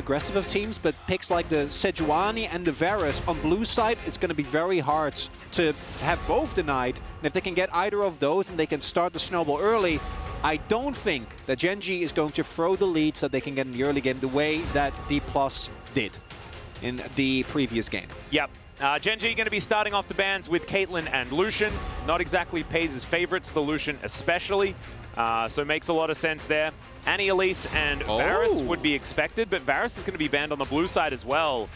aggressive of teams, but picks like the Sejuani and the Varus on blue side, it's going to be very hard to have both denied. And if they can get either of those and they can start the snowball early, I don't think that GENG is going to throw the lead so they can get in the early game the way that D+ did in the previous game. Yep. GENG going to be starting off the bans with Caitlyn and Lucian. Not exactly FaZe's favorites, the Lucian especially. So makes a lot of sense there. Annie Elise and Varus would be expected, but Varus is going to be banned on the blue side as well.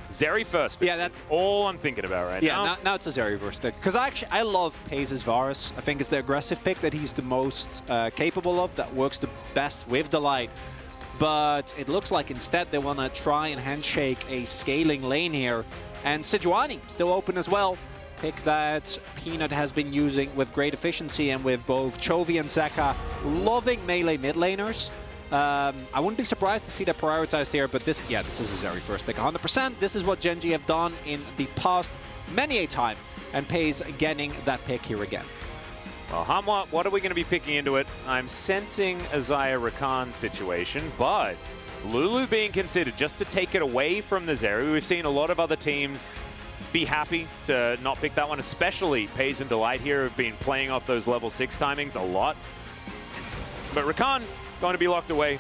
Zeri first. Yeah, that's all I'm thinking about right now. Yeah, now it's a Zeri first pick. Because I love FaZe's Varus. I think it's the aggressive pick that he's the most capable of, that works the best with the light. But it looks like instead they want to try and handshake a scaling lane here. And Sejuani still open as well. Pick that Peanut has been using with great efficiency, and with both Chovy and Zeka loving melee mid laners. I wouldn't be surprised to see that prioritized here, but this is a Zeri first pick 100%. This is what GENG have done in the past many a time, and PaY's getting that pick here again. Well, Hamwa, what are we going to be picking into it? I'm sensing a Xayah Rakan situation, but Lulu being considered just to take it away from the Zeri. We've seen a lot of other teams be happy to not pick that one, especially PaY's and Delight here have been playing off those level 6 timings a lot. But Rakan going to be locked away.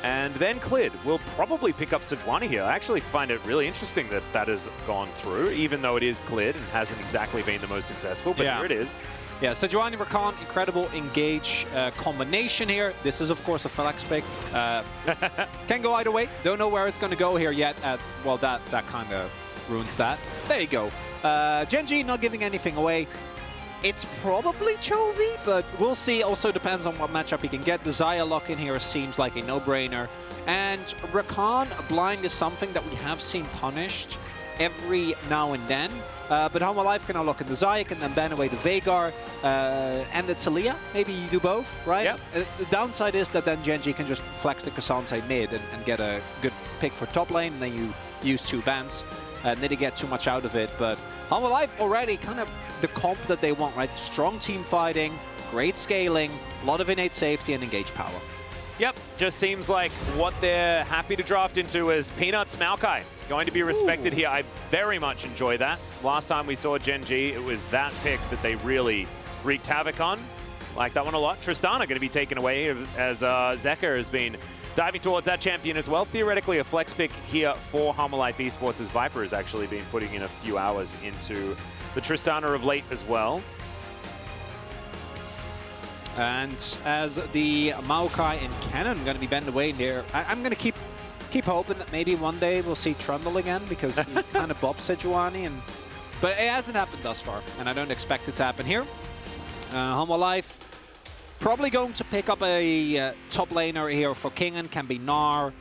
And then Clid will probably pick up Sejuani here. I actually find it really interesting that that has gone through, even though it is Clid and hasn't exactly been the most successful, but here it is. Yeah, Sejuani, Rakan, incredible engage combination here. This is, of course, a flex pick. Can go either way. Don't know where it's going to go here yet. Well, that kind of ruins that. There you go. GENG not giving anything away. It's probably Chovy, but we'll see. Also depends on what matchup he can get. The Xayah lock in here seems like a no-brainer. And Rakan blind is something that we have seen punished every now and then. But Homa Life can now lock in the Xayah, can then ban away the Veigar and the Taliyah. Maybe you do both, right? Yep. The downside is that then GENG can just flex the Cassandre mid and get a good pick for top lane, and then you use 2 bans. And they didn't get too much out of it, but Homa Life already kind of the comp that they want, right? Strong team fighting, great scaling, a lot of innate safety and engage power. Yep, just seems like what they're happy to draft into is Peanuts Maokai. Going to be respected here. I very much enjoy that. Last time we saw GENG, it was that pick that they really wreaked havoc on. Like that one a lot. Tristana going to be taken away as Zeka has been diving towards that champion as well. Theoretically, a flex pick here for Homa Life Esports, as Viper has actually been putting in a few hours into the Tristana of late as well. And as the Maokai and Cannon going to be bent away there, I'm going to keep hoping that maybe one day we'll see Trundle again, because he kind of bopped Sejuani, but it hasn't happened thus far, and I don't expect it to happen here. Homa Life probably going to pick up a top laner here for Kingen, can be Gnar,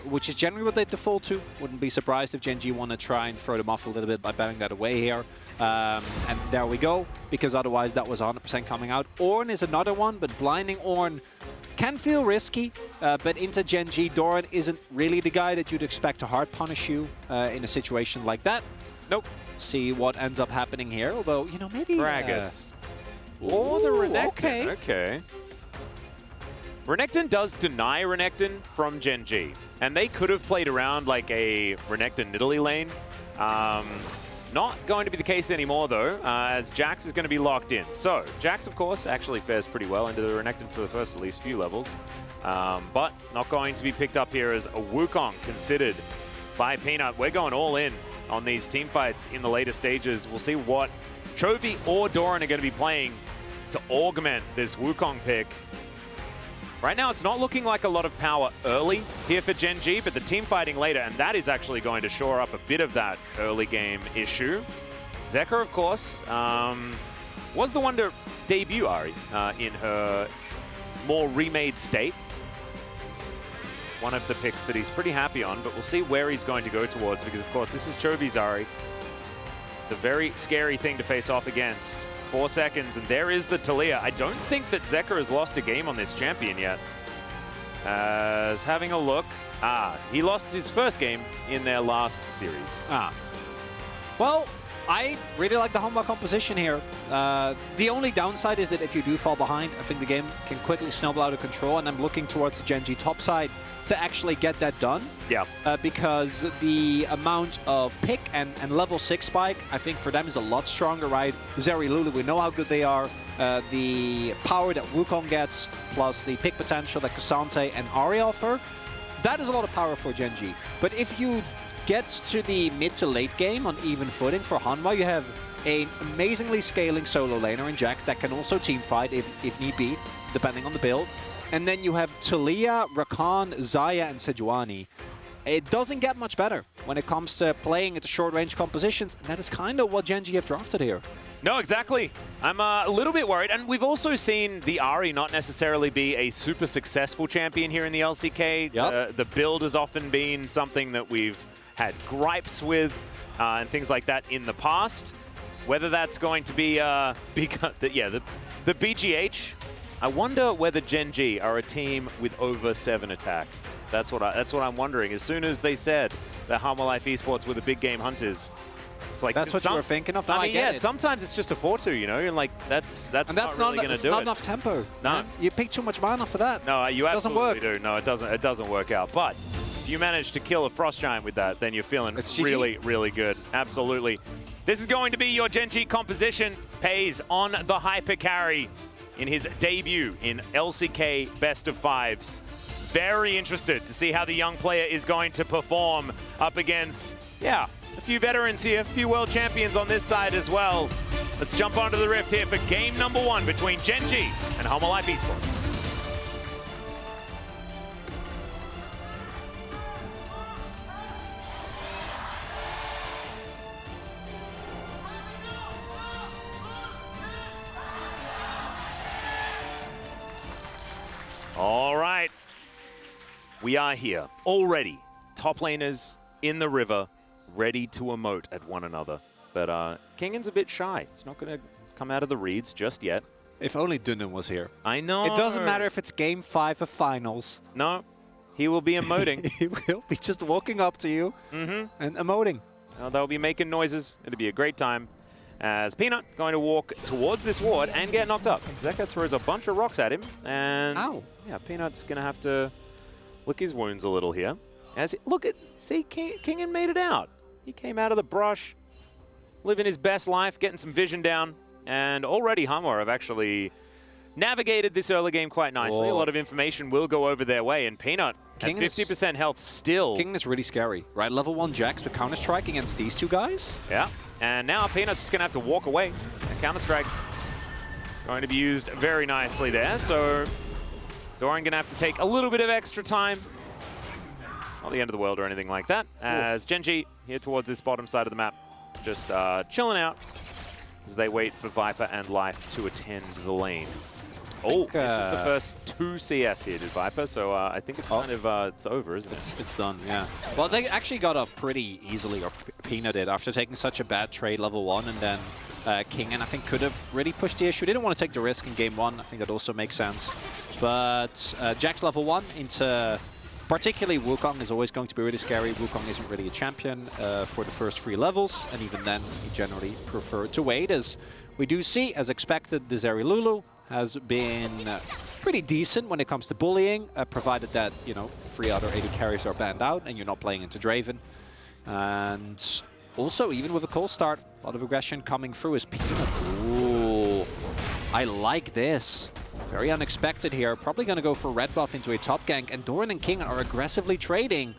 which is generally what they default to. Wouldn't be surprised if GENG want to try and throw them off a little bit by batting that away here. And there we go, because otherwise that was 100% coming out. Ornn is another one, but blinding Ornn can feel risky, but into GENG, Doran isn't really the guy that you'd expect to hard punish you in a situation like that. Nope. See what ends up happening here, although, you know, maybe... Gragas. Or the Renekton. Okay. Renekton does deny Renekton from GENG, and they could have played around like a Renekton Nidalee lane. Not going to be the case anymore, though, as Jax is going to be locked in. So, Jax, of course, actually fares pretty well into the Renekton for the first at least few levels. But not going to be picked up here as a Wukong considered by Peanut. We're going all in on these team fights in the later stages. We'll see what Chovy or Doran are going to be playing to augment this Wukong pick. Right now, it's not looking like a lot of power early here for GENG, but the team fighting later, and that is actually going to shore up a bit of that early game issue. Zeka, of course, was the one to debut Ahri in her more remade state. One of the picks that he's pretty happy on, but we'll see where he's going to go towards, because, of course, this is Chovy's Ahri. It's a very scary thing to face off against. 4 seconds, and there is the Taliyah. I don't think that Zeka has lost a game on this champion yet. As having a look. He lost his first game in their last series. Well, I really like the Hanwha composition here. The only downside is that if you do fall behind, I think the game can quickly snowball out of control, and I'm looking towards the GENG top side to actually get that done. Yeah. Because the amount of pick and level 6 spike, I think for them is a lot stronger, right? Zeri, Lulu, we know how good they are. The power that Wukong gets, plus the pick potential that K'Sante and Ahri offer, that is a lot of power for GENG. But if you get to the mid to late game on even footing for Hanwha, you have an amazingly scaling solo laner in Jax that can also team fight if need be, depending on the build. And then you have Taliyah, Rakan, Xayah, and Sejuani. It doesn't get much better when it comes to playing at the short-range compositions, and that is kind of what GENG have drafted here. No, exactly. I'm a little bit worried. And we've also seen the Ahri not necessarily be a super successful champion here in the LCK. Yep. The build has often been something that we've had gripes with and things like that in the past. Whether that's going to be because the BGH, I wonder whether GENG are a team with over 7 attack. That's what I'm wondering. As soon as they said that Hanwha Life Esports were the big game hunters, it's like that's what you were thinking of. No, I mean, yeah, it. Sometimes it's just a 4-2, you know, and like that's not really going to do it. Not enough tempo. No, man. You pick too much mana for that. No, you absolutely do. No, it doesn't. It doesn't work out. But if you manage to kill a Frost Giant with that, then you're feeling really, really good. Absolutely. This is going to be your GENG composition. Pays on the hyper carry in his debut in LCK Best of Fives. Very interested to see how the young player is going to perform up against, a few veterans here, a few world champions on this side as well. Let's jump onto the rift here for game number 1 between GENG and Hanwha Life Esports. All right, we are here already. Top laners in the river, ready to emote at one another. But Kingan's a bit shy. He's not going to come out of the reeds just yet. If only Dunan was here. I know. It doesn't matter if it's game 5 of finals. No, he will be emoting. He will be just walking up to you and emoting. They'll be making noises. It'll be a great time. As Peanut going to walk towards this ward and get knocked up. Zeka throws a bunch of rocks at him. And ow. Yeah, Peanut's going to have to lick his wounds a little here. See, Kingan made it out. He came out of the brush, living his best life, getting some vision down. And already Hanwha have actually navigated this early game quite nicely. Whoa. A lot of information will go over their way. And Peanut at 50% health still. Kingan is really scary, right? Level 1 Jax with Counter-Strike against these two guys. Yeah. And now Peanut's just going to have to walk away. And Counter-Strike going to be used very nicely there. So Dorian going to have to take a little bit of extra time. Not the end of the world or anything like that. As GENG here towards this bottom side of the map, just chilling out as they wait for Viper and Life to attend the lane. This is the first 2 CS here to Viper, so I think it's kind of it's over, isn't it? It's done, yeah. Well, they actually got off pretty easily, or Peanut did, after taking such a bad trade level 1, and then Kingan, I think, could have really pushed the issue. Didn't want to take the risk in game 1. I think that also makes sense. But Jax level 1 into particularly Wukong is always going to be really scary. Wukong isn't really a champion for the first 3 levels, and even then, he generally preferred to wait, as we do see, as expected, the Zeri Lulu has been pretty decent when it comes to bullying, provided that, 3 other AD carries are banned out and you're not playing into Draven. And also, even with a cold start, a lot of aggression coming through as Peanut. Ooh, I like this. Very unexpected here. Probably going to go for red buff into a top gank, and Doran and King are aggressively trading.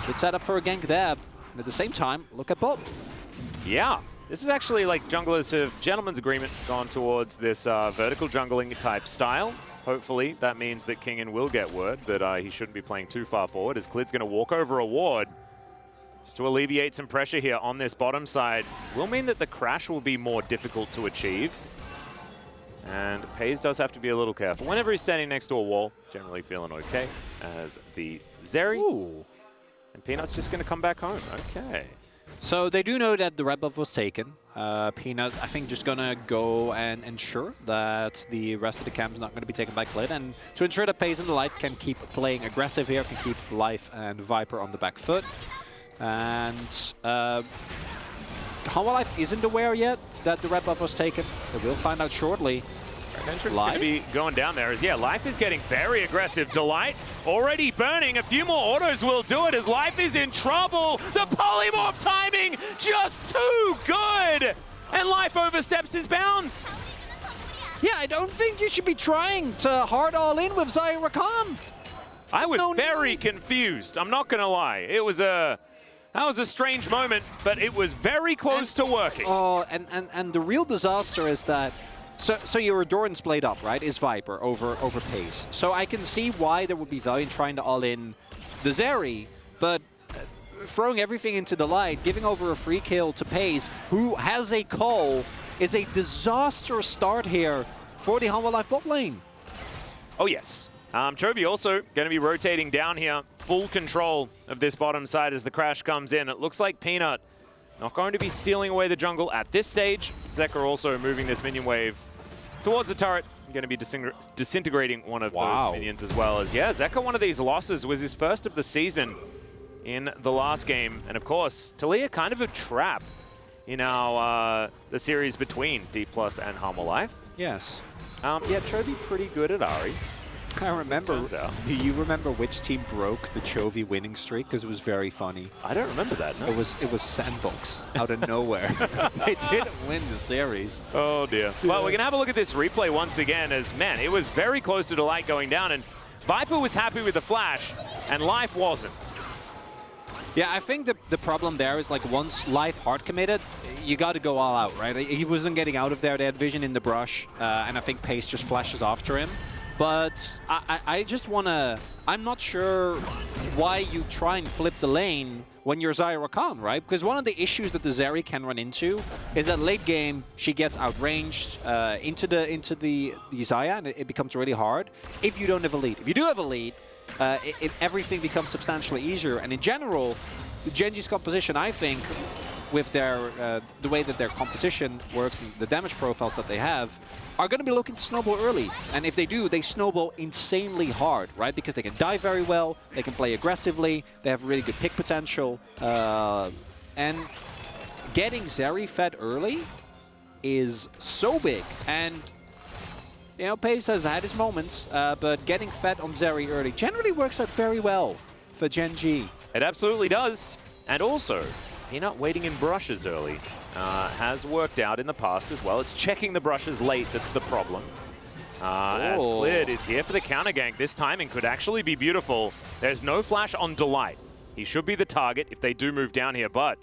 Good setup for a gank there. And at the same time, look at Bob. Yeah. This is actually like junglers have gentleman's agreement gone towards this vertical jungling type style. Hopefully that means that Kingan will get word that he shouldn't be playing too far forward, as Klid's going to walk over a ward just to alleviate some pressure here on this bottom side. Will mean that the crash will be more difficult to achieve. And Pays does have to be a little careful. Whenever he's standing next to a wall, generally feeling okay, as the Zeri. Ooh. And Peanut's just going to come back home. Okay. So they do know that the red buff was taken. Peanut, I think, just gonna go and ensure that the rest of the camp is not going to be taken by Klid, and to ensure that Pays and the Light can keep playing aggressive here, can keep Life and Viper on the back foot. And Life isn't aware yet that the red buff was taken. But we'll find out shortly. Entrance going to be going down there as, yeah, Life is getting very aggressive. Delight already burning. A few more autos will do it as Life is in trouble. The polymorph timing just too good. And Life oversteps his bounds. Yeah, I don't think you should be trying to hard all in with Zyra Khan. I was very confused. I'm not going to lie. It was that was a strange moment, but it was very close to working. Oh, and the real disaster is that so your Endurance played up, right? Is Viper over Pace. So I can see why there would be value in trying to all in the Zeri, but throwing everything into the light, giving over a free kill to Pace, who has a call, is a disastrous start here for the Humble Life bot lane. Oh yes. Chovy also going to be rotating down here. Full control of this bottom side as the crash comes in. It looks like Peanut not going to be stealing away the jungle at this stage. Zeka also moving this minion wave towards the turret. Going to be disintegrating one of those minions as well. As, yeah, Zeka, one of these losses, was his first of the season in the last game. And of course, Talia kind of a trap in our the series between D+ and Humble Life. Yes. Yeah, Chovy pretty good at Ahri. I remember. Do you remember which team broke the Chovy winning streak? Because it was very funny. I don't remember that. No. It was Sandbox out of nowhere. They didn't win the series. Oh dear. Yeah. Well, we're gonna have a look at this replay once again. As man, it was very close to Delight going down, and Viper was happy with the flash, and Life wasn't. Yeah, I think the problem there is, like, once Life hard committed, you got to go all out, right? He wasn't getting out of there. They had vision in the brush, and I think Pace just flashes after him. But I just want to... I'm not sure why you try and flip the lane when you're Zyra Khan, right? Because one of the issues that the Zeri can run into is that late game, she gets outranged into the Xayah, and it becomes really hard if you don't have a lead. If you do have a lead, everything becomes substantially easier. And in general, the Genji's composition, I think, with their the way that their composition works and the damage profiles that they have, are going to be looking to snowball early. And if they do, they snowball insanely hard, right? Because they can die very well, they can play aggressively, they have really good pick potential. And getting Zeri fed early is so big. And, you know, Pace has had his moments, but getting fed on Zeri early generally works out very well for GENG. It absolutely does. And also, Peanut waiting in brushes early has worked out in the past as well. It's checking the brushes late that's the problem. As Cleared is here for the counter gank. This timing could actually be beautiful. There's no flash on Delight. He should be the target if they do move down here, but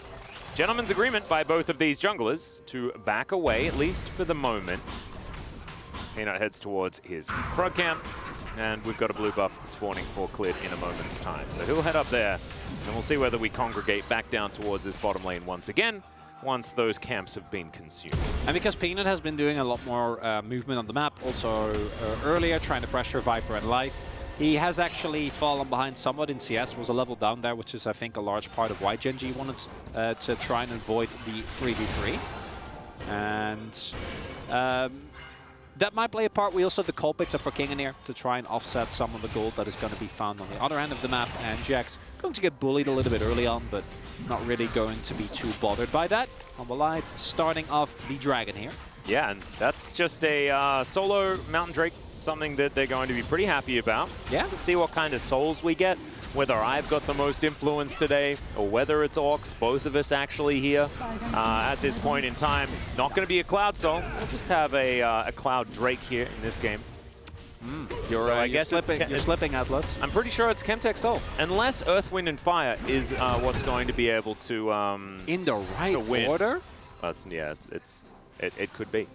gentleman's agreement by both of these junglers to back away, at least for the moment. Peanut heads towards his prog camp, and we've got a blue buff spawning for Cleared in a moment's time. So he'll head up there, and we'll see whether we congregate back down towards this bottom lane once again, once those camps have been consumed. And because Peanut has been doing a lot more movement on the map, also earlier trying to pressure Viper and Life, he has actually fallen behind somewhat in CS, was a level down there, which is, I think, a large part of why GENG wanted to try and avoid the 3v3. And that might play a part. We also have the call picks for King in here to try and offset some of the gold that is going to be found on the other end of the map. And Jax going to get bullied a little bit early on, but not really going to be too bothered by that. Humble Life starting off the Dragon here. Yeah, and that's just a solo Mountain Drake, something that they're going to be pretty happy about. Yeah. To see what kind of souls we get, whether I've got the most influence today or whether it's Orcs, both of us actually here at this point in time. Not going to be a Cloud Soul. We'll just have a Cloud Drake here in this game. You're slipping, Atlas. I'm pretty sure it's Chemtech Soul. Unless Earth, Wind, and Fire is what's going to be able to in the right order? It could be.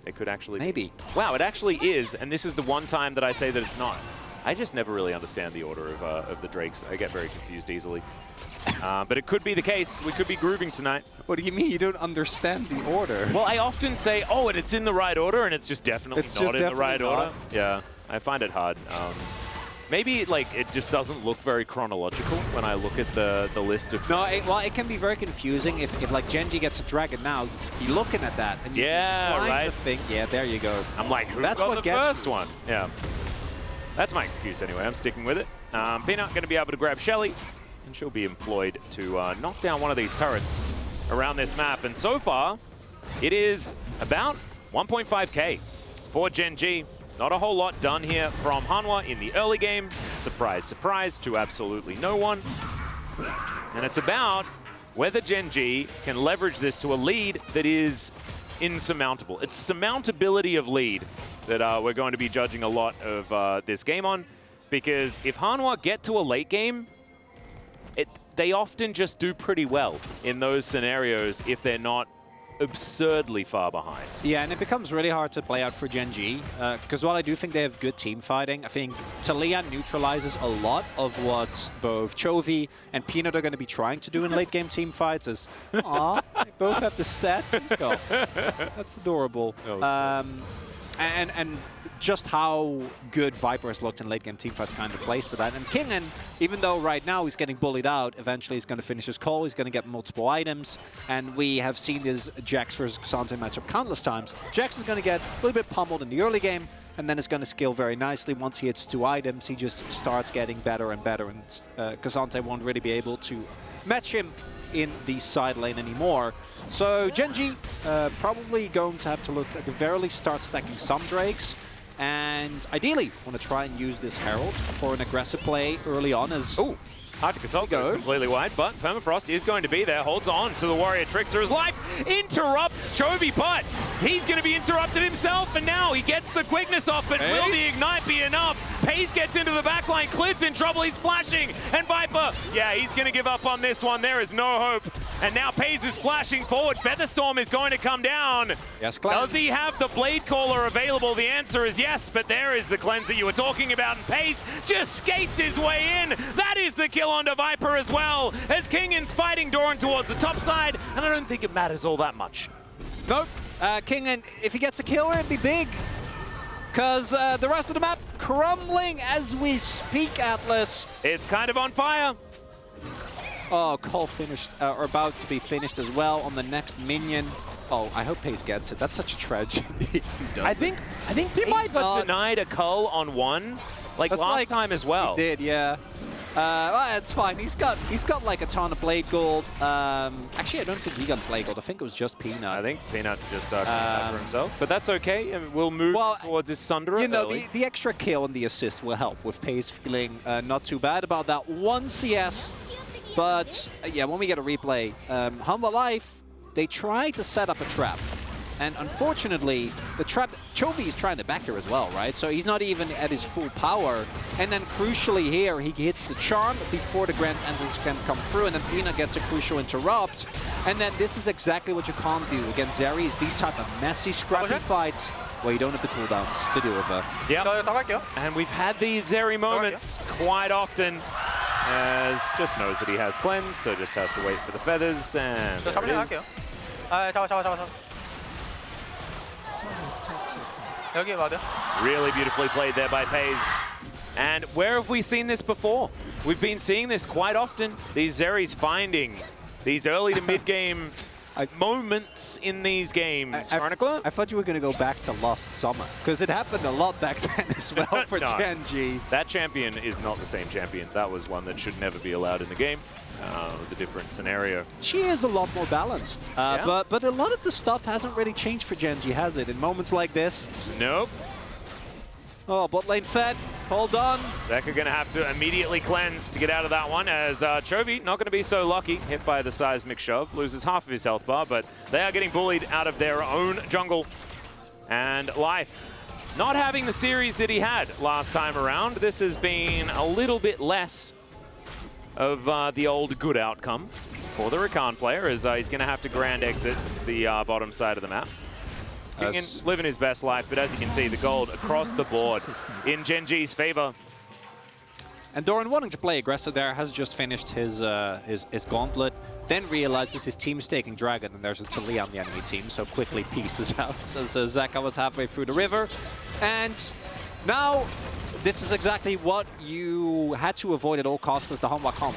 It could actually Maybe. be. Wow, it actually is, and this is the one time that I say that it's not. I just never really understand the order of the Drakes. I get very confused easily. But it could be the case. We could be grooving tonight. What do you mean you don't understand the order? Well, I often say, oh, and it's in the right order, and it's just definitely not in the right order. Yeah, I find it hard. Maybe, like, it just doesn't look very chronological when I look at the list of... No, it can be very confusing if like, Genji gets a dragon now, you're looking at that, and you're trying to think, yeah, there you go. I'm like, who got the first one? Yeah, that's my excuse anyway. I'm sticking with it. Peanut going to be able to grab Shelly, and she'll be employed to knock down one of these turrets. around this map. And so far, it is about 1.5k for GENG. Not a whole lot done here from Hanwha in the early game. Surprise, surprise to absolutely no one. And it's about whether GENG can leverage this to a lead that is insurmountable. It's surmountability of lead that we're going to be judging a lot of this game on. Because if Hanwha get to a late game, they often just do pretty well in those scenarios if they're not absurdly far behind. Yeah, and it becomes really hard to play out for GENG, because while I do think they have good team fighting, I think Talia neutralizes a lot of what both Chovy and Peanut are going to be trying to do in late game team fights. As, aw, they both have the set. Oh, that's adorable. Oh, and just how good Viper has looked in late game teamfights kind of plays to that. And Kingen, even though right now he's getting bullied out, eventually he's going to finish his call, he's going to get multiple items, and we have seen this Jax versus Xante matchup countless times. Jax is going to get a little bit pummeled in the early game, and then it's going to scale very nicely. Once he hits 2 items, he just starts getting better and better, and Xante won't really be able to match him in the side lane anymore. So GENG probably going to have to look at the very least start stacking some Drakes, and ideally want to try and use this Herald for an aggressive play early on as... Ooh, Arctic Assault goes completely wide, but Permafrost is going to be there, holds on to the Warrior Trickster. His life interrupts Chovy, but he's going to be interrupted himself, and now he gets the quickness off, but will the Ignite be enough? Pace gets into the backline, Clid's in trouble, he's flashing, and Viper, yeah, he's going to give up on this one. There is no hope. And now Pace is flashing forward. Featherstorm is going to come down. Yes, cleanse. Does he have the Blade Caller available? The answer is yes, but there is the cleanse that you were talking about, and Pace just skates his way in. That is the kill onto Viper as well, as Kingen's fighting Doran towards the top side, and I don't think it matters all that much. Nope. Kingen, if he gets a kill, it'd be big. Because the rest of the map crumbling as we speak, Atlas. It's kind of on fire. Oh, Cole finished, or about to be finished as well on the next minion. Oh, I hope Pace gets it. That's such a tragedy if he doesn't. I think he might have denied a cull on one, like last time as well. He did, yeah. Well, it's fine. He's got like a ton of Blade Gold. Actually, I don't think he got Blade Gold. I think it was just Peanut. I think Peanut just got that for himself. But that's okay. I mean, we'll move towards his Sunderer. You know, the extra kill and the assist will help with Pace feeling not too bad about that 1 CS. But yeah, when we get a replay, Hanwha Life, they try to set up a trap. And unfortunately, the trap, Chovy is trying to back her as well, right? So he's not even at his full power. And then crucially here, he hits the charm before the Grand Entrance can come through, and then Peanut gets a crucial interrupt. And then this is exactly what you can't do against Zeri, is these type of messy, scrappy fights where you don't have the cooldowns to deal with it. Yeah, and we've had these Zeri moments quite often, as just knows that he has cleanse, so just has to wait for the feathers, and there it is. Really beautifully played there by Pace. And where have we seen this before? We've been seeing this quite often. These Zeris finding these early to mid-game moments in these games. Chronicler? I thought you were going to go back to last summer, because it happened a lot back then as well for GENG. That champion is not the same champion. That was one that should never be allowed in the game. It was a different scenario. She is a lot more balanced, but a lot of the stuff hasn't really changed for GENG, has it? In moments like this? Nope. Oh, bot lane fed. Hold on. Zeka going to have to immediately cleanse to get out of that one, as Chovy not going to be so lucky. Hit by the seismic shove, loses half of his health bar, but they are getting bullied out of their own jungle. And Life not having the series that he had last time around. This has been a little bit less of the old good outcome for the Rakan player, as he's going to have to grand exit the bottom side of the map. Kingen living his best life, but as you can see, the gold across the board in GENG's favor. And Doran, wanting to play aggressive there, has just finished his gauntlet, then realizes his team's taking Dragon, and there's a Talia on the enemy team, so quickly pieces out as Zeka was halfway through the river. And now, this is exactly what you had to avoid at all costs as the Hanwha comp.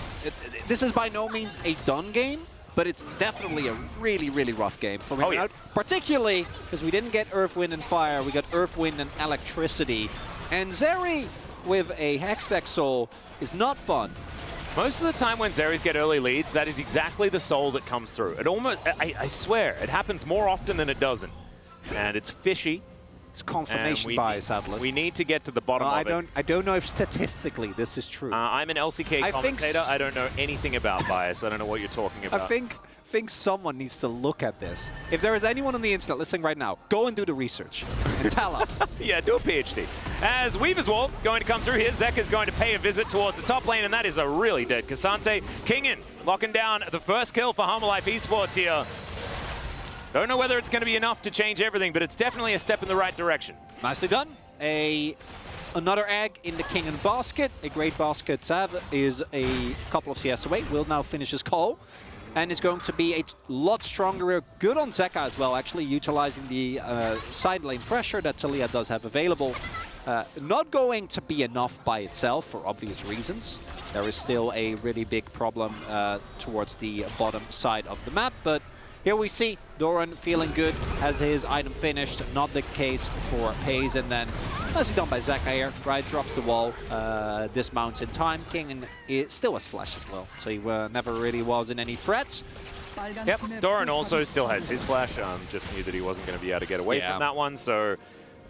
This is by no means a done game, but it's definitely a really, really rough game for me. Particularly because we didn't get Earth, Wind, and Fire, we got Earth, Wind, and Electricity. And Zeri with a Hextech Soul is not fun. Most of the time when Zeris get early leads, that is exactly the soul that comes through. It almost, I swear, it happens more often than it doesn't. And it's fishy. It's confirmation bias, Atlas. We need to get to the bottom of it. I don't know if statistically this is true. I'm an LCK commentator. I don't know anything about bias. I don't know what you're talking about. I think someone needs to look at this. If there is anyone on the internet listening right now, go and do the research and tell us. Yeah, do a PhD. As Weaver's Wall going to come through here, Zek is going to pay a visit towards the top lane, and that is a really dead K'Sante. Kingin locking down the first kill for Homalife Esports here. Don't know whether it's going to be enough to change everything, but it's definitely a step in the right direction. Nicely done. Another egg in the Kingin basket. A great basket. Sav is a couple of CS away. Will now finish his call. And is going to be a lot stronger. Good on Zeka as well, actually, utilizing the side lane pressure that Talia does have available. Not going to be enough by itself for obvious reasons. There is still a really big problem towards the bottom side of the map, but here we see Doran feeling good, has his item finished. Not the case for Paze, and then nicely done by Zeka here, right? Drops the wall, dismounts in time. King still has flash as well, so he never really was in any threats. Yep, Doran also still has his flash. Just knew that he wasn't going to be able to get away from that one, so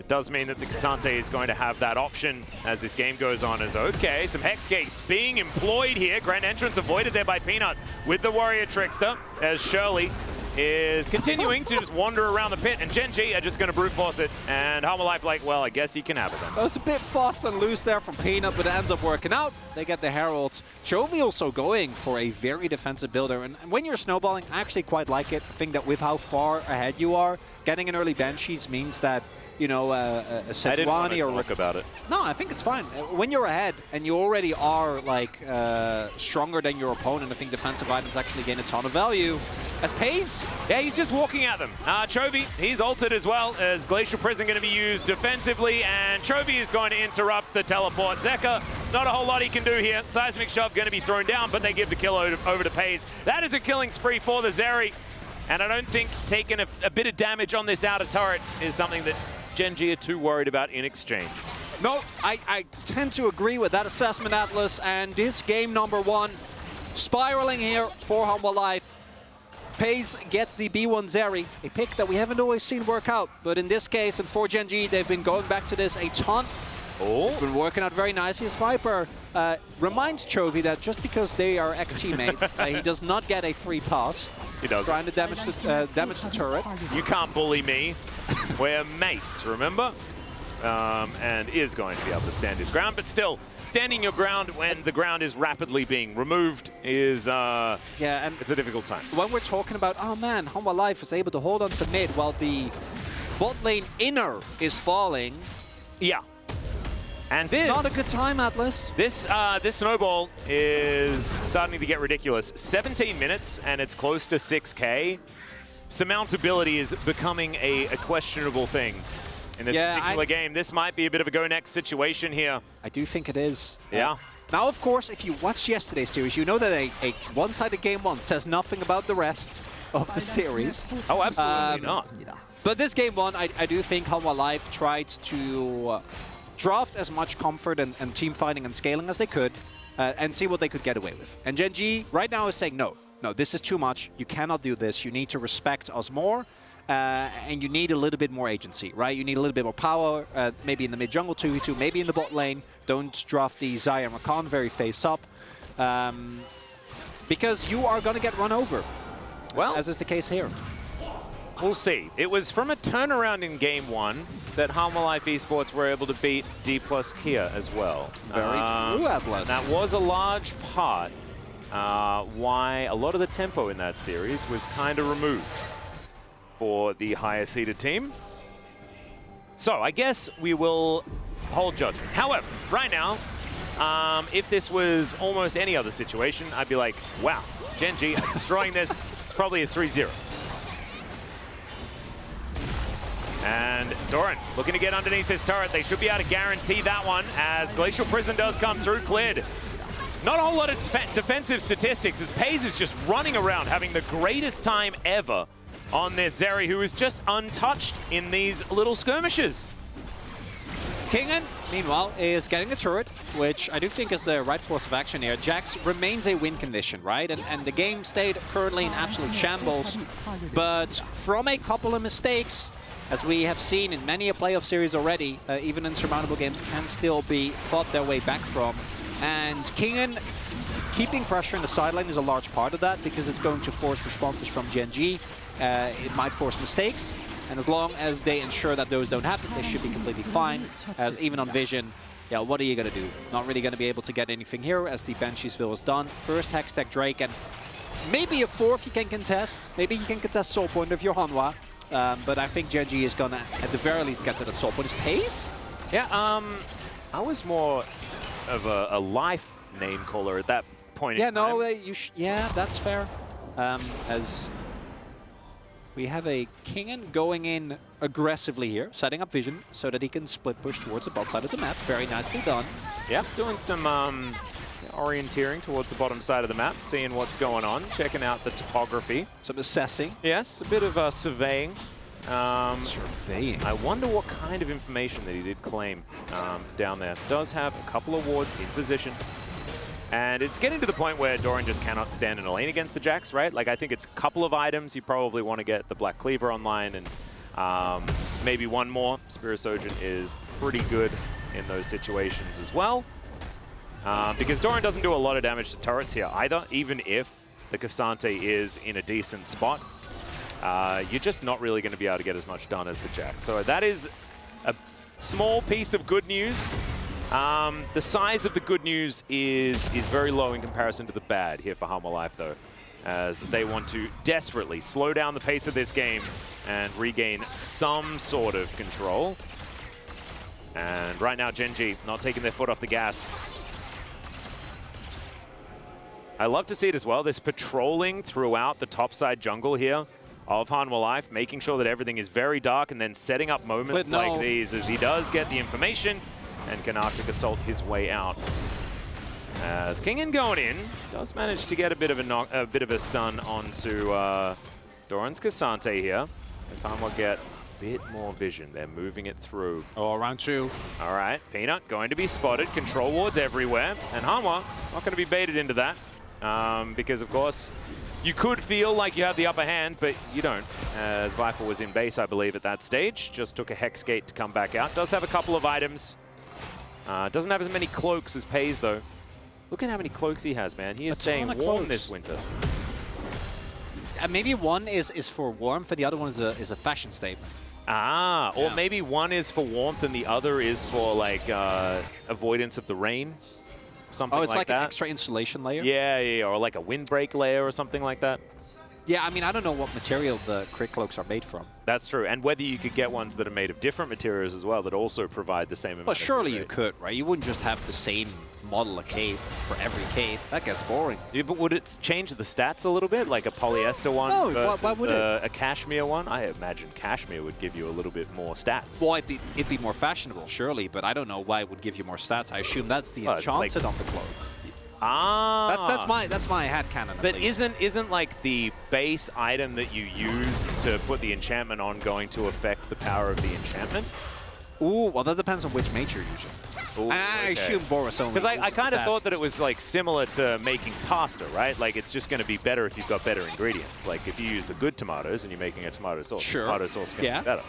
it does mean that the K'Sante is going to have that option as this game goes on. As okay, some Hex Gates being employed here. Grand entrance avoided there by Peanut with the Warrior Trickster, as HLE is continuing to just wander around the pit, and GENG are just going to brute force it, and Homalife like, well, I guess you can have it then. That was a bit fast and loose there from Peanut, but it ends up working out. They get the Heralds. Chovy also going for a very defensive builder, and when you're snowballing, I actually quite like it. I think that with how far ahead you are, getting an early Banshees means that, you know, a Sejuani I didn't want to talk about it. No, I think it's fine. When you're ahead and you already are like stronger than your opponent, I think defensive items actually gain a ton of value. As Paze, yeah, he's just walking at them. Chovy, he's ulted as well, as Glacial Prison going to be used defensively, and Chovy is going to interrupt the teleport. Zeka, not a whole lot he can do here. Seismic Shove going to be thrown down, but they give the kill over to Paze. That is a killing spree for the Zeri, and I don't think taking a bit of damage on this outer turret is something that GENG are too worried about in exchange. No, I tend to agree with that assessment, Atlas, and this game number one, spiraling here for Homalife. Paze gets the B1 Zeri, a pick that we haven't always seen work out, but in this case, and for GENG, they've been going back to this a ton. Oh. It's been working out very nicely. As Viper reminds Chovy that just because they are ex-teammates, he does not get a free pass. He doesn't. Trying to damage the turret. You can't bully me. We're mates, remember? And is going to be able to stand his ground, but still, standing your ground when the ground is rapidly being removed is, and it's a difficult time. When we're talking about, oh man, Homalife is able to hold on to mid while the bot lane inner is falling. Yeah. And it's not a good time, Atlas. This snowball is starting to get ridiculous. 17 minutes, and it's close to 6K. Surmountability is becoming a questionable thing in this particular game. This might be a bit of a go next situation here. I do think it is. Yeah. Now, of course, if you watch yesterday's series, you know that a one-sided game one says nothing about the rest of the series. Oh, absolutely not. But this game one, I do think Homalife tried to draft as much comfort and team fighting and scaling as they could and see what they could get away with. And GENG right now is saying, no, this is too much. You cannot do this. You need to respect us more. And you need a little bit more agency, right? You need a little bit more power, maybe in the mid-jungle 2v2, maybe in the bot lane. Don't draft the Xayah and Rakan very face up. Because you are going to get run over, well, as is the case here. We'll see. It was from a turnaround in game one that Homalife Esports were able to beat D+ Kia as well. Very true, Atlas. That was a large part why a lot of the tempo in that series was kind of removed for the higher seeded team. So I guess we will hold judgment. However, right now, if this was almost any other situation, I'd be like, wow, GENG are destroying this. It's probably a 3-0. And Doran looking to get underneath this turret. They should be able to guarantee that one as Glacial Prison does come through, cleared. Not a whole lot of defensive statistics as Paze is just running around having the greatest time ever on this Zeri, who is just untouched in these little skirmishes. Kingen, meanwhile, is getting a turret, which I do think is the right course of action here. Jax remains a win condition, right? And the game state currently in absolute shambles. But from a couple of mistakes, as we have seen in many a playoff series already, even insurmountable games can still be fought their way back from. And Kingen keeping pressure in the sideline is a large part of that because it's going to force responses from GENG. It might force mistakes. And as long as they ensure that those don't happen, they should be completely fine. As even on Vision, yeah, what are you going to do? Not really going to be able to get anything here as the Bansheesville is done. First Hextech Drake, and maybe a fourth you can contest. Maybe you can contest Soul Point if you're Hanwha. But I think GENG is going to, at the very least, get to the Soul Point. Is Pace? Yeah, I was more of a life name caller at that point in time. No, yeah, that's fair. As we have a Kingen going in aggressively here, setting up Vision so that he can split push towards the bot side of the map. Very nicely done. Yep, doing some orienteering towards the bottom side of the map, seeing what's going on, checking out the topography. Some assessing. Yes, a bit of surveying. Surveying. I wonder what kind of information that he did claim down there. Does have a couple of wards in position. And it's getting to the point where Doran just cannot stand in a lane against the Jax, right? Like, I think it's a couple of items. You probably want to get the Black Cleaver online and maybe one more. Spirisogen is pretty good in those situations as well. Because Doran doesn't do a lot of damage to turrets here either, even if the Cassante is in a decent spot. You're just not really going to be able to get as much done as the Jax. So that is a small piece of good news. The size of the good news is very low in comparison to the bad here for Hanwha Life, though, as they want to desperately slow down the pace of this game and regain some sort of control. And right now, GENG not taking their foot off the gas. I love to see it as well, this patrolling throughout the topside jungle here of Hanwha Life, making sure that everything is very dark and then setting up moments like these as he does get the information and can Arctic Assault his way out. As Kingen going in, does manage to get a bit of a stun onto Doran's Cassante here. As Hanwha get a bit more vision, they're moving it through. Oh, round two. All right, Peanut going to be spotted, control wards everywhere, and Hanwha not going to be baited into that because, of course, you could feel like you have the upper hand, but you don't, as Viper was in base, I believe, at that stage. Just took a Hex Gate to come back out. Does have a couple of items. Doesn't have as many cloaks as Pays, though. Look at how many cloaks he has, man. He is staying warm this winter. Maybe one is for warmth, and the other one is a fashion statement. Ah, or maybe one is for warmth and the other is for, like, avoidance of the rain. Something like that. Oh, it's like an extra insulation layer? Yeah, or like a windbreak layer or something like that. Yeah, I mean, I don't know what material the crit cloaks are made from. That's true, and whether you could get ones that are made of different materials as well that also provide the same amount. Well, surely you could, right? You wouldn't just have the same model of cape for every cape. That gets boring. Yeah, but would it change the stats a little bit, like a polyester one versus why would it? A cashmere one? I imagine cashmere would give you a little bit more stats. Well, it'd be more fashionable, surely, but I don't know why it would give you more stats. I assume that's the enchanted on the cloak. Ah, that's my headcanon. But isn't like the base item that you use to put the enchantment on going to affect the power of the enchantment? Ooh, well that depends on which mage you're using. Ooh, I assume Boris only. Because I kind of thought that it was like similar to making pasta, right? Like it's just going to be better if you've got better ingredients. Like if you use the good tomatoes and you're making a tomato sauce, tomato sauce is going to be better.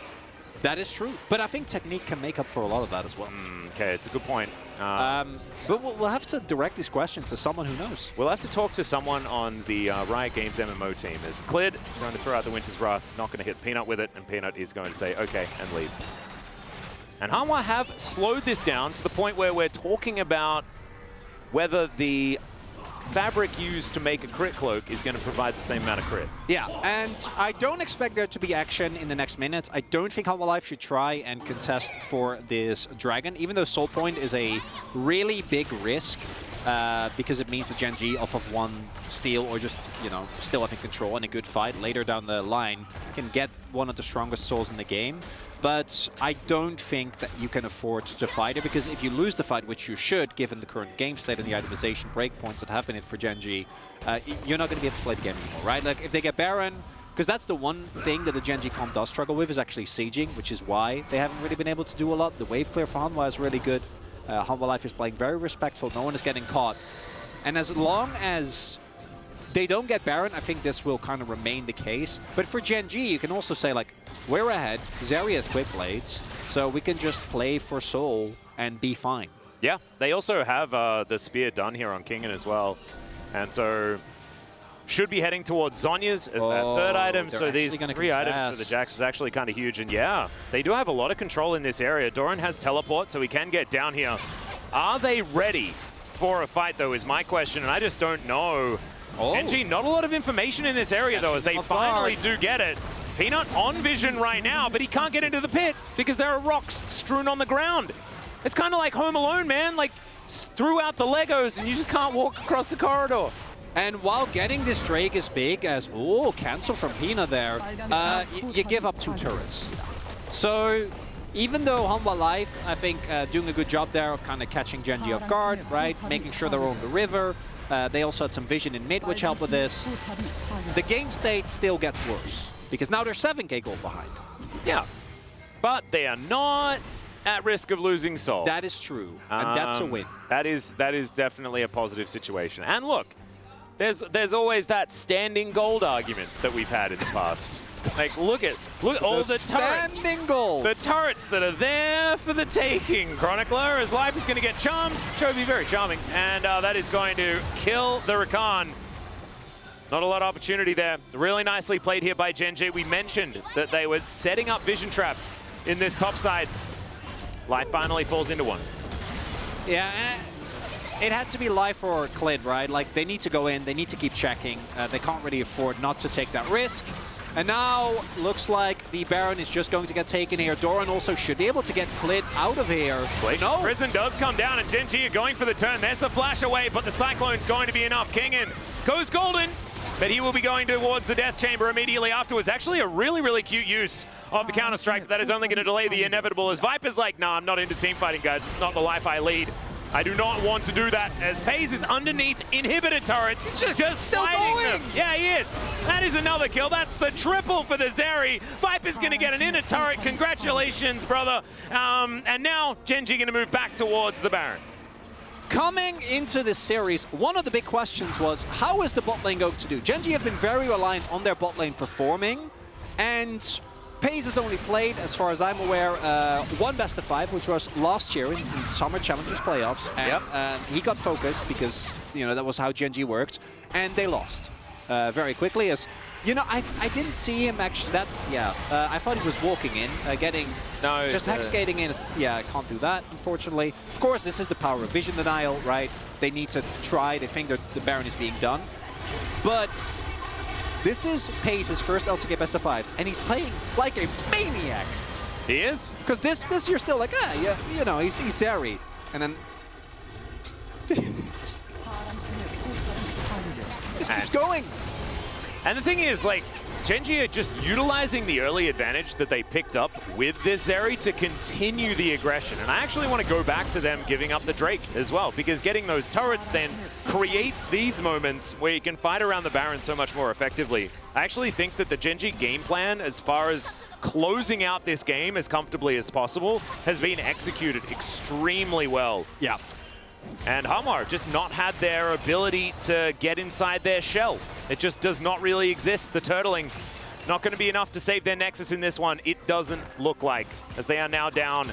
That is true. But I think technique can make up for a lot of that as well. Okay, it's a good point. But we'll have to direct these questions to someone who knows. We'll have to talk to someone on the Riot Games MMO team. As Clid going to throw out the Winter's Wrath, not going to hit Peanut with it, and Peanut is going to say, okay, and leave. And Hanwha have slowed this down to the point where we're talking about whether the fabric used to make a crit cloak is going to provide the same amount of crit. Yeah, and I don't expect there to be action in the next minute. I don't think Hanwha Life should try and contest for this dragon, even though Soul Point is a really big risk because it means the GENG off of one steal or just, you know, still having control in a good fight later down the line can get one of the strongest souls in the game. But I don't think that you can afford to fight it, because if you lose the fight, which you should, given the current game state and the itemization breakpoints that have been in for GENG, you're not going to be able to play the game anymore, right? Like, if they get Baron, Because that's the one thing that the Gen G comp does struggle with, is actually sieging, which is why they haven't really been able to do a lot. The wave clear for Hanwha is really good. Hanwha Life is playing very respectful. No one is getting caught. And as long as they don't get Baron, I think this will kind of remain the case. But for Gen G, you can also say, like, we're ahead. Zeri has quick blades, so we can just play for Soul and be fine. Yeah, they also have the spear done here on Kingen as well. And so should be heading towards Zhonya's as that third item. So these 3 items for the Jax is actually kind of huge. And yeah, they do have a lot of control in this area. Doran has teleport, so he can get down here. Are they ready for a fight, though, is my question. And I just don't know. GENG, not a lot of information in this area, though, as they finally do get it. Peanut on vision right now, but he can't get into the pit because there are rocks strewn on the ground. It's kind of like Home Alone, man. Like, threw out the Legos and you just can't walk across the corridor. And while getting this Drake is big, as, cancel from Peanut there, you give up 2 turrets. So even though Hanwha Life, I think, doing a good job there of kind of catching Gen G off guard, right? Making sure they're on the river. They also had some vision in mid, which helped with this. The game state still gets worse, because now they're 7k gold behind. Yeah, but they are not at risk of losing Soul. That is true, and that's a win. That is definitely a positive situation. And look, there's always that standing gold argument that we've had in the past. Like, look at all the turrets. Standing gold. The turrets that are there for the taking. Chronicler, his life is going to get charmed. Chovy, very charming. And that is going to kill the Rakan. Not a lot of opportunity there. Really nicely played here by Gen G. We mentioned that they were setting up vision traps in this top side. Life finally falls into one. Yeah, it had to be Life or Clid, right? Like, they need to go in. They need to keep checking. They can't really afford not to take that risk. And now, looks like the Baron is just going to get taken here. Doran also should be able to get Clid out of here. No. Prison does come down, and Gen G are going for the turn. There's the flash away, but the Cyclone's going to be enough. Kingen goes golden, but he will be going towards the Death Chamber immediately afterwards. Actually, a really, really cute use of the Counter-Strike, but that is only going to delay the inevitable, as Viper's like, nah, I'm not into team fighting, guys. It's not the life I lead. I do not want to do that, as FaZe is underneath inhibitor turrets, just fighting them. Yeah, he is. That is another kill. That's the triple for the Zeri. Viper's going to get an inner turret. Congratulations, brother. And now Gen G going to move back towards the Baron. Coming into this series, one of the big questions was, how is the bot lane going to do? Gen G have been very reliant on their bot lane performing, and FaZe has only played, as far as I'm aware, 1 best of 5, which was last year in Summer Challengers playoffs. And he got focused because, you know, that was how Gen G worked. And they lost very quickly. As you know, I didn't see him actually. I thought he was walking in, getting just hex gating in. Yeah, I can't do that, unfortunately. Of course, this is the power of vision denial, right? They need to try. They think that the Baron is being done, but this is FaZe's first LCK best of 5s, and he's playing like a maniac. He is? Because this you're still like, yeah, you know, he's Zeri. And then this keeps going. And the thing is, like, Gen G are just utilizing the early advantage that they picked up with this Zeri to continue the aggression. And I actually want to go back to them giving up the Drake as well, because getting those turrets then creates these moments where you can fight around the Baron so much more effectively. I actually think that the Gen G game plan, as far as closing out this game as comfortably as possible, has been executed extremely well. Yeah. And Hanwha just not had their ability to get inside their shell. It just does not really exist. The turtling, not going to be enough to save their Nexus in this one. It doesn't look like, as they are now down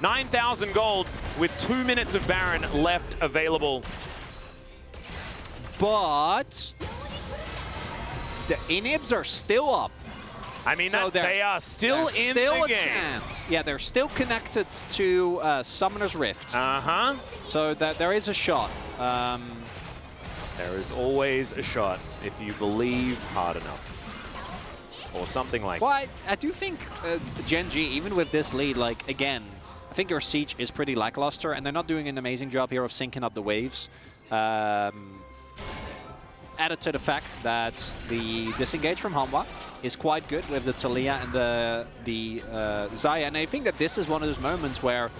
9,000 gold with 2 minutes of Baron left available. But the inhibs are still up. I mean, so they are still in the game. Chance. Yeah, they're still connected to Summoner's Rift. Uh-huh. So that there is a shot. There is always a shot if you believe hard enough. Or something like that. Well, I do think Gen G, even with this lead, like, again, I think your siege is pretty lackluster, and they're not doing an amazing job here of syncing up the waves. Added to the fact that the disengage from Hanwha is quite good with the Taliyah and the Xayah. And I think that this is one of those moments where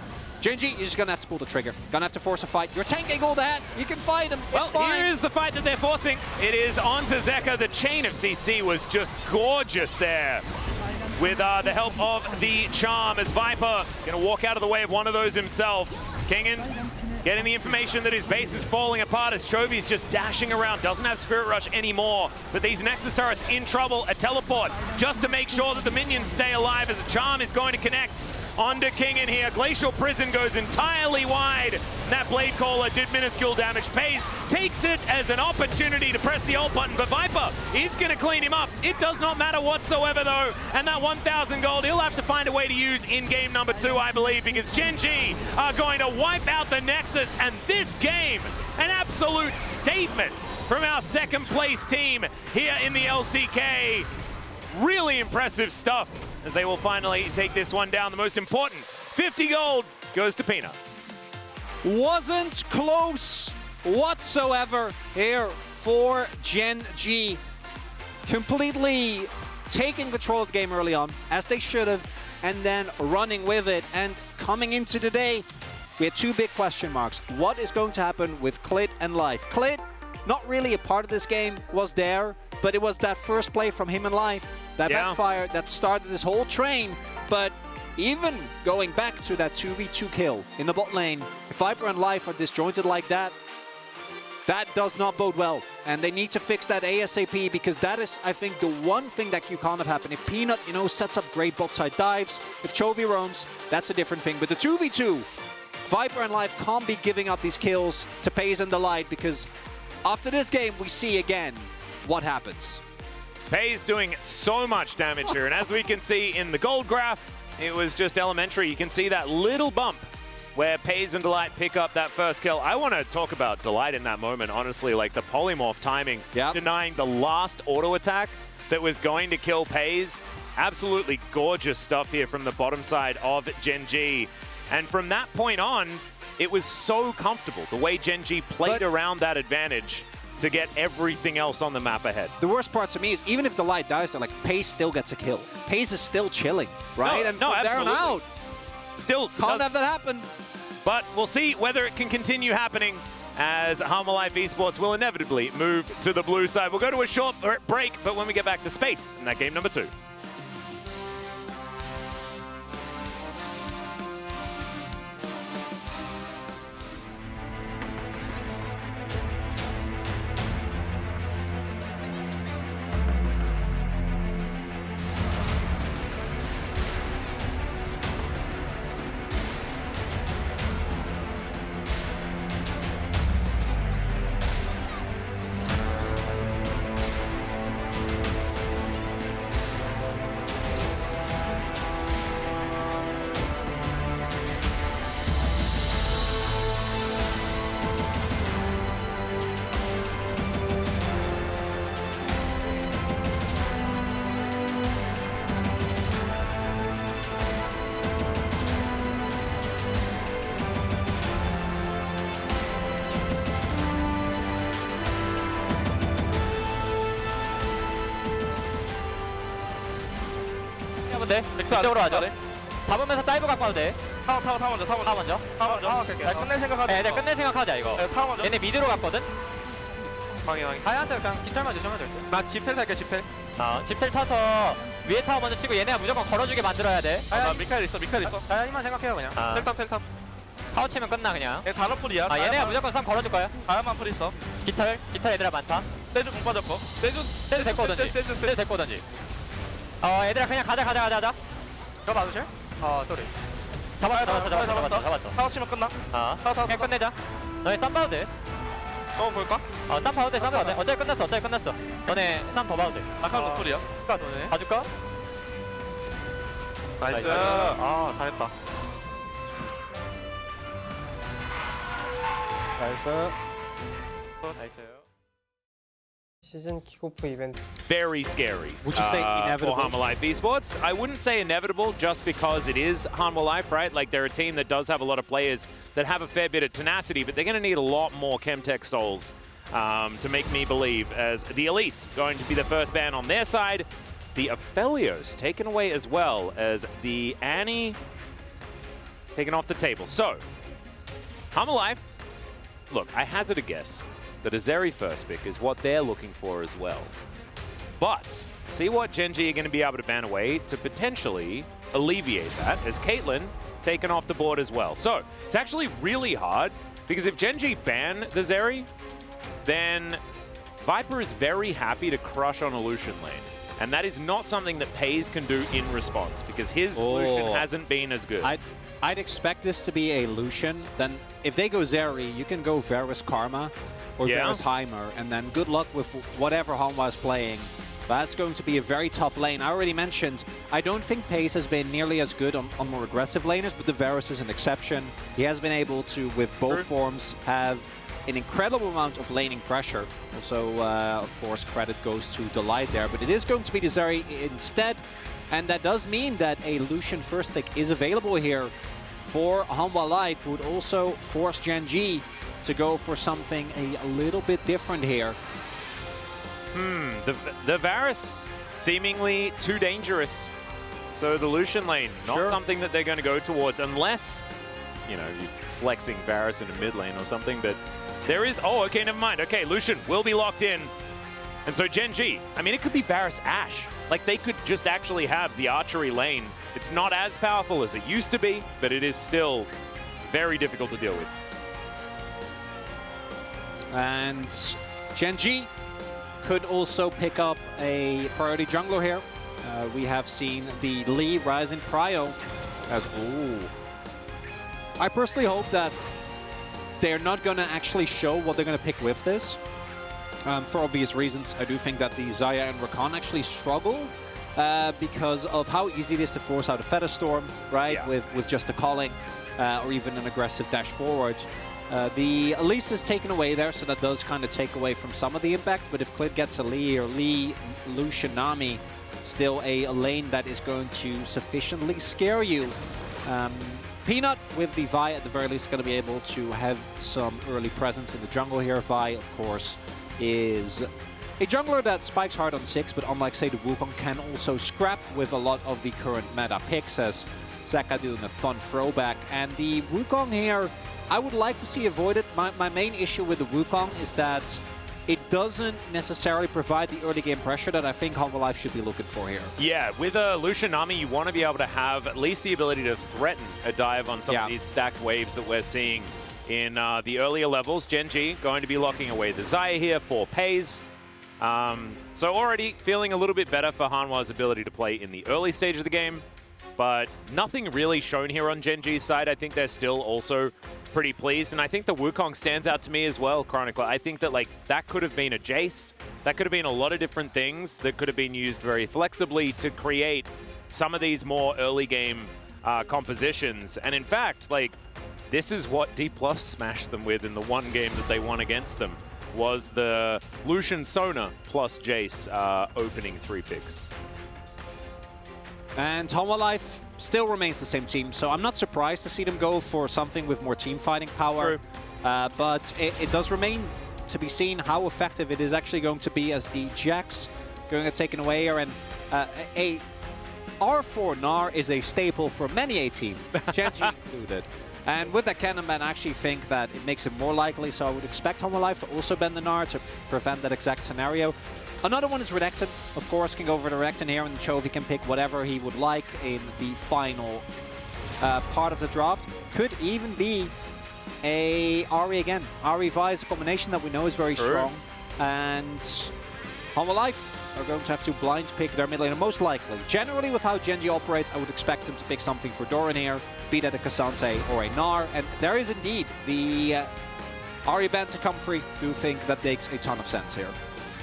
GENG, you're just gonna have to pull the trigger. Gonna have to force a fight. You're tanking all that. You can fight him. Well, it's fine. here is the fight that they're forcing. It is onto Zeka. The chain of CC was just gorgeous there. With the help of the charm, as Viper gonna walk out of the way of one of those himself. Kingen getting the information that his base is falling apart as Chovy's just dashing around, doesn't have Spirit Rush anymore. But these Nexus turrets in trouble, a teleport just to make sure that the minions stay alive as a charm is going to connect onto Kingen here. Glacial Prison goes entirely wide. That Blade Caller did minuscule damage. FaZe takes it as an opportunity to press the ult button, but Viper is going to clean him up. It does not matter whatsoever though, and that 1,000 gold he'll have to find a way to use in game number 2, I believe, because GENG are going to wipe out the Nexus, and this game, an absolute statement from our second place team here in the LCK. Really impressive stuff as they will finally take this one down. The most important, 50 gold goes to Peanut. Wasn't close whatsoever here for GENG. Completely taking control of the game early on, as they should have, and then running with it. And coming into today, we had two big question marks. What is going to happen with Clit and Life? Clit, not really a part of this game, was there, but it was that first play from him and Life, that backfire that started this whole train. But even going back to that 2v2 kill in the bot lane, if Viper and Life are disjointed like that, that does not bode well. And they need to fix that ASAP, because that is, I think, the one thing that you can't have happen. If Peanut, you know, sets up great bot side dives, if Chovy roams, that's a different thing. But the 2v2, Viper and Life can't be giving up these kills to FaZe and the Light, because after this game, we see again what happens. FaZe doing so much damage here, and as we can see in the gold graph, it was just elementary. You can see that little bump where FaZe and Delight pick up that first kill. I want to talk about Delight in that moment, honestly, like the polymorph timing, denying the last auto attack that was going to kill FaZe. Absolutely gorgeous stuff here from the bottom side of GENG. And from that point on, it was so comfortable the way GENG played around that advantage to get everything else on the map ahead. The worst part to me is, even if the Light dies, like, FaZe still gets a kill. FaZe is still chilling, right? And from there on out, still can't have that happen. But we'll see whether it can continue happening, as Hanwha Life Esports will inevitably move to the blue side. We'll go to a short break, but when we get back to Space in that game number 2. 돼. 이쪽으로 하죠. 잡으면서 다이브 갖고 와도 돼. 타워 먼저. 타 먼저. 오케이. 끝낼 생각하자. 네, 끝낼 생각하자 이거. 네, 타워 먼저. 얘네 미드로 갔거든. 확인. 다이한테 그냥 깃털만 조심하면 돼. 나 집텔 탈게, 집텔. 집텔 타서 위에 타워 먼저 치고 얘네가 무조건 걸어주게 만들어야 돼. 나 미카엘 있어. 다이아 힘만 생각해요 그냥. 텔탑. 타워 치면 끝나 그냥. 얘 단어풀이야. 얘네가 무조건 3 걸어줄 거야. 다야만 풀 있어. 깃털 애들아 많다. 세주 공 빠졌고. 세주 데리고 오던지. 세주 데리고 오던지. 얘들아 그냥 가자. 저 봐주실? 쏘리. 잡았어. 타워 치면 끝나. 타워. 그냥 끝내자. 너네 쌈 봐도 돼. 볼까? 쌈 봐도 돼. 어차피 끝났어. 너네 쌈 더 봐도 돼. 아까 노플이야. 봐줄까? 나이스. 잘했다. 나이스. 시즌 킥오프 이벤트. Very scary. Would you say inevitable? For Hanwha Life Esports? I wouldn't say inevitable just because it is Hanwha Life, right? Like, they're a team that does have a lot of players that have a fair bit of tenacity, but they're going to need a lot more Chemtech souls to make me believe, as the Elise going to be the first ban on their side. The Aphelios taken away as well, as the Annie taken off the table. So, Life. Look, I hazard a guess that a Zeri first pick is what they're looking for as well. But see what GENG are going to be able to ban away to potentially alleviate that, as Caitlyn taken off the board as well. So it's actually really hard, because if GENG ban the Zeri, then Viper is very happy to crush on a Lucian lane. And that is not something that FaZe can do in response, because his Lucian hasn't been as good. I'd expect this to be a Lucian. Then if they go Zeri, you can go Varus Karma or Varus Heimer, and then good luck with whatever Hanwha is playing. That's going to be a very tough lane. I already mentioned, I don't think Pace has been nearly as good on more aggressive laners, but the Varus is an exception. He has been able to, with both forms, have an incredible amount of laning pressure. Also, of course, credit goes to Delight there, but it is going to be the Zeri instead, and that does mean that a Lucian first pick is available here for Hanwha Life, who would also force GENG to go for something a little bit different here. The Varus seemingly too dangerous. So the Lucian lane, not something that they're going to go towards, unless, you know, you're flexing Varus in a mid lane or something, but there is, oh, okay, never mind. Okay, Lucian will be locked in. And so GENG, I mean, it could be Varus Ashe. Like, they could just actually have the archery lane. It's not as powerful as it used to be, but it is still very difficult to deal with. And GENG could also pick up a priority jungler here. We have seen the Lee rise in prio as, I personally hope that they're not going to actually show what they're going to pick with this. For obvious reasons, I do think that the Xayah and Rakan actually struggle because of how easy it is to force out a Feather Storm, right? Yeah. With just a calling or even an aggressive dash forward. The Elise is taken away there, so that does kind of take away from some of the impact. But if Clid gets a Lee or Lee, Lucian, Nami, still a lane that is going to sufficiently scare you. Peanut with the Vi at the very least going to be able to have some early presence in the jungle here. Vi, of course, is a jungler that spikes hard on 6, but unlike, say, the Wukong, can also scrap with a lot of the current meta picks, as Zeka doing a fun throwback. And the Wukong here, I would like to see avoided. My main issue with the Wukong is that it doesn't necessarily provide the early game pressure that I think Hanwha Life should be looking for here. Yeah, with a Lucian Nami, you want to be able to have at least the ability to threaten a dive on some of these stacked waves that we're seeing in the earlier levels. GENG going to be locking away the Xayah here for FaZe. So already feeling a little bit better for Hanwha's ability to play in the early stage of the game, but nothing really shown here on GENG's side. I think they're still also pretty pleased, and I think the Wukong stands out to me as well, Chronicler. I think that, like, that could have been a Jace. That could have been a lot of different things that could have been used very flexibly to create some of these more early game compositions. And in fact, like, this is what D+ smashed them with in the one game that they won against them, was the Lucian Sona plus Jace opening 3 picks. And Hanwha Life still remains the same team, so I'm not surprised to see them go for something with more team fighting power. But it does remain to be seen how effective it is actually going to be, as the Jax going to get taken away here. And a R4 Gnar is a staple for many a team, GENG included. And with that cannon ban, I actually think that it makes it more likely, so I would expect Hanwha Life to also ban the Gnar to prevent that exact scenario. Another one is Renekton, of course, can go for the Renekton here, and Chovy can pick whatever he would like in the final part of the draft. Could even be a Ahri again. Ahri Vi is a combination that we know is very strong, and Hanwha Life are going to have to blind pick their mid laner, most likely. Generally, with how GENG operates, I would expect him to pick something for Doran here, be that a K'Sante or a Gnar, and there is indeed the Ahri ban to come free. Do think that makes a ton of sense here.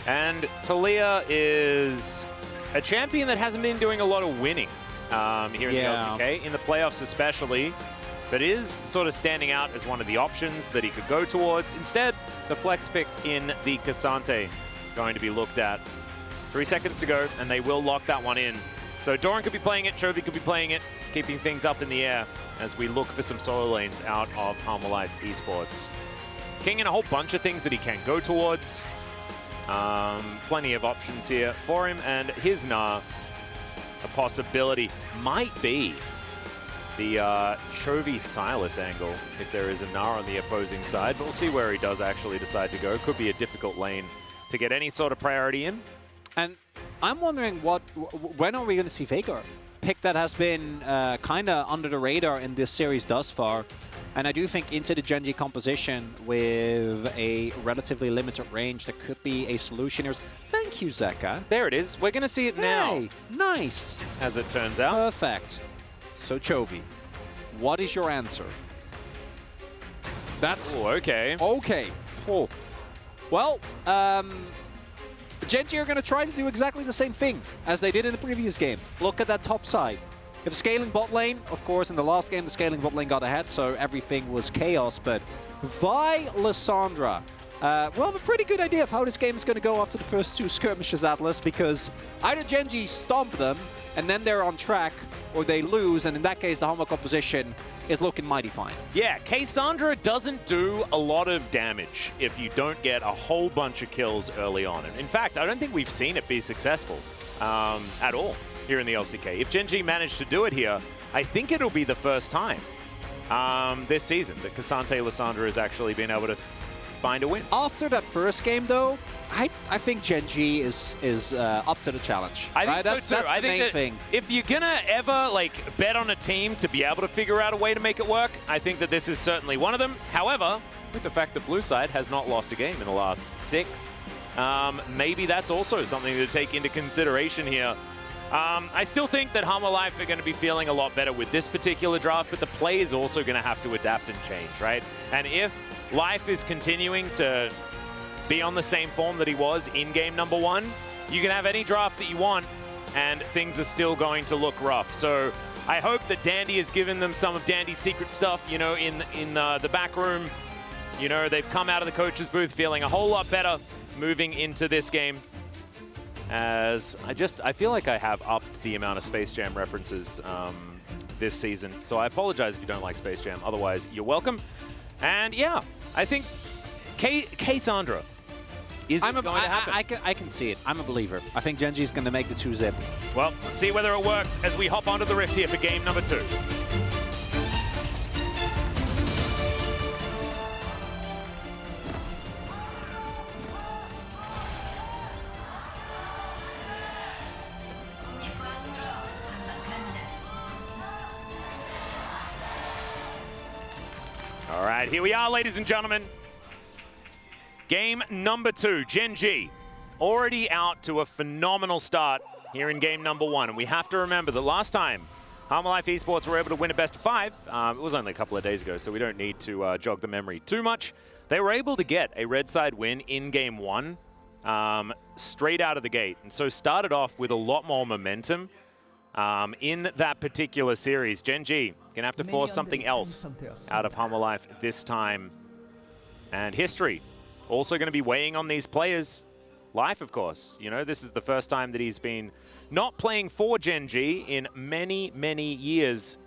And Taliyah is a champion that hasn't been doing a lot of winning here in the LCK, in the playoffs especially, but is sort of standing out as one of the options that he could go towards. Instead, the flex pick in the K'Sante going to be looked at. 3 seconds to go, and they will lock that one in. So Doran could be playing it, Chovy could be playing it, keeping things up in the air as we look for some solo lanes out of Hanwha Life Esports. King in a whole bunch of things that he can go towards. Plenty of options here for him, and his Gnar, a possibility might be the Chovy Silas angle if there is a Gnar on the opposing side, but we'll see where he does actually decide to go. Could be a difficult lane to get any sort of priority in. And I'm wondering when are we going to see Veigar? Pick that has been kind of under the radar in this series thus far. And I do think into the GENG composition with a relatively limited range, that could be a solution here. Thank you, Zeka. There it is. We're going to see it now. Hey, nice. As it turns out. Perfect. So, Chovy, what is your answer? That's... Ooh, okay. Okay. Oh. Well, GENG are going to try to do exactly the same thing as they did in the previous game. Look at that top side. If scaling bot lane, of course, in the last game, the scaling bot lane got ahead, so everything was chaos. But Vi Lissandra, we'll have a pretty good idea of how this game is going to go after the first two skirmishes, Atlas, because either GENG stomp them, and then they're on track, or they lose, and in that case, the Humble composition is looking mighty fine. Yeah, Cassandra doesn't do a lot of damage if you don't get a whole bunch of kills early on. And in fact, I don't think we've seen it be successful at all here in the LCK. If GENG managed to do it here, I think it'll be the first time this season that Cassante Lissandra has actually been able to find a win. After that first game, though, I think GENG is up to the challenge. I think right? That's I the think main thing. If you're gonna ever bet on a team to be able to figure out a way to make it work, I think that this is certainly one of them. However, with the fact that Blue Side has not lost a game in the last 6, maybe that's also something to take into consideration here. I still think that Humble Life are going to be feeling a lot better with this particular draft, but the play is also going to have to adapt and change, right? And if Life is continuing to be on the same form that he was in game number 1, you can have any draft that you want, and things are still going to look rough. So I hope that Dandy has given them some of Dandy's secret stuff, you know, in the back room. You know, they've come out of the coach's booth feeling a whole lot better moving into this game. As I feel like I have upped the amount of Space Jam references this season. So I apologize if you don't like Space Jam. Otherwise, you're welcome. And yeah, I think Cassandra is going to happen. I can see it. I'm a believer. I think GENG is going to make the 2-zip. Well, let's see whether it works as we hop onto the Rift here for game number 2. All right, here we are, ladies and gentlemen. Game number 2, GENG, already out to a phenomenal start here in game number 1. And we have to remember that last time Humble Life Esports were able to win a best of 5, it was only a couple of days ago, so we don't need to jog the memory too much. They were able to get a red side win in game 1 straight out of the gate. And so started off with a lot more momentum in that particular series. GENG gonna have to force something else out of Humble Life this time. And history also going to be weighing on these players. Life, of course. You know, this is the first time that he's been not playing for GENG in many, many years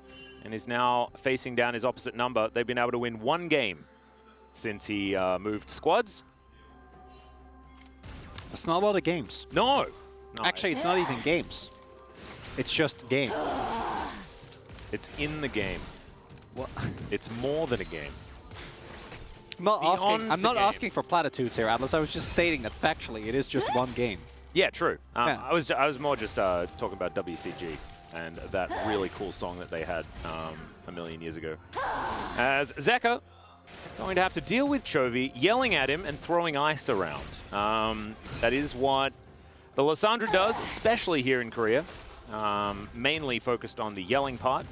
and is now facing down his opposite number. They've been able to win 1 game since he moved squads. That's not a lot of games. No. Actually, it's not even games. It's just game. It's in the game. What? It's more than a game. I'm not asking for platitudes here, Atlas. I was just stating that factually it is just 1 game. Yeah, true. Yeah. I was more just talking about WCG and that really cool song that they had a million years ago. As Zeka going to have to deal with Chovy yelling at him and throwing ice around. That is what the Lissandra does, especially here in Korea. Mainly focused on the yelling part.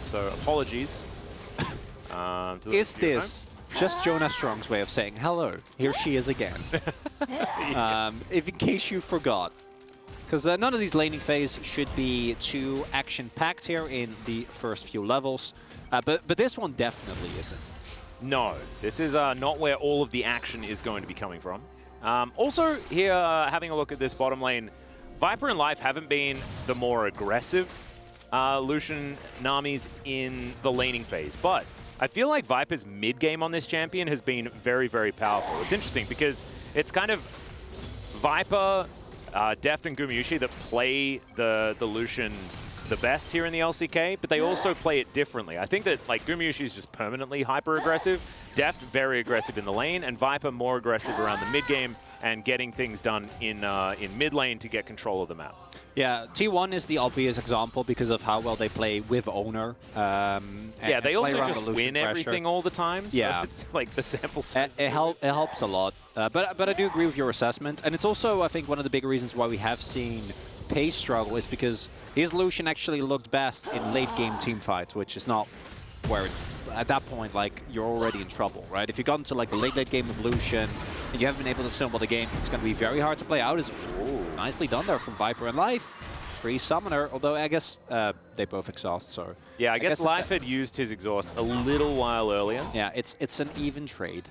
So apologies. To Is this just Jonah Strong's way of saying, hello, here she is again? If in case you forgot. Because none of these laning phase should be too action-packed here in the first few levels. But this one definitely isn't. No, this is not where all of the action is going to be coming from. Also, here, having a look at this bottom lane, Viper and Life haven't been the more aggressive Lucian Namis in the laning phase, but I feel like Viper's mid-game on this champion has been very, very powerful. It's interesting because it's kind of Viper, Deft, and Gumayushi that play the Lucian the best here in the LCK, but they also play it differently. I think that like Gumayushi is just permanently hyper-aggressive, Deft very aggressive in the lane, and Viper more aggressive around the mid-game and getting things done in mid lane to get control of the map. Yeah, T1 is the obvious example because of how well they play with Owner. Yeah, they also just win everything all the time. So yeah, it's like the sample size. It helps a lot. But I do agree with your assessment, and it's also I think one of the big reasons why we have seen Pace struggle is because his Lucian actually looked best in late game team fights, which is not where it, at that point like you're already in trouble, right? If you got into like the late game of Lucian and you haven't been able to snowball the game, it's going to be very hard to play out. Nicely done there from Viper and Life. Free Summoner, although I guess they both exhaust, so... Yeah, I guess Life had used his exhaust a little while earlier. Yeah, it's an even trade.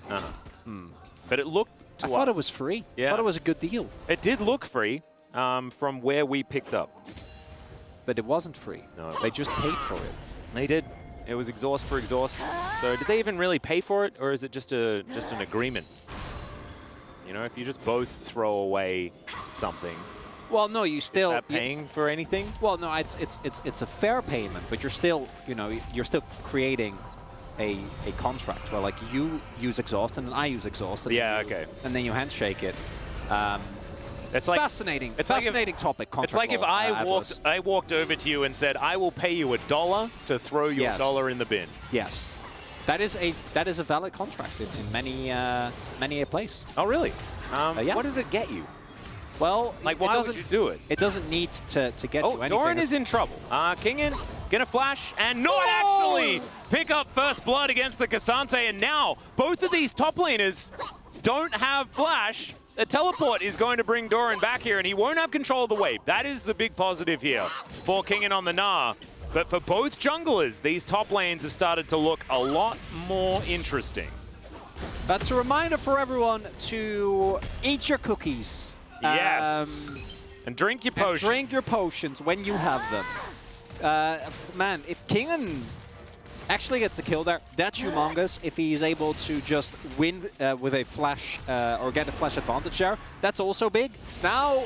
But it looked to I thought it was free. Yeah. I thought it was a good deal. It did look free from where we picked up. But it wasn't free. No. They just paid for it. They did. It was exhaust for exhaust. So did they even really pay for it, or is it just an agreement? You know, if you just both throw away something... Well, no, you still... Is that paying for anything? Well, no, it's a fair payment, but you're still, you know, you're still creating a contract where, like, you use exhaust and I use exhaust. And yeah, okay. And then you handshake it. It's like fascinating. It's fascinating like topic. It's like if I walked over to you and said, "I will pay you $1 to throw your dollar in the bin." Yes, that is a valid contract in many a place. Oh, really? Yeah. What does it get you? Well, like, why would you do it? It doesn't need to get you anything. Doran is in trouble. Kingin gonna flash and not actually pick up first blood against the Cassante, and now both of these top laners don't have flash. The teleport is going to bring Doran back here, and he won't have control of the wave. That is the big positive here for Kingin on the Gnar. But for both junglers, these top lanes have started to look a lot more interesting. That's a reminder for everyone to eat your cookies. Yes. And drink your potions. And drink your potions when you have them. Man, if Kingin actually gets the kill there, that's humongous. If he's able to just win with a flash or get a flash advantage there, that's also big. Now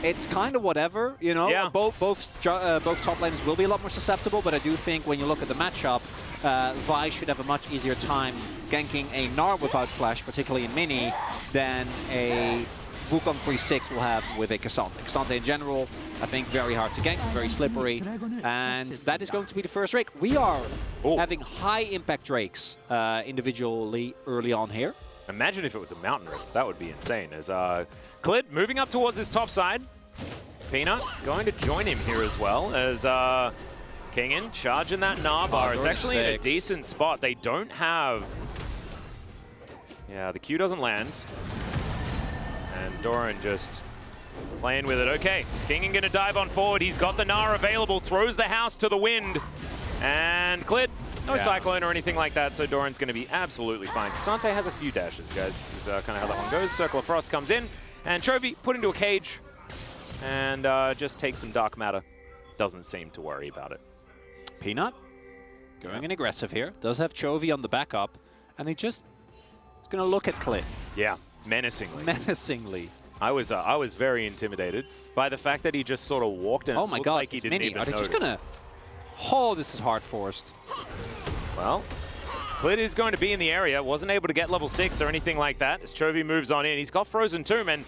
it's kind of whatever, you know. Yeah. Both top laners will be a lot more susceptible, but I do think when you look at the matchup, Vi should have a much easier time ganking a Gnar without flash, particularly in mini, than a Wukong 3-6 will have with a Cassante. Cassante in general, I think, very hard to gank, very slippery, and that is going to be the first Drake. We are having high-impact Drakes individually early on here. Imagine if it was a Mountain Rift. That would be insane. As Clid moving up towards his top side. Peanut going to join him here as well, as Kingin charging that Gnar bar. It's actually in a decent spot. They don't have... Yeah, the Q doesn't land. And Doran just playing with it. Okay, Kingin gonna dive on forward. He's got the Gnar available, throws the house to the wind. And Clid, no Cyclone or anything like that, so Doran's gonna be absolutely fine. Cassante has a few dashes, guys, is kind of how that one goes. Circle of Frost comes in, and Chovy put into a cage, and just takes some Dark Matter. Doesn't seem to worry about it. Peanut going in aggressive here. Does have Chovy on the backup, and they just... He's gonna look at Clid. Yeah. Menacingly. Menacingly. I was very intimidated by the fact that he just sort of walked and looked like he didn't even notice. notice. Just gonna... Oh, this is hard forced. Well, Clid is going to be in the area. Wasn't able to get level 6 or anything like that as Chovy moves on in. He's got Frozen Tomb, and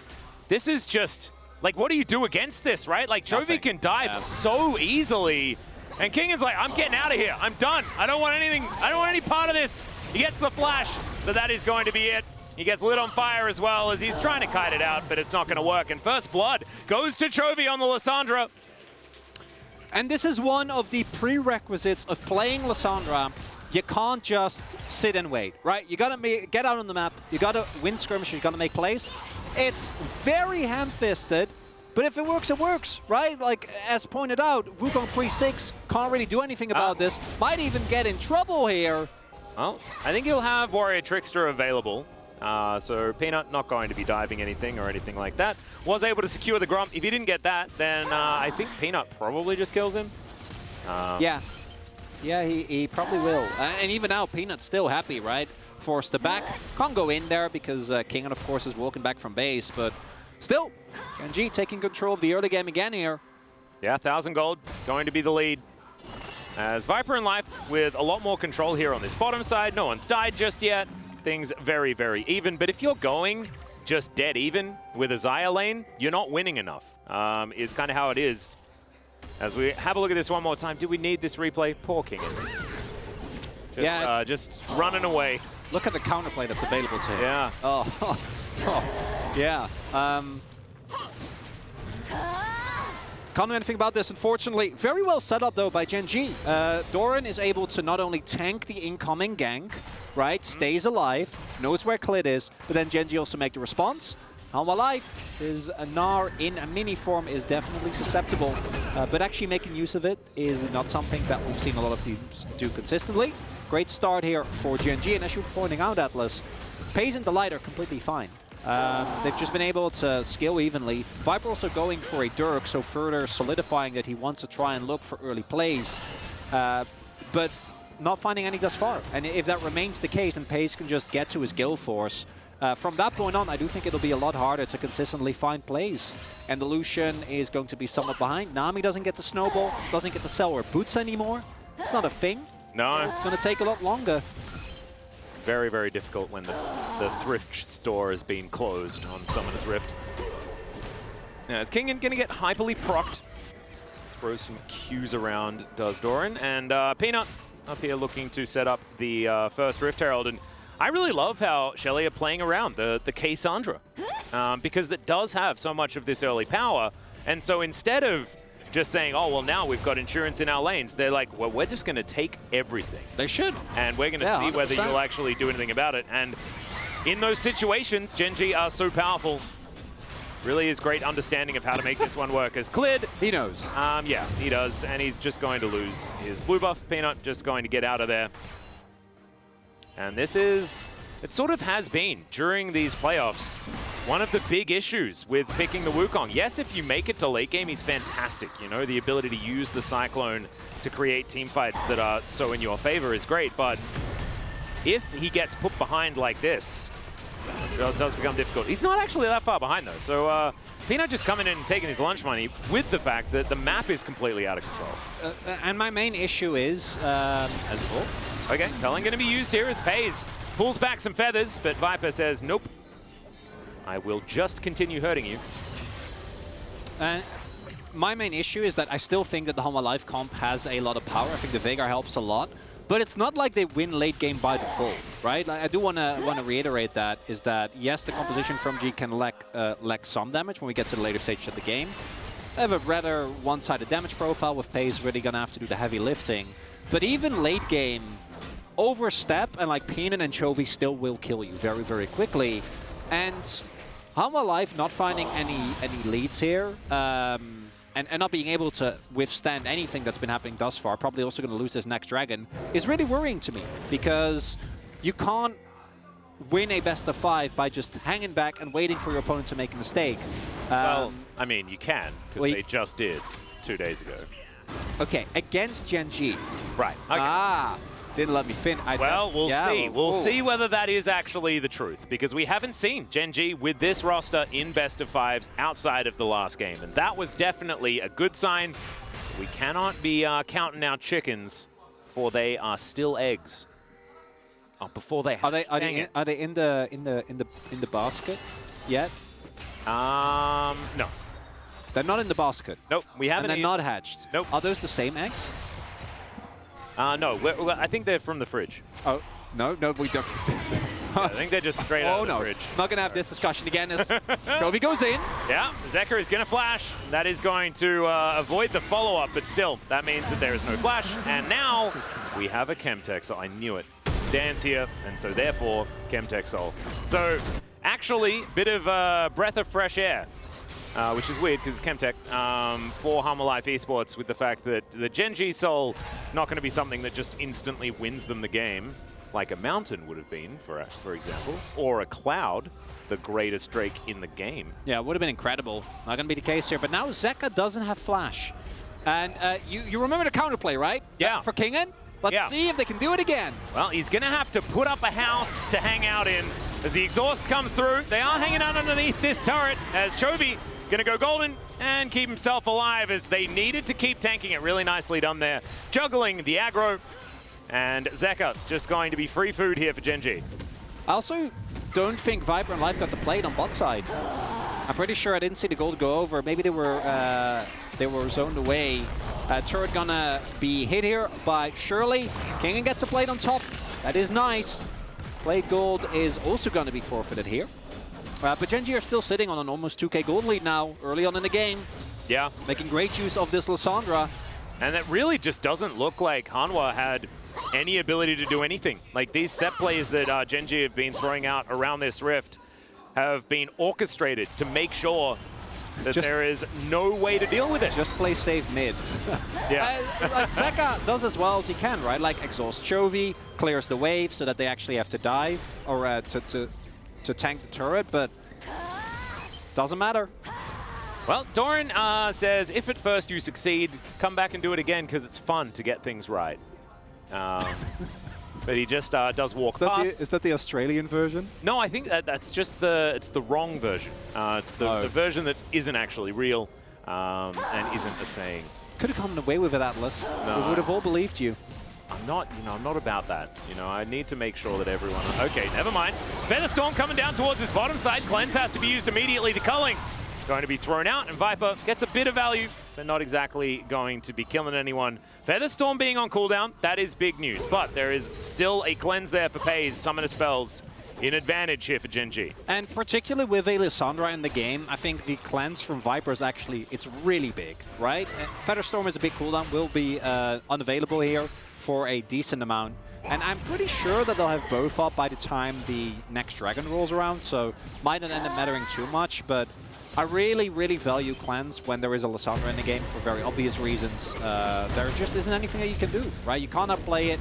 this is just... Like, what do you do against this, right? Like, Chovy can dive so easily. And Kingin's like, I'm getting out of here. I'm done. I don't want anything. I don't want any part of this. He gets the flash, but that is going to be it. He gets lit on fire as well as he's trying to kite it out, but it's not going to work. And first blood goes to Chovy on the Lissandra. And this is one of the prerequisites of playing Lissandra. You can't just sit and wait, right? You got to get out on the map. You got to win skirmishes. You got to make plays. It's very ham-fisted, but if it works, right? Like, as pointed out, Wukong 3-6 can't really do anything about this. Might even get in trouble here. Well, I think he'll have Warrior Trickster available. So Peanut not going to be diving anything or anything like that. Was able to secure the Grump. If he didn't get that, then I think Peanut probably just kills him. Yeah, he probably will. And even now, Peanut's still happy, right? Forced to back. Can't go in there because Kingin, of course, is walking back from base. But still, GENG taking control of the early game again here. Yeah, 1,000 gold going to be the lead. As Viper and Life with a lot more control here on this bottom side. No one's died just yet. Things very, very even. But if you're going just dead even with a Xayah lane, you're not winning enough, is kind of how it is. As we have a look at this one more time, do we need this replay? Poor King. Just running away. Look at the counterplay that's available to him. Yeah. Oh, yeah. Can't do anything about this, unfortunately. Very well set up, though, by GENG. Doran is able to not only tank the incoming gank, right, stays alive, knows where Clit is, but then GENG also make the response. Halma Life is a Gnar in a mini form is definitely susceptible, but actually making use of it is not something that we've seen a lot of teams do consistently. Great start here for GENG, and as you were pointing out, Atlas, FaZe and Delight are completely fine. They've just been able to scale evenly. Viper also going for a Dirk, so further solidifying that he wants to try and look for early plays, but not finding any thus far. And if that remains the case, and FaZe can just get to his guild force, from that point on, I do think it'll be a lot harder to consistently find plays. And the Lucian is going to be somewhat behind. Nami doesn't get to snowball, doesn't get to sell her boots anymore. It's not a thing. No. It's going to take a lot longer. Very, very difficult when the thrift store has been closed on Summoner's Rift. Now, is King going to get hyperly procced? Throws some Qs around, does Doran. And Peanut up here looking to set up the first Rift Herald. And I really love how HLE are playing around the K-Sandra, because it does have so much of this early power. And so instead of just saying, oh, well, now we've got insurance in our lanes, they're like, well, we're just going to take everything. They should. And we're going to see 100%. whether you'll actually do anything about it. And in those situations, GENG are so powerful. Really is great understanding of how to make this one work. As Clid, He knows. yeah, he does. And he's just going to lose his blue buff. Peanut just going to get out of there. And this is, it sort of has been, during these playoffs, one of the big issues with picking the Wukong. Yes, if you make it to late game, he's fantastic. You know, the ability to use the Cyclone to create team fights that are so in your favor is great. But if he gets put behind like this, it does become difficult. He's not actually that far behind, though. So Peanut just coming in and taking his lunch money with the fact that the map is completely out of control. And my main issue is, as before, okay, Cullen going to be used here as FaZe pulls back some feathers, but Viper says, nope. I will just continue hurting you. My main issue is that I still think that the Halma Life comp has a lot of power. I think the Veigar helps a lot. But it's not like they win late game by default, right? Like, I do want to reiterate that, is that, yes, the composition from G can lack some damage when we get to the later stage of the game. They have a rather one-sided damage profile, with FaZe really going to have to do the heavy lifting. But even late game, overstep and like Peanut and Chovy still will kill you very, very quickly. And Halma Life not finding any leads here, and not being able to withstand anything that's been happening thus far, probably also going to lose this next dragon, is really worrying to me, because you can't win a best of 5 by just hanging back and waiting for your opponent to make a mistake. Well, I mean, you can, because they just did 2 days ago. Okay, against GENG. Right, okay. Didn't let me fin. Well, we'll see. We'll Ooh. see whether that is actually the truth, because we haven't seen GENG with this roster in best of 5s outside of the last game, and that was definitely a good sign. We cannot be counting our chickens, for they are still eggs. Oh, before they hatch. Are they in the basket yet? No. They're not in the basket. Nope, we haven't. And they're not hatched. Nope. Are those the same eggs? No, I think they're from the fridge. Oh, no, we don't. I think they're just straight out of the fridge. Not going to have this discussion again as Chovy goes in. Yeah, Zeker is going to flash. That is going to avoid the follow-up, but still, that means that there is no flash. And now we have a Chemtexel. I knew it. Dan's here, and so therefore, Chemtexel. So actually, bit of breath of fresh air. Which is weird because it's Chemtech for Halma Life Esports, with the fact that the GENG Soul is not going to be something that just instantly wins them the game, like a Mountain would have been, for example, or a Cloud, the greatest Drake in the game. Yeah, it would have been incredible. Not going to be the case here, but now Zeka doesn't have Flash. And you remember the counterplay, right? Yeah. For Kingen? Let's see if they can do it again. Well, he's going to have to put up a house to hang out in as the exhaust comes through. They are hanging out underneath this turret as Chovy gonna go golden and keep himself alive as they needed to keep tanking it. Really nicely done there. Juggling the aggro. And Zeka just going to be free food here for GENG. I also don't think Viper and Life got the plate on bot side. I'm pretty sure I didn't see the gold go over. Maybe they were zoned away. Turret gonna be hit here by HLE. King gets a plate on top. That is nice. Plate gold is also gonna be forfeited here. But GENG are still sitting on an almost 2k gold lead now, early on in the game. Yeah. Making great use of this Lissandra. And it really just doesn't look like Hanwha had any ability to do anything. Like these set plays that GENG have been throwing out around this rift have been orchestrated to make sure that there is no way to deal with it. Just play safe mid. Yeah. Like Zeka does as well as he can, right? Like exhaust Chovy, clears the wave so that they actually have to dive or to tank the turret, but doesn't matter. Well, Doran says, if at first you succeed, come back and do it again because it's fun to get things right. But he just does walk past. Is that the Australian version? No, I think that's just it's the wrong version. It's the version that isn't actually real and isn't a saying. Could have come away with it, Atlas. No. We would have all believed you. I'm not about that. I need to make sure that everyone... Okay, never mind. Featherstorm coming down towards this bottom side. Cleanse has to be used immediately. The culling going to be thrown out, and Viper gets a bit of value, but not exactly going to be killing anyone. Featherstorm being on cooldown, that is big news, but there is still a cleanse there for Pays. Summoner spells in advantage here for GENG. And particularly with a Lissandra in the game, I think the cleanse from Viper is actually, it's really big, right? Featherstorm is a big cooldown, will be unavailable here for a decent amount. And I'm pretty sure that they'll have both up by the time the next Dragon rolls around, so might not end up mattering too much, but I really, really value cleanse when there is a Lissandra in the game for very obvious reasons. There just isn't anything that you can do, right? You can't outplay it.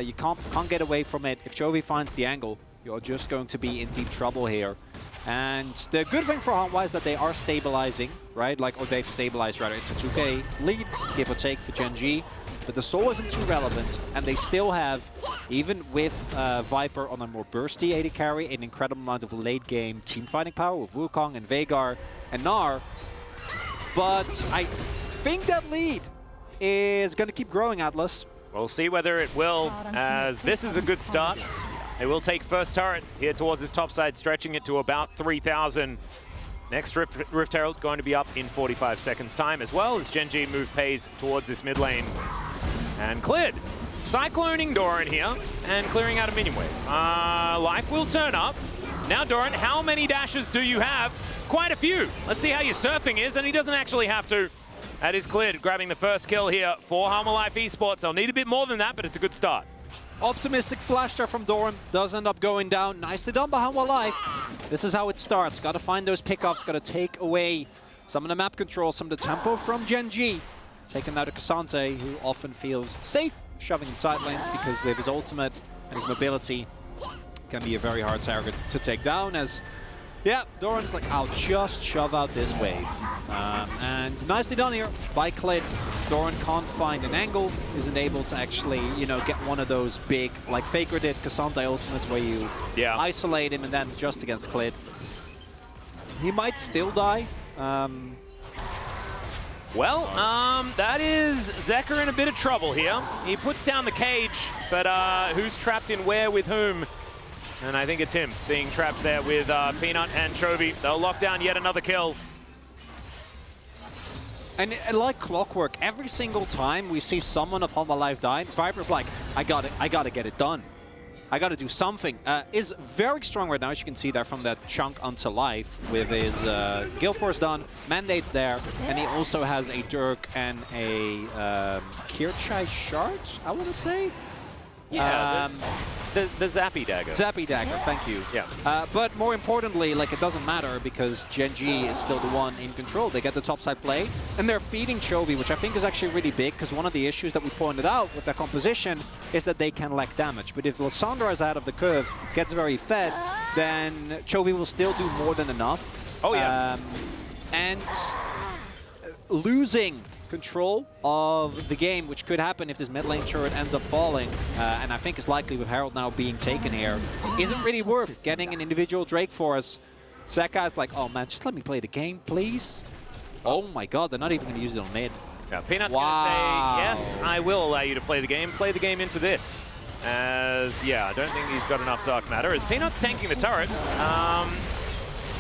You can't get away from it. If Chovy finds the angle, you're just going to be in deep trouble here. And the good thing for Hanwha is that they are stabilizing, right? Or they've stabilized, rather. It's a 2k lead, give or take, for GENG. But the soul isn't too relevant, and they still have, even with Viper on a more bursty AD carry, an incredible amount of late-game team fighting power with Wukong and Veigar and Gnar. But I think that lead is going to keep growing, Atlas. We'll see whether it will, as this is a good start. They will take first turret here towards this top side, stretching it to about 3,000. Next Rift Herald going to be up in 45 seconds time, as well as GENG move Pays towards this mid lane. And cleared. Cycloning Doran here, and clearing out a minion wave. Life will turn up. Now Doran, how many dashes do you have? Quite a few. Let's see how your surfing is, and he doesn't actually have to. That is cleared, grabbing the first kill here for Hanwha Life Esports. They'll need a bit more than that, but it's a good start. Optimistic flash there from Doran. Does end up going down. Nicely done by Hanwha Life. This is how it starts. Got to find those pickoffs. Got to take away some of the map control, some of the tempo from GENG. Taking out a Cassante, who often feels safe shoving in side lanes because with his ultimate and his mobility can be a very hard target to take down. As, yeah, Doran's like, I'll just shove out this wave. And nicely done here by Clid. Doran can't find an angle, isn't able to actually, get one of those big, like Faker did, Cassante ultimates where you isolate him and then just against Clid. He might still die. Well, that is Zeka in a bit of trouble here. He puts down the cage, but who's trapped in where with whom? And I think it's him being trapped there with Peanut and Chovy. They'll lock down yet another kill. And like clockwork, every single time we see someone of Hanwha Life die, Viper's like, I gotta get it done. I gotta do something. Is very strong right now, as you can see there from that chunk onto life with his Guild Force done, Mandate's there, and he also has a Dirk and a Kirchai Shard, I want to say? Yeah, the Zappy Dagger. Zappy Dagger, thank you. Yeah. But more importantly, it doesn't matter because GENG is still the one in control. They get the topside play, and they're feeding Chovy, which I think is actually really big because one of the issues that we pointed out with their composition is that they can lack damage. But if Lissandra is out of the curve, gets very fed, then Chovy will still do more than enough. Oh, yeah. And losing control of the game, which could happen if this mid lane turret ends up falling, and I think is likely with Herald now being taken here, isn't really worth getting an individual Drake for us. Zeka's like, oh man, just let me play the game, please. Oh my god, they're not even going to use it on mid. Yeah, Peanut's going to say, yes, I will allow you to play the game. Play the game into this. As, yeah, I don't think he's got enough Dark Matter. As Peanut's tanking the turret,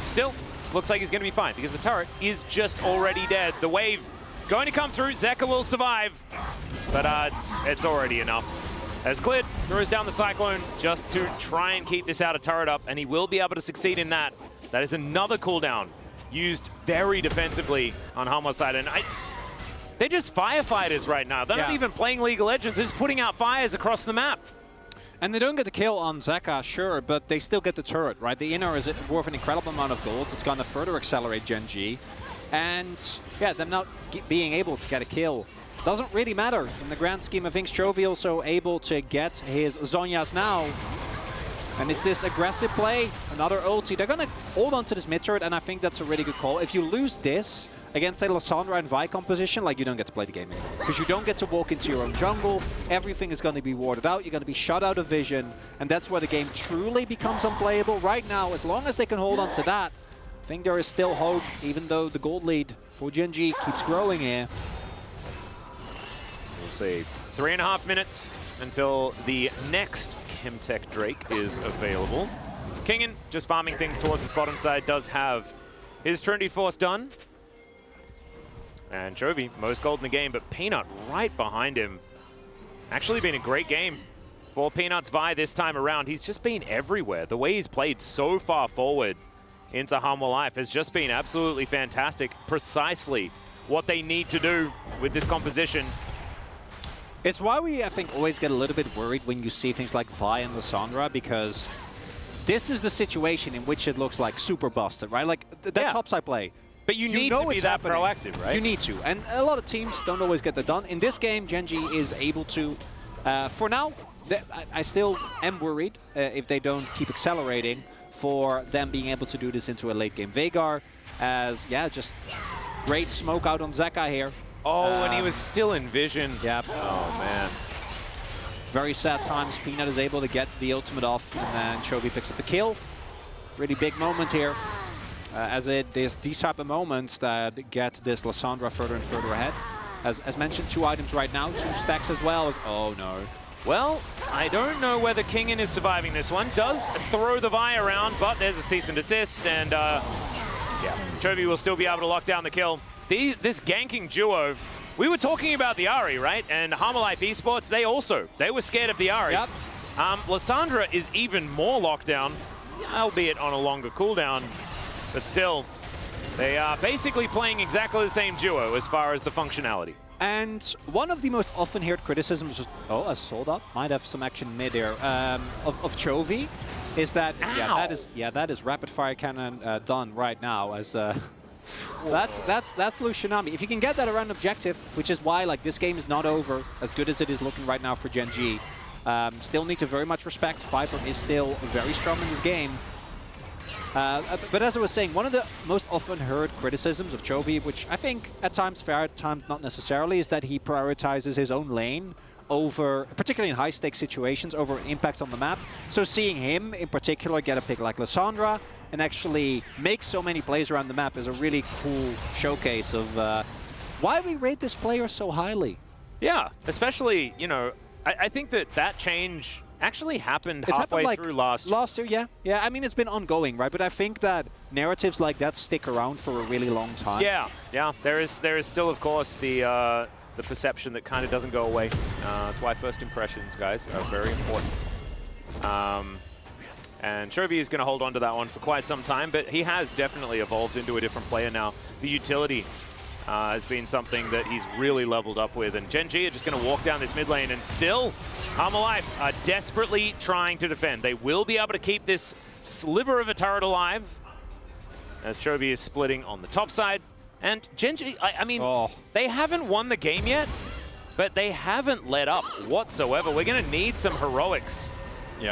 still looks like he's going to be fine because the turret is just already dead. The wave going to come through. Zeka will survive, but it's already enough. As Clid throws down the Cyclone just to try and keep this outer turret up, and he will be able to succeed in that. That is another cooldown used very defensively on Hummer's side. And they're just firefighters right now. They're not even playing League of Legends. They're just putting out fires across the map. And they don't get the kill on Zeka, sure, but they still get the turret, right? The inner is worth an incredible amount of gold. It's going to further accelerate GENG. And yeah, them not being able to get a kill doesn't really matter in the grand scheme of things. Chovy also able to get his Zhonyas now. And it's this aggressive play, another ulti. They're going to hold on to this mid turret, and I think that's a really good call. If you lose this against a Lissandra and Vi composition, like, you don't get to play the game anymore. Because you don't get to walk into your own jungle. Everything is going to be warded out. You're going to be shut out of vision. And that's where the game truly becomes unplayable. Right now, as long as they can hold on to that, I think there is still hope, even though the gold lead for GENG keeps growing here. We'll see. 3.5 minutes until the next Chemtech Drake is available. Kingen, just farming things towards his bottom side, does have his Trinity Force done. And Chovy, most gold in the game, but Peanut right behind him. Actually been a great game for Peanut's Vi this time around. He's just been everywhere. The way he's played so far forward into Humble Life has just been absolutely fantastic. Precisely what they need to do with this composition. It's why we, I think, always get a little bit worried when you see things like Vi and Lissandra, because this is the situation in which it looks like super busted, right? Like, that topside play. But you need to be that proactive, right? You need to. And a lot of teams don't always get that done. In this game, GENG is able to. For now, I still am worried if they don't keep accelerating for them being able to do this into a late game. Veigar, as, yeah, just great smoke out on Zeka here. Oh, and he was still in vision. Yep. Oh, man. Very sad times. Peanut is able to get the ultimate off, and then Chovy picks up the kill. Really big moment here. As it is these type of moments that get this Lissandra further and further ahead. As mentioned, 2 items right now, 2 stacks as well. Oh, no. Well, I don't know whether Kingen is surviving this one. Does throw the Vi around, but there's a cease and desist, and yeah, Chovy will still be able to lock down the kill. This ganking duo, we were talking about the Ahri, right? And Harmolife Esports, they were scared of the Ahri. Yep. Lissandra is even more locked down, albeit on a longer cooldown, but still, they are basically playing exactly the same duo as far as the functionality. And one of the most often heard criticisms, a Soldat might have some action mid-air, of Chovy, is that, that is rapid fire cannon done right now as that's Lucianami. If you can get that around objective, which is why, like, this game is not over as good as it is looking right now for GENG. Still need to very much respect. Viper is still very strong in this game. But as I was saying, one of the most often heard criticisms of Chovy, which I think at times fair, at times not necessarily, is that he prioritizes his own lane over, particularly in high-stakes situations, over impact on the map. So seeing him in particular get a pick like Lissandra and actually make so many plays around the map is a really cool showcase of why we rate this player so highly. Yeah, especially, you know, I think that change actually happened halfway through last year. Last year, yeah. I mean, it's been ongoing, right? But I think that narratives like that stick around for a really long time. Yeah. There is still, of course, the perception that kind of doesn't go away. That's why first impressions, guys, are very important. And Chovy is going to hold on to that one for quite some time, but he has definitely evolved into a different player now. The utility has been something that he's really leveled up with, and GENG are just going to walk down this mid lane, and still, Harmolife are desperately trying to defend. They will be able to keep this sliver of a turret alive, as Chovy is splitting on the top side. And GENG, I mean, they haven't won the game yet, but they haven't let up whatsoever. We're going to need some heroics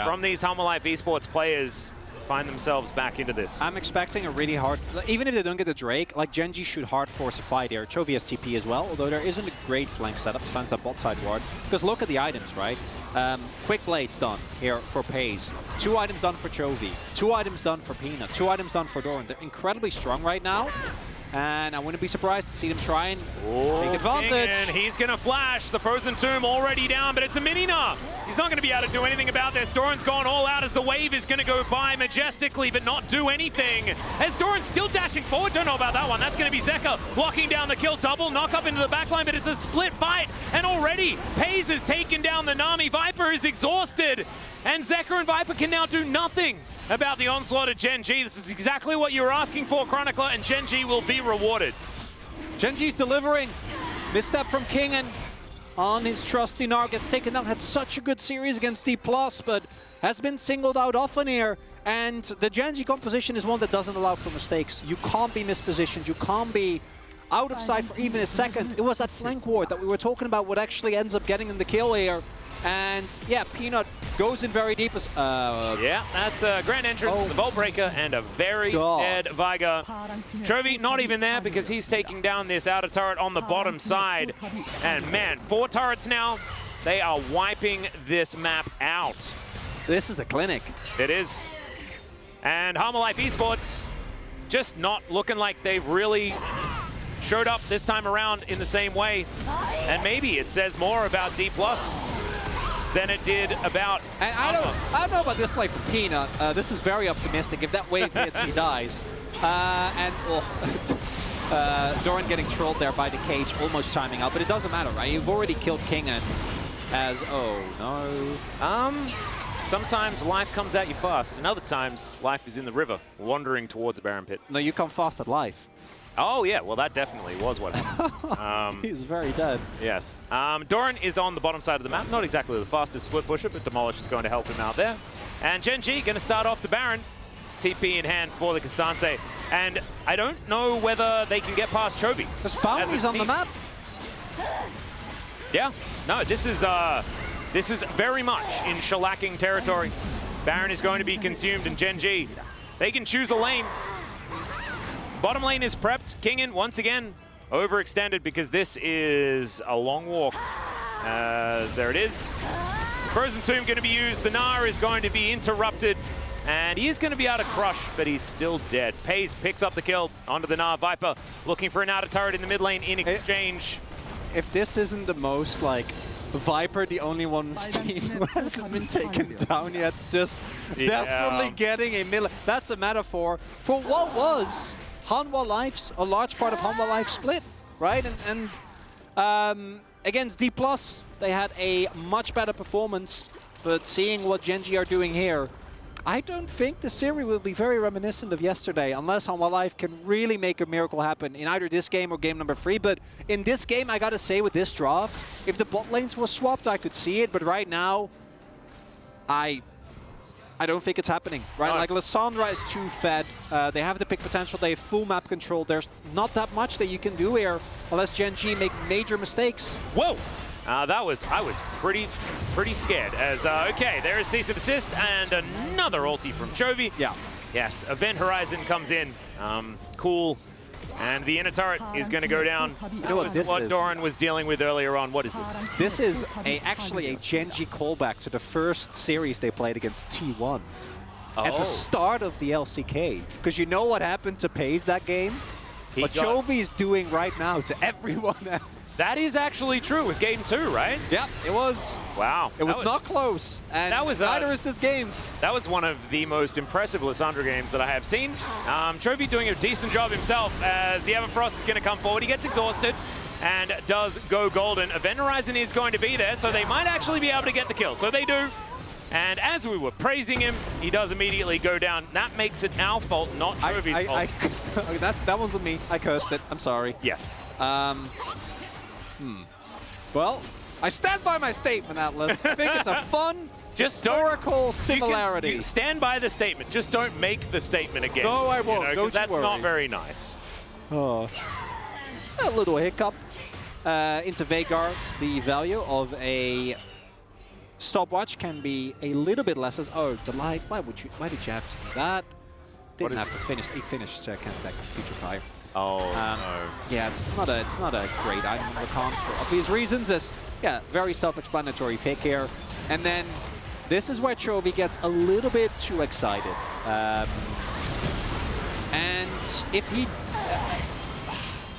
from these Harmolife Esports players find themselves back into this. I'm expecting a really hard, even if they don't get the Drake, like GENG should hard force a fight here. Chovy has TP as well, although there isn't a great flank setup besides that bot side ward. Because look at the items, right? Quick Blades done here for Paze. 2 items done for Chovy. 2 items done for Peanut. 2 items done for Doran. They're incredibly strong right now. And I wouldn't be surprised to see them try and take advantage. And he's going to flash. The Frozen Tomb already down, but it's a mini-nah. He's not going to be able to do anything about this. Doran's gone all out as the wave is going to go by majestically, but not do anything. As Doran's still dashing forward. Don't know about that one. That's going to be Zeka blocking down the kill. Double knock up into the backline, but it's a split fight. And already, Paze has taken down the Nami. Viper is exhausted. And Zeka and Viper can now do nothing about the onslaught of GENG. This is exactly what you were asking for, Chronicler, and GENG will be rewarded. GENG's delivering. Misstep from Kingen on his trusty Gnar. Gets taken down. Had such a good series against D+, but has been singled out often here. And the GENG composition is one that doesn't allow for mistakes. You can't be mispositioned. You can't be out of sight for even a second. It was that flank ward that we were talking about what actually ends up getting them the kill here. And yeah, Peanut goes in very deep. Yeah, that's a grand entrance, the Vault Breaker, and a very dead Viger. Chovy not even there because he's taking down this outer turret on the bottom side. And man, 4 turrets now. They are wiping this map out. This is a clinic. It is. And Harmalife Esports just not looking like they've really showed up this time around in the same way. And maybe it says more about D+ than it did about... And I don't know about this play for Peanut. This is very optimistic. If that wave hits, he dies. Doran getting trolled there by the cage, almost timing out. But it doesn't matter, right? You've already killed Kingen as... Oh, no. Sometimes life comes at you fast, and other times life is in the river, wandering towards a Baron Pit. No, you come fast at life. Oh, yeah. Well, that definitely was what happened. He's very dead. Yes. Doran is on the bottom side of the map. Not exactly the fastest split pusher, but Demolish is going to help him out there. And GENG going to start off the Baron. TP in hand for the Cassante. And I don't know whether they can get past Chovy. There's bounties on the map. Yeah. No, this is very much in shellacking territory. Baron is going to be consumed, and GENG, they can choose a lane. Bottom lane is prepped. Kingen, once again, overextended because this is a long walk. There it is. Frozen Tomb going to be used. The Gnar is going to be interrupted. And he is going to be able to crush, but he's still dead. Paze picks up the kill onto the Gnar. Viper looking for an outer turret in the mid lane in exchange. If this isn't the most, like, Viper, the only one team who hasn't been taken down yet, just desperately getting a mid lane. That's a metaphor for what was Hanwha Life's, a large part of Hanwha Life's split, right? And against D+, they had a much better performance, but seeing what GENG are doing here, I don't think the series will be very reminiscent of yesterday unless Hanwha Life can really make a miracle happen in either this game or game number 3. But in this game, I gotta say, with this draft, if the bot lanes were swapped, I could see it. But right now, I don't think it's happening, right? Like, Lissandra is too fed. They have the pick potential. They have full map control. There's not that much that you can do here unless GENG make major mistakes. Whoa! I was pretty scared as, okay, there is cease and desist and another ulti from Chovy. Yeah. Yes, Event Horizon comes in. Cool. And the inner turret is going to go down. You know what this what is? Doran was dealing with earlier on. What is this? This is actually a GENG callback to the first series they played against T1 at the start of the LCK. Because you know what happened to Paze that game? What Chovy is doing right now to everyone else. That is actually true. It was game 2, right? Yeah, it was. Wow. It was not close. And that was, neither is this game. That was one of the most impressive Lissandra games that I have seen. Chovy doing a decent job himself as the Everfrost is going to come forward. He gets exhausted and does go golden. Event Horizon is going to be there, so they might actually be able to get the kill. So they do. And as we were praising him, he does immediately go down. That makes it our fault, not Chovy's fault. That one's on me. I cursed it. I'm sorry. Yes. Well, I stand by my statement, Atlas. I think it's a fun, historical similarity. You stand by the statement. Just don't make the statement again. No, I won't. You know, Don't you that's worry. not very nice. Oh. A little hiccup into Veigar. The value of a stopwatch can be a little bit less. Oh, the light. Why did you have to do that? Didn't have to finish. He finished Chemtech Putrefy. Oh, no. Yeah, it's not a great item in the comp for obvious reasons. It's, yeah, very self-explanatory pick here. And then this is where Chovy gets a little bit too excited. And if he...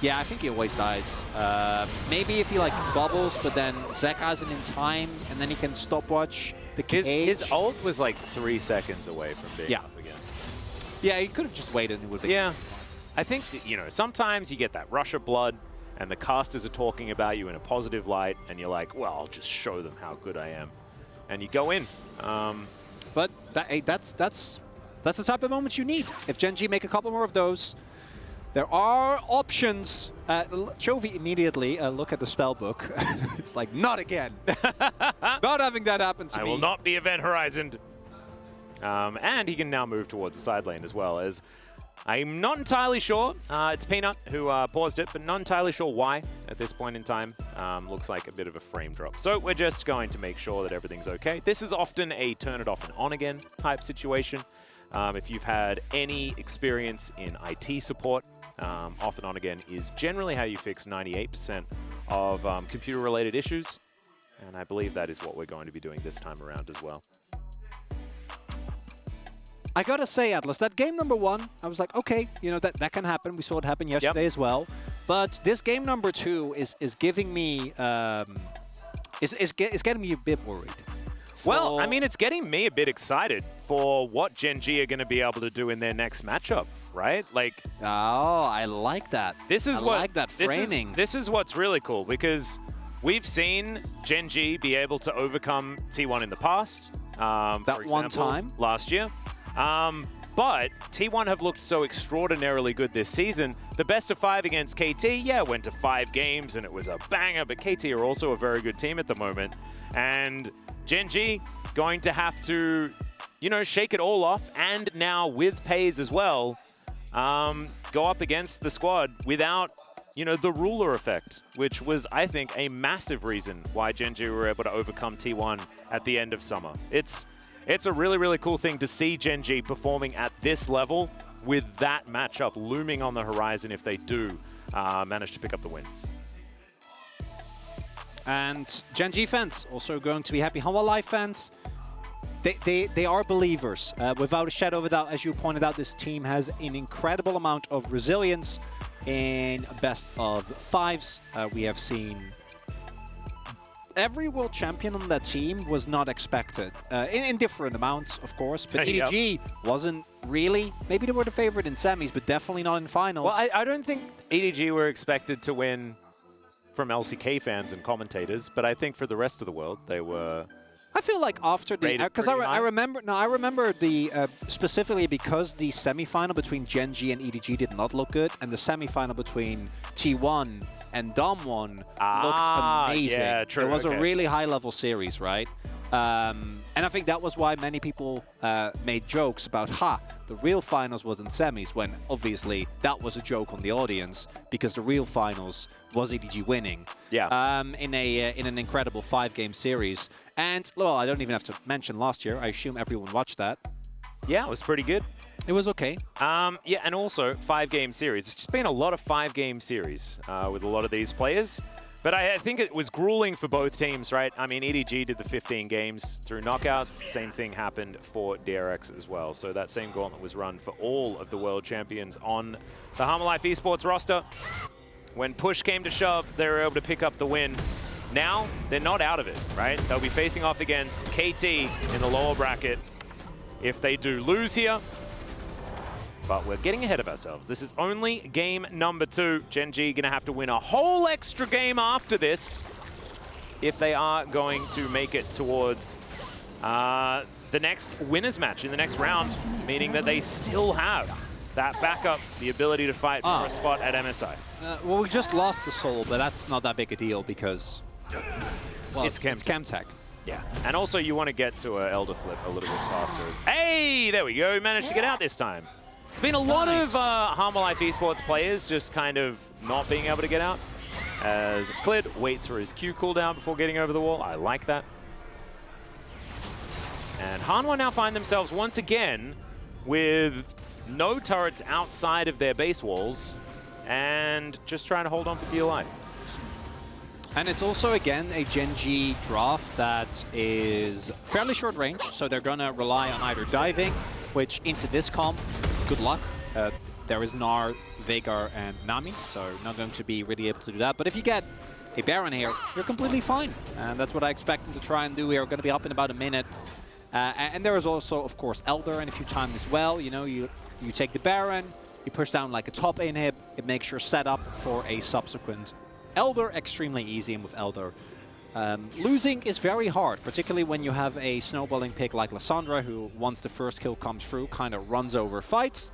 yeah, I think he always dies. Maybe if he like bubbles, but then Zek has it in time, and then he can stopwatch the cage. His ult was like 3 seconds away from being up again. Yeah, he could have just waited and it would be. Yeah. I think, that, you know, sometimes you get that rush of blood and the casters are talking about you in a positive light and you're like, well, I'll just show them how good I am. And you go in. But that's the type of moments you need. If GENG make a couple more of those, there are options. Chovy immediately look at the spell book. It's like, not again. Not having that happen to me. I will not be Event Horizoned. And he can now move towards the side lane as well, as I'm not entirely sure. It's Peanut who paused it, but not entirely sure why at this point in time. Looks like a bit of a frame drop. So we're just going to make sure that everything's okay. This is often a turn it off and on again type situation. If you've had any experience in IT support, off and on again is generally how you fix 98% of computer-related issues. And I believe that is what we're going to be doing this time around as well. I gotta say, Atlas, that game number 1, I was like, okay, you know, that can happen. We saw it happen yesterday as well. But this game number 2 is giving me, is getting me a bit worried. Well, I mean, it's getting me a bit excited for what GENG are going to be able to do in their next matchup, right? Like, oh, I like that. This is I like that framing. This is what's really cool because we've seen GENG be able to overcome T1 in the past. That for example, one time last year. But T1 have looked so extraordinarily good this season. The best of 5 against KT, yeah, went to 5 games and it was a banger, but KT are also a very good team at the moment. And GENG going to have to, you know, shake it all off, and now with Pays as well, go up against the squad without, you know, the ruler effect, which was, I think, a massive reason why GENG were able to overcome T1 at the end of summer. It's a really, really cool thing to see GENG performing at this level with that matchup looming on the horizon if they do manage to pick up the win. And GENG fans also going to be happy. Hanwha Live fans, they are believers. Without a shadow of a doubt, as you pointed out, this team has an incredible amount of resilience in best of 5s. We have seen every world champion on that team was not expected. In different amounts, of course, but EDG wasn't really. Maybe they were the favorite in semis, but definitely not in finals. Well, I don't think EDG were expected to win from LCK fans and commentators, but I think for the rest of the world, they were. I feel like after the, because I remember the specifically because the semifinal between GENG and EDG did not look good, and the semifinal between T1 and Dom1 looked amazing. Yeah, true. It was a really high-level series, right? And I think that was why many people made jokes about, the real finals was in semis, when obviously that was a joke on the audience, because the real finals was EDG winning. Yeah. In an incredible 5-game series. And, well, I don't even have to mention last year. I assume everyone watched that. Yeah, it was pretty good. It was okay. Yeah, and also 5-game series. It's just been a lot of 5-game series with a lot of these players. But I think it was grueling for both teams, right? I mean, EDG did the 15 games through knockouts. Same thing happened for DRX as well. So that same gauntlet was run for all of the world champions on the Hanwha Life Esports roster. When push came to shove, they were able to pick up the win. Now, they're not out of it, right? They'll be facing off against KT in the lower bracket if they do lose here. But we're getting ahead of ourselves. This is only game number 2. GENG gonna have to win a whole extra game after this if they are going to make it towards the next winners match in the next round, meaning that they still have that backup, the ability to fight for a spot at MSI. Well, we just lost the soul, but that's not that big a deal because, well, it's Chemtech. Yeah, and also you want to get to an Elder Flip a little bit faster. Hey, there we go. We managed to get out this time. It's been a lot of Hanwha Life Esports players just kind of not being able to get out, as Clid waits for his Q cooldown before getting over the wall. I like that. And Hanwha now find themselves once again with no turrets outside of their base walls and just trying to hold on for dear life. And it's also, again, a GENG draft that is fairly short range, so they're going to rely on either diving, which into this comp, good luck. There is Gnar, Veigar, and Nami, so not going to be really able to do that. But if you get a Baron here, you're completely fine. And that's what I expect them to try and do. We are going to be up in about a minute. And there is also, of course, Elder, and if you time as well, you know, you take the Baron, you push down like a top inhib, it makes your setup for a subsequent Elder extremely easy, and with Elder, losing is very hard, particularly when you have a snowballing pick like Lissandra, who, once the first kill comes through, kind of runs over fights.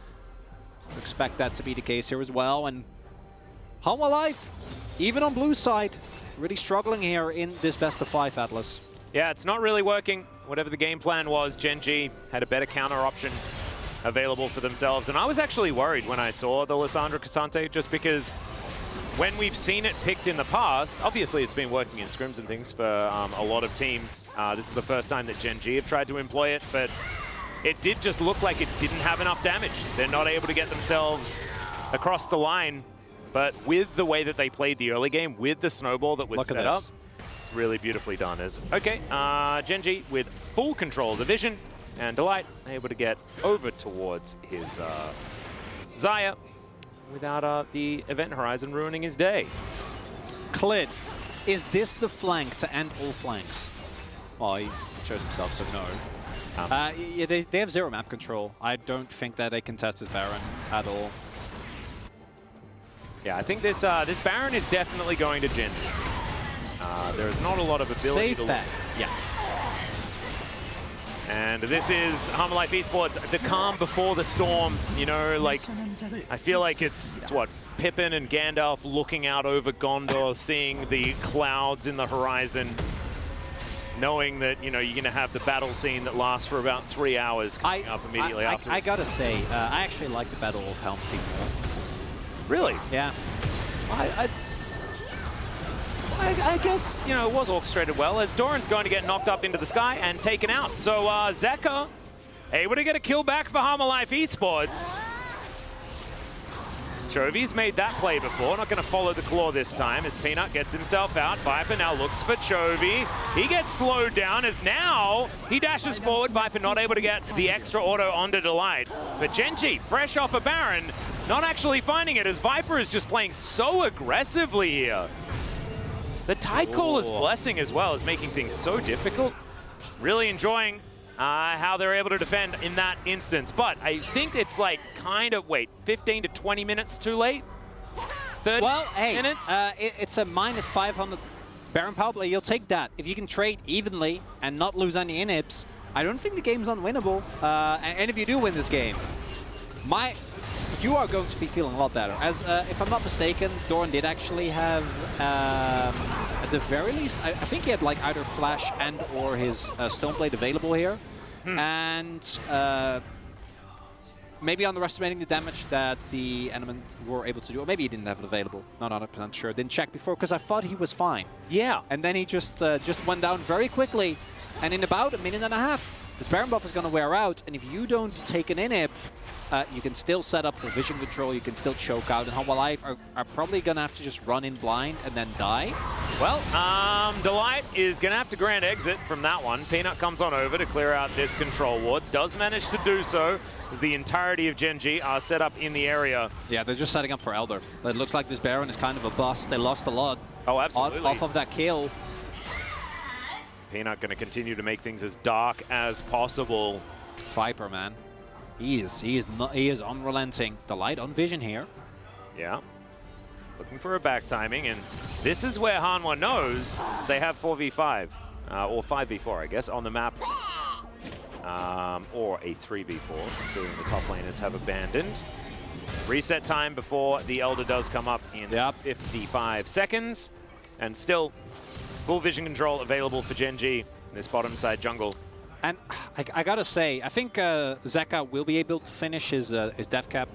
Expect that to be the case here as well, and Home Alive, even on blue side, really struggling here in this best of 5, Atlas. Yeah, it's not really working. Whatever the game plan was, GENG had a better counter option available for themselves, and I was actually worried when I saw the Lissandra Cassante, just because when we've seen it picked in the past, obviously it's been working in scrims and things for a lot of teams. This is the first time that GENG have tried to employ it, but it did just look like it didn't have enough damage. They're not able to get themselves across the line, but with the way that they played the early game, with the snowball that was set up, it's really beautifully done. Okay, GENG with full control of the vision, and Delight able to get over towards his Xayah, without the event horizon ruining his day. Clid, is this the flank to end all flanks? Well, he chose himself, so no. Yeah, they have 0 map control. I don't think that they contest this Baron at all. Yeah, I think this this Baron is definitely going to GENG. There's not a lot of ability Safe bet. Yeah. And this is Home Life Esports, the calm before the storm. You know, like, I feel like it's what, Pippin and Gandalf looking out over Gondor, seeing the clouds in the horizon, knowing that, you know, you're going to have the battle scene that lasts for about 3 hours coming up immediately after. I gotta say, I actually like the Battle of Helm's Deep more. Really? Yeah. I guess, you know, it was orchestrated well, as Doran's going to get knocked up into the sky and taken out. So Zeka able to get a kill back for Home Life Esports. Chovy's made that play before, not going to follow the claw this time as Peanut gets himself out. Viper now looks for Chovy. He gets slowed down as now he dashes forward. Viper not able to get the extra auto onto Delight. But GENG, fresh off a Baron, not actually finding it as Viper is just playing so aggressively here. The Tidecaller's blessing as well is making things so difficult. Really enjoying how they're able to defend in that instance. But I think it's like kind of, 15 to 20 minutes too late? 30 minutes? It's a minus 500 Baron power play. You'll take that. If you can trade evenly and not lose any inhibs, I don't think the game's unwinnable. And if you do win this game, you are going to be feeling a lot better. As if I'm not mistaken, Doran did actually have, at the very least, I think he had like either Flash and or his Stoneblade available here. And maybe underestimating the damage that the Element were able to do. Or maybe he didn't have it available. Not 100% sure. Didn't check before because I thought he was fine. Yeah. And then he just went down very quickly. And in about a minute and a half, this Baron buff is going to wear out. And if you don't take an inhib, you can still set up for vision control, you can still choke out, and Home Alive are probably going to have to just run in blind and then die. Well, Delight is going to have to grand exit from that one. Peanut comes on over to clear out this control ward. Does manage to do so as the entirety of GENG are set up in the area. Yeah, they're just setting up for Elder. It looks like this Baron is kind of a bust. They lost a lot. Oh, absolutely. Off of that kill. Peanut going to continue to make things as dark as possible. Viper, man. He is unrelenting. Delight on vision here. Yeah. Looking for a back timing, and this is where Hanwha knows they have 4v5, or 5v4, I guess, on the map. Or a 3v4, considering the top laners have abandoned. Reset time before the Elder does come up in 55 seconds. And still, full vision control available for GENG in this bottom side jungle. And I gotta say, I think Zeka will be able to finish his death cap.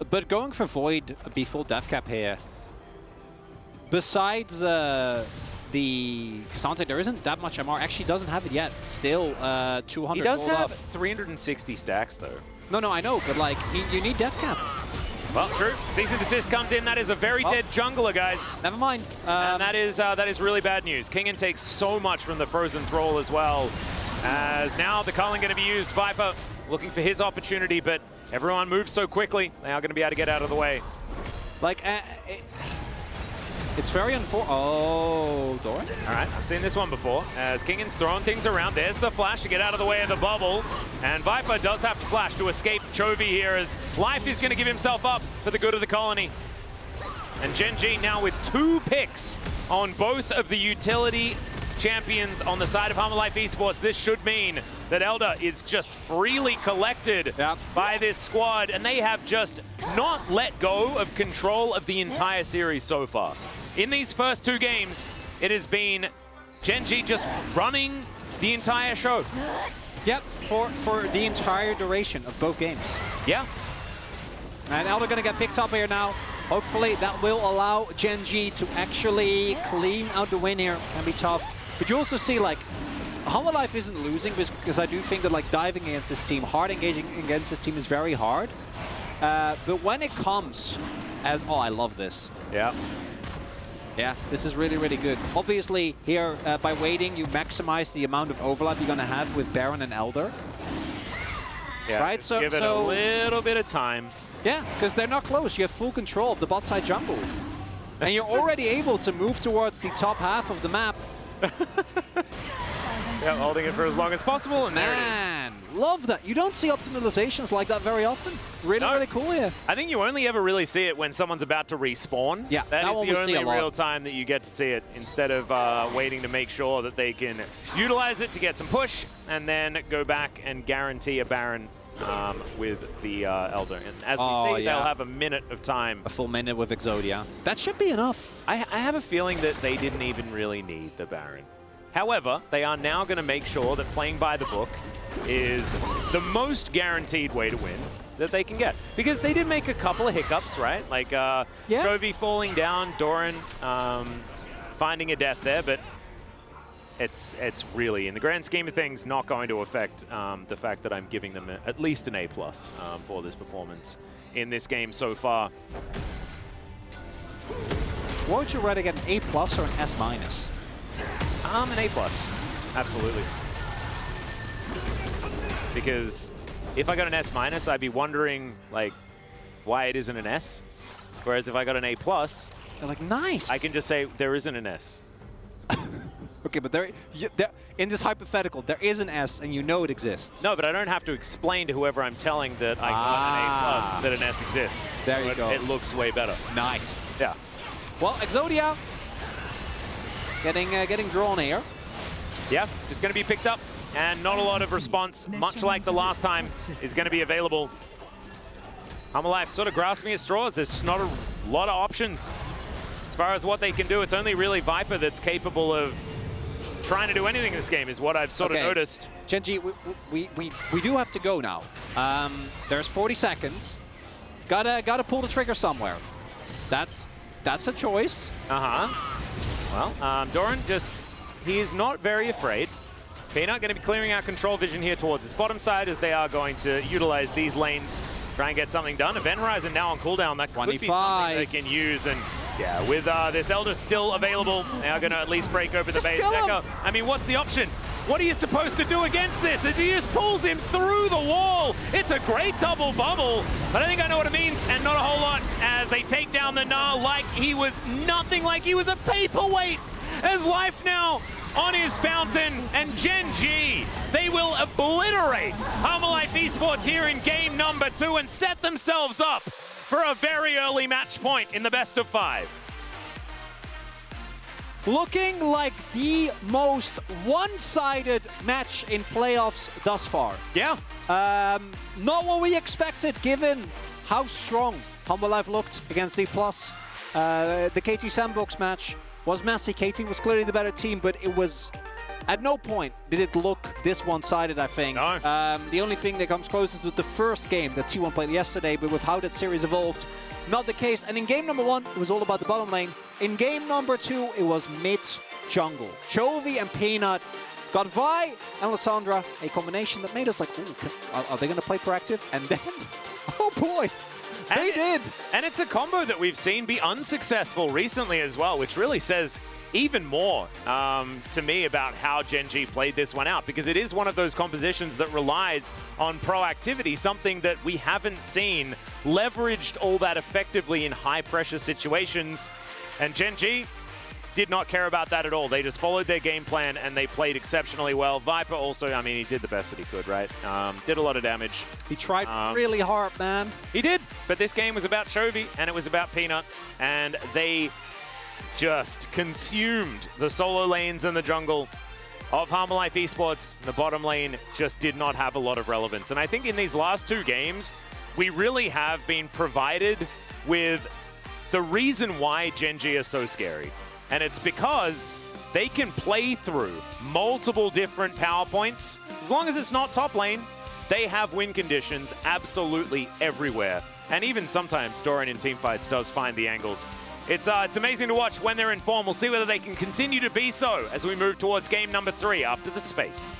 But going for Void be full death cap here, besides the Cassante, there isn't that much MR. Actually doesn't have it yet. Still 200 He does have up. 360 stacks though. No, I know, but like, you need death cap. Well, true. Cease and desist comes in. That is a very dead jungler, guys. Never mind. And that is really bad news. Kingen takes so much from the Frozen Thrall as well. As now the Cullen going to be used. Viper looking for his opportunity, but everyone moves so quickly. They are going to be able to get out of the way. Like, it's very unfortunate. Oh, Doran? All right, I've seen this one before. As Kingen's throwing things around. There's the flash to get out of the way of the bubble. And Viper does have to flash to escape Chovy here, as Life is going to give himself up for the good of the colony. And GENG now with 2 picks on both of the utility champions on the side of Life Esports. This should mean that Elder is just freely collected by this squad, and they have just not let go of control of the entire series so far. In these first 2 games, it has been GENG just running the entire show. Yep, for the entire duration of both games. Yeah. And Elder gonna get picked up here now. Hopefully that will allow GENG to actually clean out the win here. Can be tough. But you also see, like, Life isn't losing because I do think that, like, diving against this team, hard engaging against this team is very hard. But when it comes as, oh, I love this. Yeah. Yeah, this is really, really good. Obviously, here, by waiting, you maximize the amount of overlap you're going to have with Baron and Elder. Yeah, right? So give it a little bit of time. Yeah, because they're not close. You have full control of the bot side jungle. And you're already able to move towards the top half of the map. Yeah, holding it for as long as possible, and there it is. Man, love that. You don't see optimizations like that very often. Really, really cool here. I think you only ever really see it when someone's about to respawn. Yeah, that is the only real time that you get to see it, instead of waiting to make sure that they can utilize it to get some push, and then go back and guarantee a Baron with the Elder. And as we see, they'll have a minute of time. A full minute with Exodia. That should be enough. I have a feeling that they didn't even really need the Baron. However, they are now going to make sure that playing by the book is the most guaranteed way to win that they can get. Because they did make a couple of hiccups, right? Like Chovy falling down, Doran finding a death there, but it's really, in the grand scheme of things, not going to affect the fact that I'm giving them at least an A+ for this performance in this game so far. What would you rather get, an A+ or an S-? An A+, absolutely. Because if I got an S-, I'd be wondering, like, why it isn't an S. Whereas if I got an A+, they're like, nice. I can just say there isn't an S. Okay, but there, in this hypothetical, there is an S, and you know it exists. No, but I don't have to explain to whoever I'm telling that I got an A+ that an S exists. There you go. It looks way better. Nice. Yeah. Well, Exodia getting drawn here. Yeah, just going to be picked up, and not a lot of response, much like the last time, is going to be available. Life sort of grasping at straws. There's just not a lot of options as far as what they can do. It's only really Viper that's capable of trying to do anything in this game, is what I've sort of noticed. GENG, we do have to go now. There's 40 seconds. Gotta pull the trigger somewhere. That's a choice. Well, Doran he is not very afraid. Peanut going to be clearing out control vision here towards his bottom side, as they are going to utilize these lanes, try and get something done. Event Horizon now on cooldown. That could be something they can use. And yeah, with this Elder still available, they are going to at least break open the base. Decker, I mean, what's the option? What are you supposed to do against this? As he just pulls him through the wall. It's a great double bubble, but I think I know what it means, and not a whole lot, as they take down the Gnar like he was nothing, like he was a paperweight. As Life now on his fountain, and GENG, they will obliterate Life Esports here in game number 2 and set themselves up for a very early match point in the best of 5. Looking like the most one-sided match in playoffs thus far. Yeah. Not what we expected, given how strong Life looked against D+. The KT Sandbox match was messy. KT was clearly the better team, but it was... At no point did it look this one-sided, I think. No. The only thing that comes closest was the first game that T1 played yesterday, but with how that series evolved, not the case. And in game number 1, it was all about the bottom lane. In game number 2, it was mid-jungle. Chovy and Peanut got Vi and Lissandra, a combination that made us like, ooh, are they going to play proactive? And then, oh boy, They did. And it's a combo that we've seen be unsuccessful recently as well, which really says even more to me about how GENG played this one out, because it is one of those compositions that relies on proactivity, something that we haven't seen leveraged all that effectively in high-pressure situations. And GENG did not care about that at all. They just followed their game plan and they played exceptionally well. Viper also, I mean, he did the best that he could, right? Did a lot of damage. He tried really hard, man. He did, but this game was about Chovy and it was about Peanut, and they just consumed the solo lanes in the jungle of Harmalife Esports. The bottom lane just did not have a lot of relevance. And I think in these last two games, we really have been provided with the reason why GENG is so scary. And it's because they can play through multiple different power points. As long as it's not top lane, they have win conditions absolutely everywhere. And even sometimes Dorian in teamfights does find the angles. It's amazing to watch when they're in form. We'll see whether they can continue to be so as we move towards game number 3 after the space.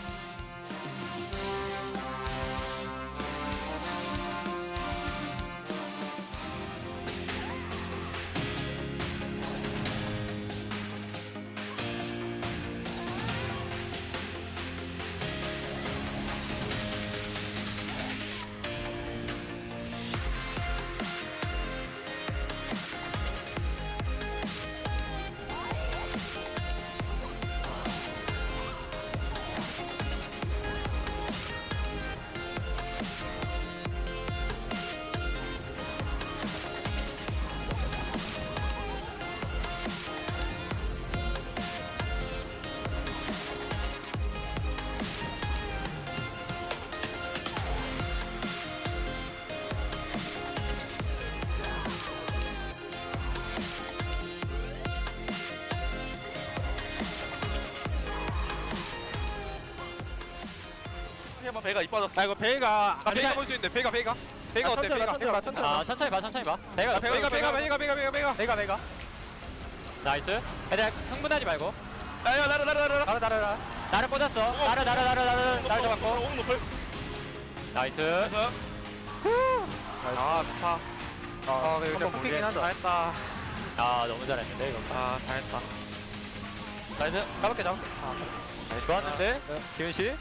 한번 배가 이뻐졌어. 아 이거 베이가 배가 볼 수 있는데 배가 어때? 배가 천천히 봐. 베이가 베이가 나이스. 애들 흥분하지 말고. 나를 꽂았어. 나를 잡았고. 오늘 높을. 나이스. 아 좋다. 한번 포기긴 한다. 잘했다. 아 너무 잘했는데 이거. 아 잘했다. 나이스. 가볍게. 좋았는데 지훈 씨.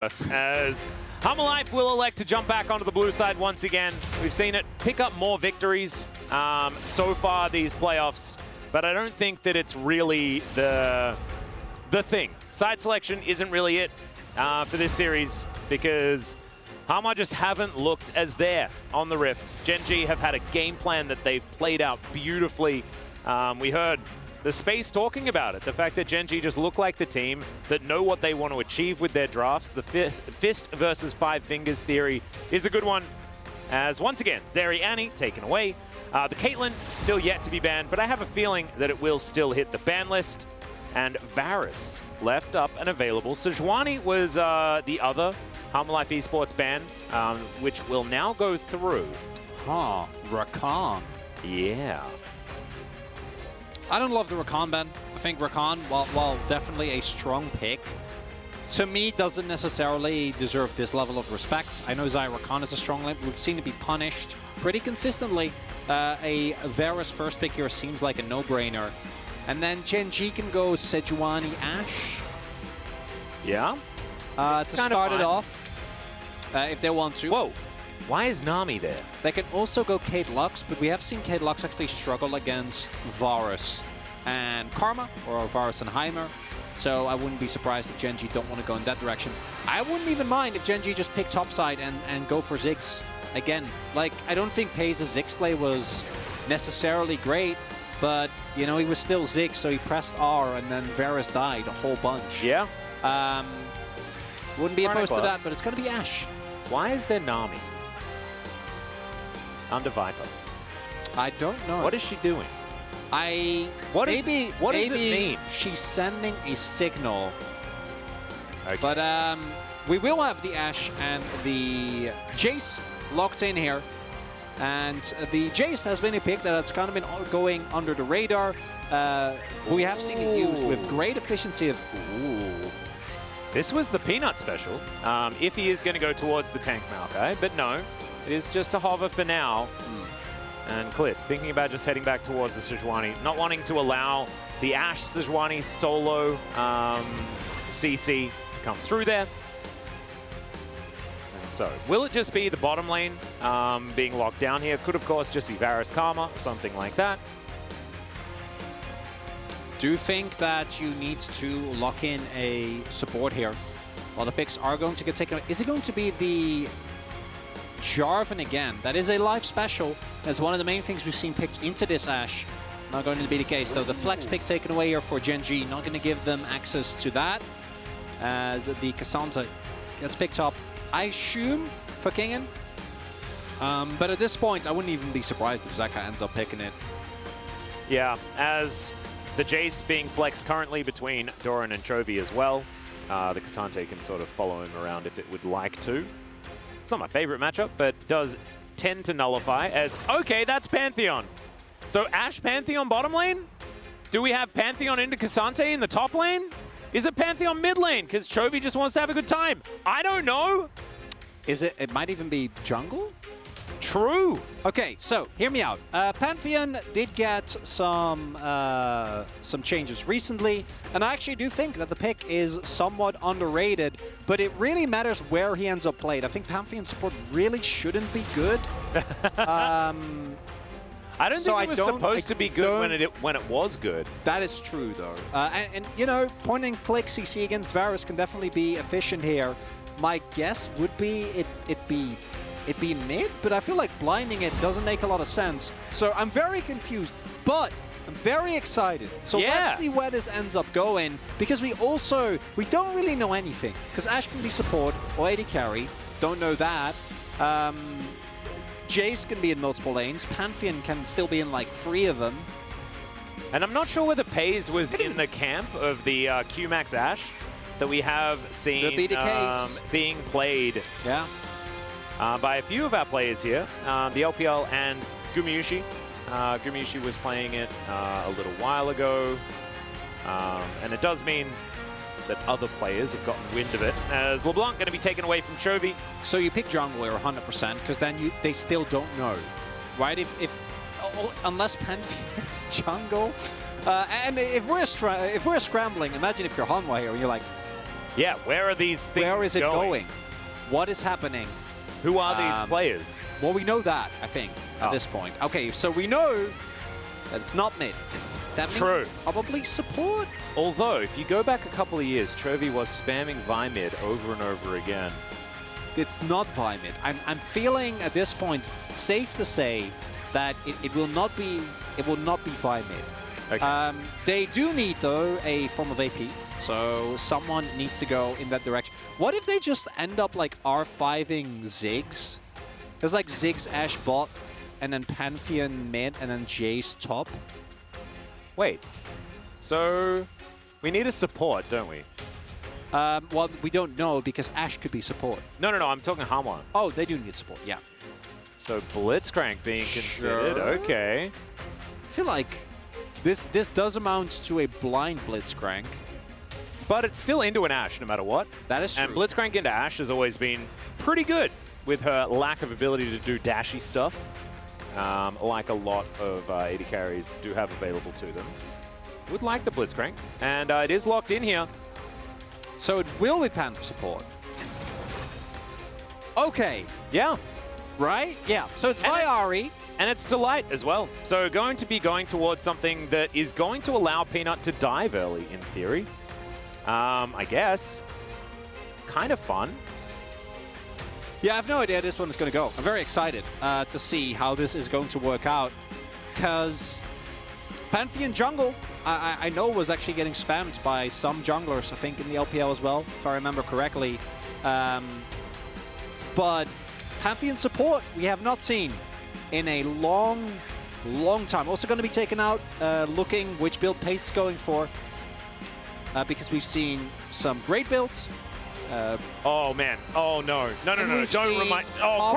As Harmalife will elect to jump back onto the blue side once again. We've seen it pick up more victories so far these playoffs, but I don't think that it's really the thing. Side selection isn't really it for this series, because Harma just haven't looked as there on the Rift. GENG have had a game plan that they've played out beautifully. We heard the space talking about it. The fact that GENG just look like the team that know what they want to achieve with their drafts. The fist versus 5 fingers theory is a good one. As once again, Zeri Annie taken away. The Caitlyn still yet to be banned, but I have a feeling that it will still hit the ban list. And Varus left up and available. Sejuani was the other Harmalife Esports ban, which will now go through. Huh, Rakan. Yeah. I don't love the Rakan ban. I think Rakan, while definitely a strong pick, to me doesn't necessarily deserve this level of respect. I know Zai Rakan is a strong lane, but we've seen it be punished pretty consistently. A Varus first pick here seems like a no-brainer. And then GENG can go Sejuani Ashe. Yeah? To start it off, if they want to. Whoa. Why is Nami there? They can also go Kate Lux, but we have seen Kate Lux actually struggle against Varus and Karma, or Varus and Heimer. So I wouldn't be surprised if GENG don't want to go in that direction. I wouldn't even mind if GENG just pick topside and go for Ziggs. Again, like, I don't think Pei's Ziggs play was necessarily great, but, you know, he was still Ziggs, so he pressed R and then Varus died a whole bunch. Yeah. Wouldn't be opposed to that, but it's going to be Ashe. Why is there Nami under Viper? I don't know. What is she doing? What does it mean? She's sending a signal. Okay. But we will have the Ashe and the Jace locked in here. And the Jace has been a pick that has kind of been going under the radar. We have seen it used with great efficiency of... Ooh. This was the Peanut special, if he is going to go towards the tank Maokai, but no. It is just a hover for now. And Cliff, thinking about just heading back towards the Sejuani, not wanting to allow the Ashe Sejuani solo CC to come through there. And so, will it just be the bottom lane being locked down here? Could, of course, just be Varus Karma, something like that. Do you think that you need to lock in a support here? Well, the picks are going to get taken. Is it going to be the Jarvan again? That is a live special. That's one of the main things we've seen picked into this Ashe. Not going to be the case, though. The flex pick taken away here for GENG. Not going to give them access to that. As the Cassandra gets picked up, I assume, for Kingen. But at this point, I wouldn't even be surprised if Zaka ends up picking it. Yeah, as the Jace being flexed currently between Doran and Chovy as well. The Cassandra can sort of follow him around if it would like to. It's not my favorite matchup, but does tend to nullify as, okay, that's Pantheon. So Ashe Pantheon bottom lane? Do we have Pantheon into Cassandra in the top lane? Is it Pantheon mid lane? Because Chovy just wants to have a good time. I don't know. Is it? It might even be jungle? True. Okay, so hear me out. Pantheon did get some changes recently, and I actually do think that the pick is somewhat underrated, but it really matters where he ends up played. I think Pantheon support really shouldn't be good. I don't think it was supposed to be good when it was good. That is true, though. And you know, point and click CC against Varus can definitely be efficient here. My guess would be it'd be mid, but I feel like blinding it doesn't make a lot of sense. So I'm very confused, but I'm very excited. So let's see where this ends up going, because we don't really know anything. Because Ashe can be support or AD carry, don't know that. Jace can be in multiple lanes. Pantheon can still be in like 3 of them. And I'm not sure whether Pays was in the camp of the QMax Ashe that we have seen being played. Yeah. By a few of our players here, the LPL and Gumayushi. Gumayushi was playing it a little while ago, and it does mean that other players have gotten wind of it, as LeBlanc going to be taken away from Chovy. So you pick jungle here 100%, because then they still don't know, right? Unless Pantheon is jungle, and if we're scrambling, imagine if you're Hanwha here and you're like, yeah, where are these things where is it going? What is happening? Who are these players? Well, we know that, I think, at this point. Okay, so we know that it's not mid. That means it's probably support. Although, if you go back a couple of years, Chovy was spamming Vi mid over and over again. It's not Vi mid. I'm feeling at this point safe to say that it will not be Vi mid. Okay. They do need, though, a form of AP, so someone needs to go in that direction. What if they just end up like R5ing Ziggs? There's like Ziggs Ashe bot, and then Pantheon mid, and then Jace top. Wait, so we need a support, don't we? Well, we don't know, because Ashe could be support. No, I'm talking Hanwha. Oh, they do need support, yeah. So Blitzcrank being considered, okay. I feel like this does amount to a blind Blitzcrank. But it's still into an Ashe, no matter what. That is true. And Blitzcrank into Ashe has always been pretty good with her lack of ability to do dashy stuff, like a lot of AD carries do have available to them. Would like the Blitzcrank, and it is locked in here. So it will be Pan for support. Okay. Yeah. Right? Yeah. So it's Viari. And it's Delight as well. So going to be going towards something that is going to allow Peanut to dive early, in theory. I guess. Kind of fun. Yeah, I have no idea how this one is going to go. I'm very excited to see how this is going to work out, because Pantheon jungle, I know, was actually getting spammed by some junglers, I think, in the LPL as well, if I remember correctly. But Pantheon support, we have not seen in a long time. Also going to be taken out, looking which build Pace is going for, because we've seen some great builds. Oh man! Oh no! No! Don't remind. Oh,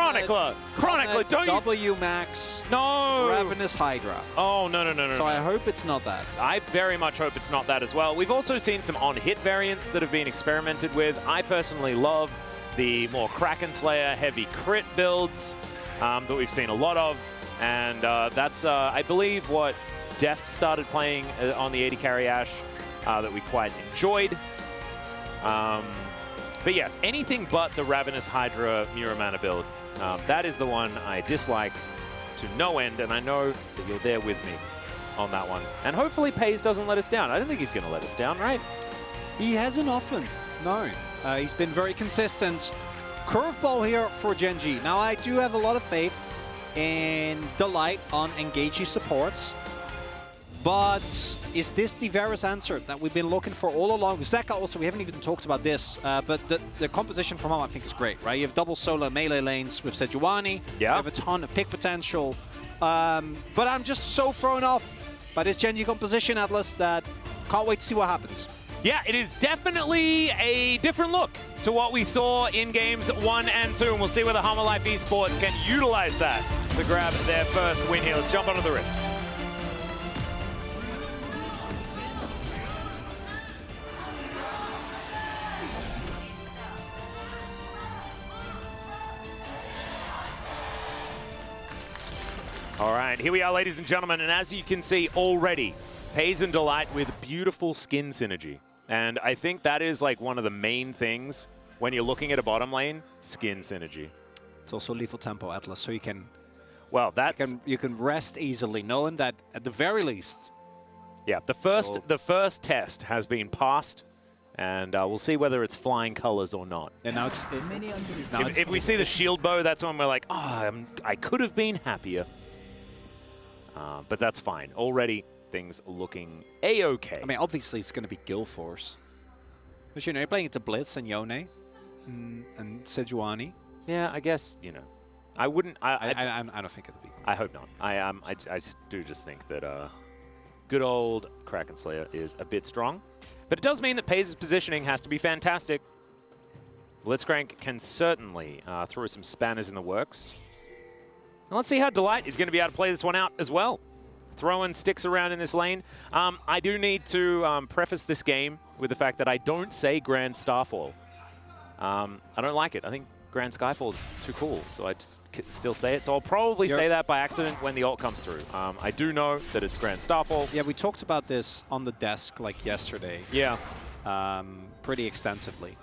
Chronicler! Don't. W Max. No. Ravenous Hydra. Oh no! So I hope it's not that. I very much hope it's not that as well. We've also seen some on-hit variants that have been experimented with. I personally love the more Kraken Slayer heavy crit builds that we've seen a lot of. And that's, I believe, what Deft started playing on the 80 carry Ashe that we quite enjoyed. But yes, anything but the Ravenous Hydra Muramana build. That is the one I dislike to no end, and I know that you're there with me on that one. And hopefully Pays doesn't let us down. I don't think he's going to let us down, right? He hasn't often, no. He's been very consistent. Curveball here for GENG. Now, I do have a lot of faith in Delight on Engagey supports. But is this the Varus answer that we've been looking for all along? Zeka also, we haven't even talked about this, but the composition from him I think is great, right? You have double solo melee lanes with Sejuani. Yeah. You have a ton of pick potential. But I'm just so thrown off by this GENG composition, Atlas, that can't wait to see what happens. Yeah, it is definitely a different look to what we saw in games 1 and 2, and we'll see whether Hammer Life Esports can utilize that to grab their first win here. Let's jump onto the Rift. All right, here we are, ladies and gentlemen, and as you can see already, Pays and Delight with beautiful skin synergy. And I think that is like one of the main things when you're looking at a bottom lane, skin synergy. It's also lethal tempo, Atlas, so you can you can rest easily, knowing that at the very least. Yeah, the first test has been passed, and we'll see whether it's flying colors or not. And now it's if we see the shield bow, that's when we're like, oh, I could have been happier. But that's fine. Already, things looking A-okay. I mean, obviously, it's going to be Gil Force. Because, you know, you're playing into Blitz and Yone and Sejuani. Yeah, I guess, you know. I wouldn't... I don't think it'll be. I hope not. I do just think that good old Kraken Slayer is a bit strong. But it does mean that Pays' positioning has to be fantastic. Blitzcrank can certainly throw some spanners in the works. Now let's see how Delight is going to be able to play this one out as well. Throwing sticks around in this lane. I do need to preface this game with the fact that I don't say Grand Starfall. I don't like it. I think Grand Skyfall is too cool, so I just still say it. So I'll probably say that by accident when the ult comes through. I do know that it's Grand Starfall. Yeah, we talked about this on the desk like yesterday. Yeah. Pretty extensively.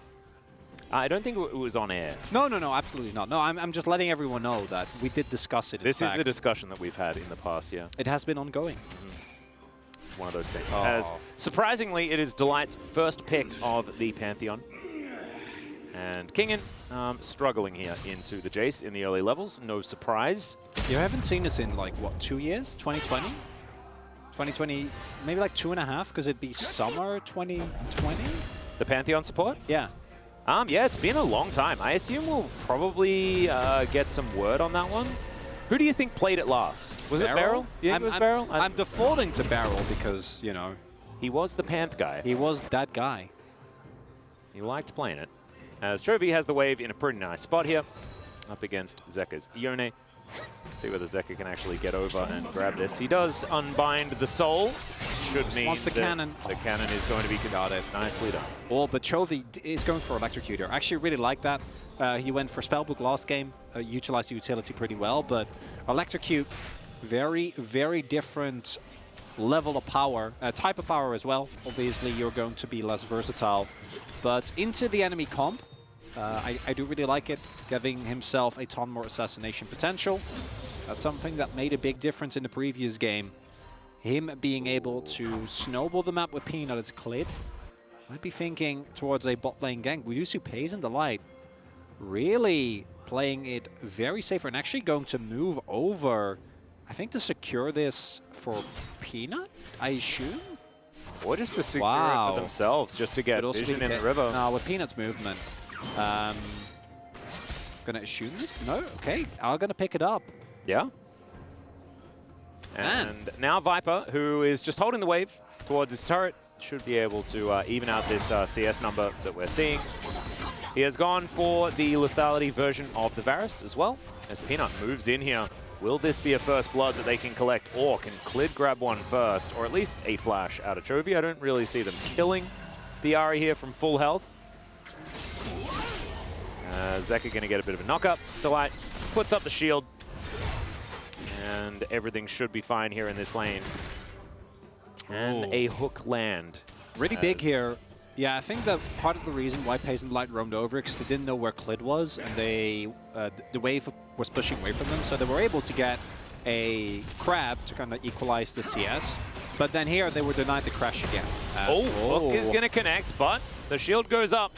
I don't think it was on air. No, absolutely not. No, I'm just letting everyone know that we did discuss it. This is a discussion that we've had in the past, yeah. It has been ongoing. It's one of those things. As surprisingly, it is Delight's first pick of the Pantheon. And Kingen struggling here into the Jace in the early levels. No surprise. You haven't seen this in, like, what, 2 years? 2020? 2020, maybe like 2.5, because it'd be summer 2020? The Pantheon support? Yeah. Yeah, it's been a long time. I assume we'll probably get some word on that one. Who do you think played it last? Was it Beryl? Yeah, it was Beryl. I'm defaulting to Beryl because, you know. He was the Panth guy. He was that guy. He liked playing it. As Chovy has the wave in a pretty nice spot here, up against Zeka's Yone. See whether Zeka can actually get over and grab this. He does unbind the soul. Should mean the cannon. The cannon is going to be guarded. Nicely done. Oh, but Chovy is going for Electrocutor. I actually really like that. He went for Spellbook last game, utilized the utility pretty well, but Electrocute, very, very different level of power, type of power as well. Obviously, you're going to be less versatile. But into the enemy comp, I do really like it, giving himself a ton more assassination potential. That's something that made a big difference in the previous game. Him being able to snowball the map with Peanut as Clid. I'd be thinking towards a bot lane gank. We do see Pays and Delight really playing it very safe and actually going to move over, I think, to secure this for Peanut, I assume? Or just to secure it for themselves, just to get vision in the river. No, with Peanut's movement. Gonna assume this? No? Okay, I'm gonna pick it up. Yeah. And now Viper, who is just holding the wave towards his turret, should be able to even out this CS number that we're seeing. He has gone for the lethality version of the Varus as well, as Peanut moves in here. Will this be a first blood that they can collect, or can Clid grab one first, or at least a flash out of Chovy? I don't really see them killing the Ahri here from full health. Zeka going to get a bit of a knock-up. Delight puts up the shield. And everything should be fine here in this lane. And a hook land. Really big here. Yeah, I think that part of the reason why Pace and Light roamed over because they didn't know where Clid was, and they the wave was pushing away from them, so they were able to get a crab to kind of equalize the CS. But then here they were denied the crash again. Hook is going to connect, but the shield goes up.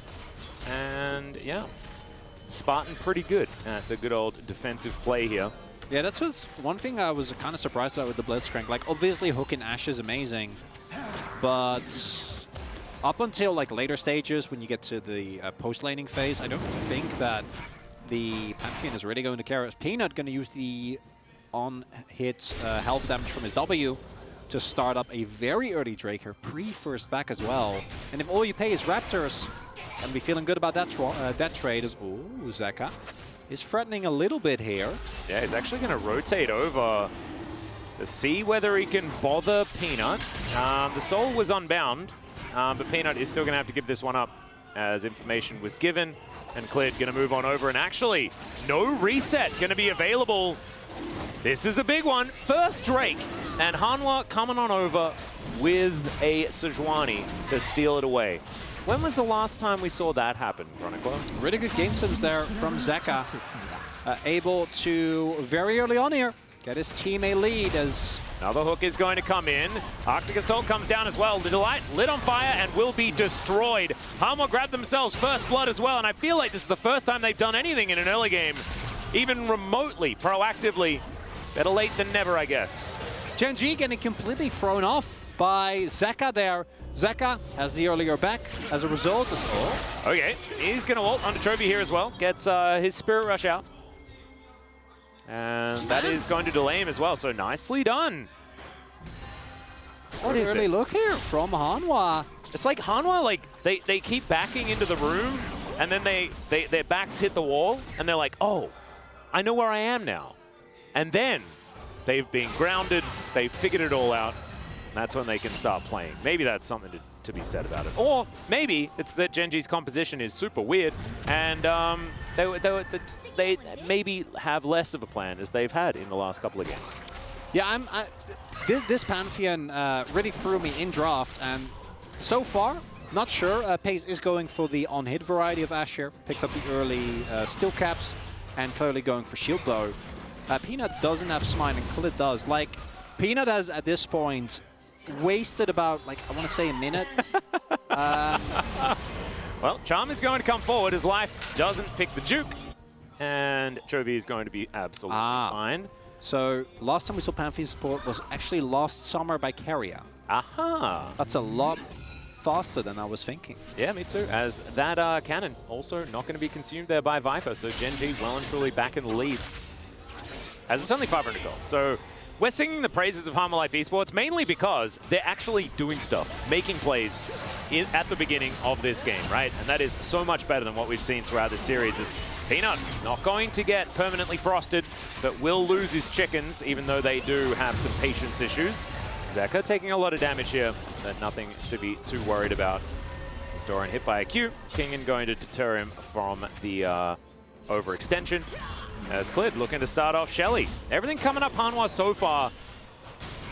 And yeah, Spartan pretty good at the good old defensive play here. Yeah, that's one thing I was kind of surprised about with the Blitzcrank. Like, obviously, Hook and Ashe is amazing, but up until like later stages, when you get to the post-laning phase, I don't think that the Pantheon is really going to care. Peanut going to use the on-hit health damage from his W to start up a very early Drake here, pre-first back as well. And if all you pay is Raptors, and be feeling good about that trade is, Zeka is threatening a little bit here. Yeah, he's actually going to rotate over to see whether he can bother Peanut. The Soul was unbound, but Peanut is still going to have to give this one up as information was given. And Clid going to move on over, and actually, no reset going to be available. This is a big one. First Drake, and Hanwha coming on over with a Sejuani to steal it away. When was the last time we saw that happen, Chronicler? Really good game sims there from Zeka. Able to, very early on here, get his team a lead as... Another hook is going to come in. Arctic Assault comes down as well. The Delight lit on fire and will be destroyed. Hanwha grabbed themselves first blood as well, and I feel like this is the first time they've done anything in an early game, even remotely, proactively. Better late than never, I guess. GENG getting completely thrown off by Zeka there. Zeka has the earlier back as a result. Okay, he's going to ult onto Trophy here as well. Gets his Spirit Rush out. And that is going to delay him as well, so nicely done. What is early look here from Hanwha. It's like Hanwha, like, they keep backing into the room, and then their backs hit the wall, and they're like, oh, I know where I am now. And then they've been grounded, they've figured it all out. That's when they can start playing. Maybe that's something to be said about it. Or maybe it's that GENG's composition is super weird, and they maybe have less of a plan as they've had in the last couple of games. Yeah, this Pantheon really threw me in draft, and so far, not sure. Pace is going for the on-hit variety of Ashe here. Picked up the early still caps, and clearly going for shield though. Peanut doesn't have Smite, and Clid does. Like, Peanut has, at this point, wasted about, like, I want to say a minute. Well, Charm is going to come forward. His life doesn't pick the juke. And Chovy is going to be absolutely fine. So, last time we saw Pantheon support was actually last summer by Carrier. Aha. That's a lot faster than I was thinking. Yeah, me too. As that cannon also not going to be consumed there by Viper. So, GENG well and truly back in the lead. As it's only 500 gold. So, we're singing the praises of Hanwha Life Esports mainly because they're actually doing stuff, making plays at the beginning of this game, right? And that is so much better than what we've seen throughout this series. Is Peanut not going to get permanently frosted, but will lose his chickens, even though they do have some patience issues. Zeka taking a lot of damage here, but nothing to be too worried about. Doran hit by a Q. Kingen going to deter him from the overextension. As Clid looking to start off Shelly. Everything coming up Hanwha so far.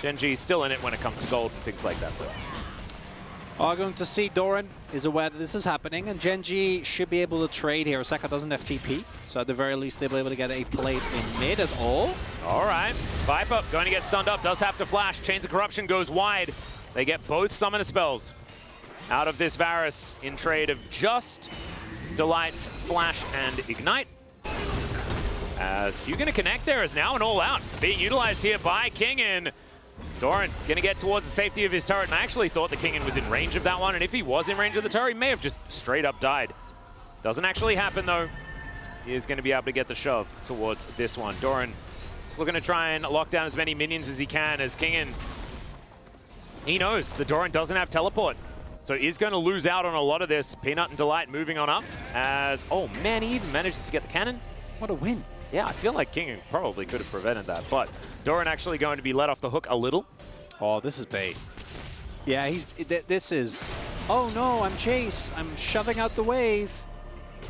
GENG still in it when it comes to gold and things like that, though. Are going to see Doran is aware that this is happening, and GENG should be able to trade here. Zeka doesn't have TP, so at the very least they'll be able to get a plate in mid as all. All right, Viper going to get stunned up, does have to flash. Chains of Corruption goes wide. They get both Summoner spells out of this Varus in trade of just Delight's Flash and Ignite. As Q going to connect there is now an all-out being utilized here by Kingen. Doran going to get towards the safety of his turret, and I actually thought the Kingen was in range of that one, and if he was in range of the turret, he may have just straight up died. Doesn't actually happen, though. He is going to be able to get the shove towards this one. Doran is looking to try and lock down as many minions as he can, as Kingen, he knows the Doran doesn't have teleport, so he's going to lose out on a lot of this. Peanut and Delight moving on up as, oh man, he even manages to get the cannon. What a win. Yeah, I feel like King probably could have prevented that, but Doran actually going to be let off the hook a little. Oh, this is bait. Yeah, this is, oh no, I'm Chase. I'm shoving out the wave.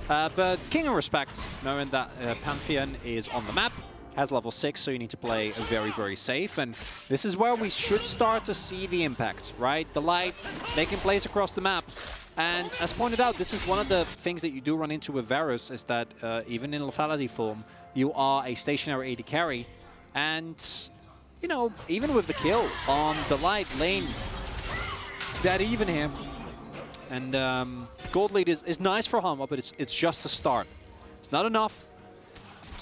But King of Respect, knowing that Pantheon is on the map, has level 6, so you need to play very, very safe. And this is where we should start to see the impact, right? The light making plays across the map. And as pointed out, this is one of the things that you do run into with Varus, is that even in lethality form, you are a stationary AD carry. And, you know, even with the kill on the light lane, that even here. And gold lead is nice for Hanwha, but it's just a start. It's not enough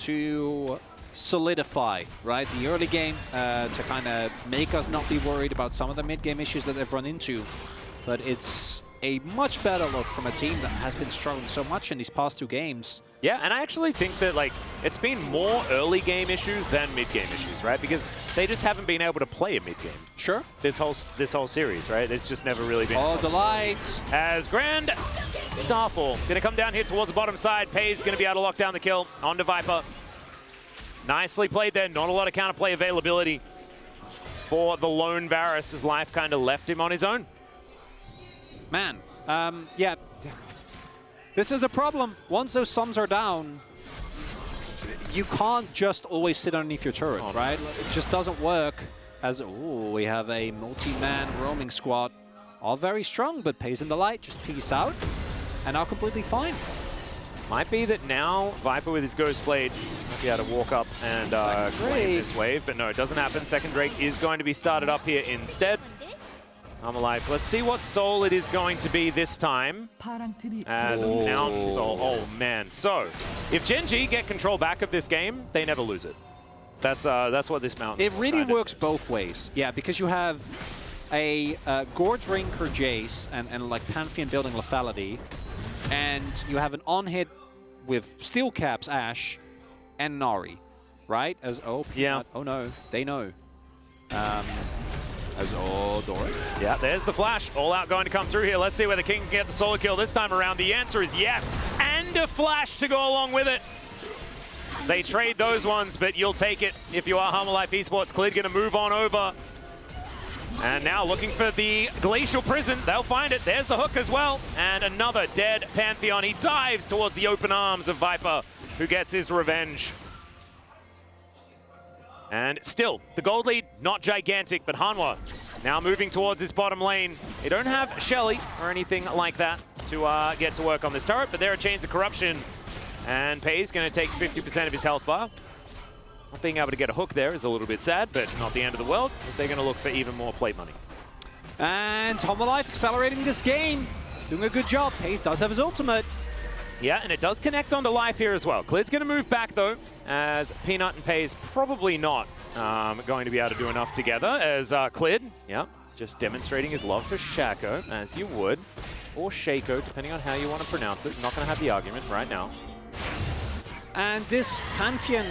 to solidify, right, the early game to kind of make us not be worried about some of the mid-game issues that they've run into. But it's a much better look from a team that has been struggling so much in these past 2 games. Yeah, and I actually think that, like, it's been more early game issues than mid-game issues, right? Because they just haven't been able to play a mid-game. Sure. This whole series, right? It's just never really been. Oh, the light. As Grand Starfall going to come down here towards the bottom side. Pay's going to be able to lock down the kill onto Viper. Nicely played there. Not a lot of counterplay availability for the lone Varus, as life kind of left him on his own. Man, yeah. This is the problem. Once those sums are down, you can't just always sit underneath your turret, right? It just doesn't work. As, ooh, we have a multi-man roaming squad. All very strong, but Pays in the light, just peace out. And now completely fine. Might be that now Viper with his Ghost Blade might be able to walk up and claim this wave, but no, it doesn't happen. Second Drake is going to be started up here instead. I'm alive. Let's see what soul it is going to be this time. As Mount Soul. Oh, man. So, if GENG get control back of this game, they never lose it. That's what this Mount. It really works both ways. Yeah, because you have a Gorge Rinker Jace and like Pantheon building lethality, and you have an on-hit with Steel Caps Ashe and Nari, right? As yeah. Oh no, they know. As Dora. Yeah, there's the flash. All out going to come through here. Let's see whether King can get the solo kill this time around. The answer is yes, and a flash to go along with it. They trade those ones, but you'll take it if you are Hanwha Life Esports. Clid going to move on over. And now looking for the Glacial Prison. They'll find it. There's the hook as well. And another dead Pantheon. He dives towards the open arms of Viper, who gets his revenge. And still, the gold lead, not gigantic, but Hanwha now moving towards his bottom lane. They don't have HLE or anything like that to get to work on this turret, but there are Chains of Corruption. And Pay's going to take 50% of his health bar. Not being able to get a hook there is a little bit sad, but not the end of the world. They're going to look for even more plate money. And Hanwha Life accelerating this game. Doing a good job. Pace does have his ultimate. Yeah, and it does connect onto life here as well. Clid's going to move back, though, as Peanut and Pay's probably not going to be able to do enough together, as Clid, yeah, just demonstrating his love for Shaco, as you would, or Shaco, depending on how you want to pronounce it. I'm not going to have the argument right now. And this Pantheon,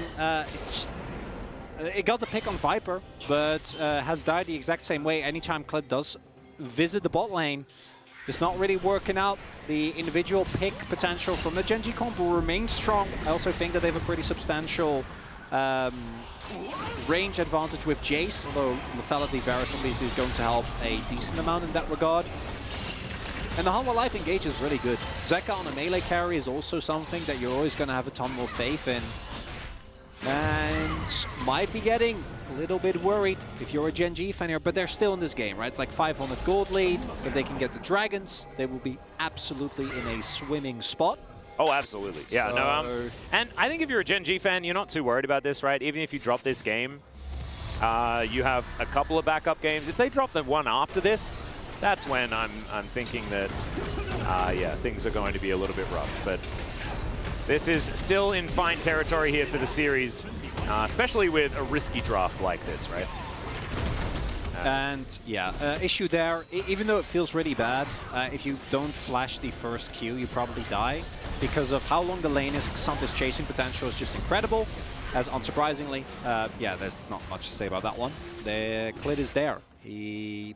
it got the pick on Viper, but has died the exact same way anytime Clid does visit the bot lane. It's not really working out. The individual pick potential from the GENG comp will remain strong. I also think that they have a pretty substantial range advantage with Jace, although lethality Varus at least is going to help a decent amount in that regard. And the Hanwha Life engage is really good. Zeka on a melee carry is also something that you're always going to have a ton more faith in. And might be getting a little bit worried if you're a GENG fan here, but they're still in this game, right? It's like 500 gold lead. If they can get the dragons, they will be absolutely in a swimming spot. Oh, absolutely. Yeah, no. And I think if you're a GENG fan, you're not too worried about this, right? Even if you drop this game, you have a couple of backup games. If they drop the one after this, that's when I'm thinking that, yeah, things are going to be a little bit rough. But this is still in fine territory here for the series, especially with a risky draft like this, right? And yeah, issue there, even though it feels really bad, if you don't flash the first Q, you probably die because of how long the lane is. Xanth's chasing potential is just incredible, as unsurprisingly, yeah, there's not much to say about that one. The Clid is there. He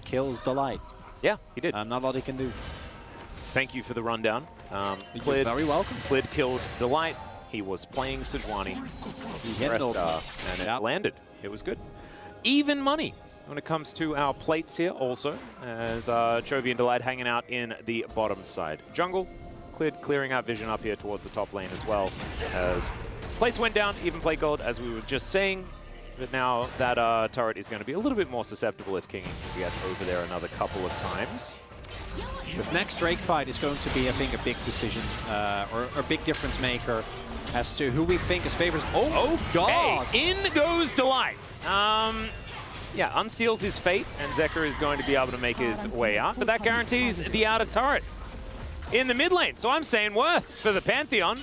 kills the light. Yeah, he did. Not a lot he can do. Thank you for the rundown. You're very welcome. Clid killed Delight. He was playing Sejuani. He hit and it landed. It was good. Even money when it comes to our plates here also, as Chovy and Delight hanging out in the bottom side. Jungle, clearing out vision up here towards the top lane as well. As plates went down, even play gold, as we were just saying. But now that turret is going to be a little bit more susceptible if King can get over there another couple of times. This next Drake fight is going to be, I think, a big decision or a big difference maker as to who we think is favors. Oh, God! In goes Delight. Yeah, unseals his fate, and Zeker is going to be able to make his way out, but that guarantees the outer turret in the mid lane. So I'm saying worth for the Pantheon.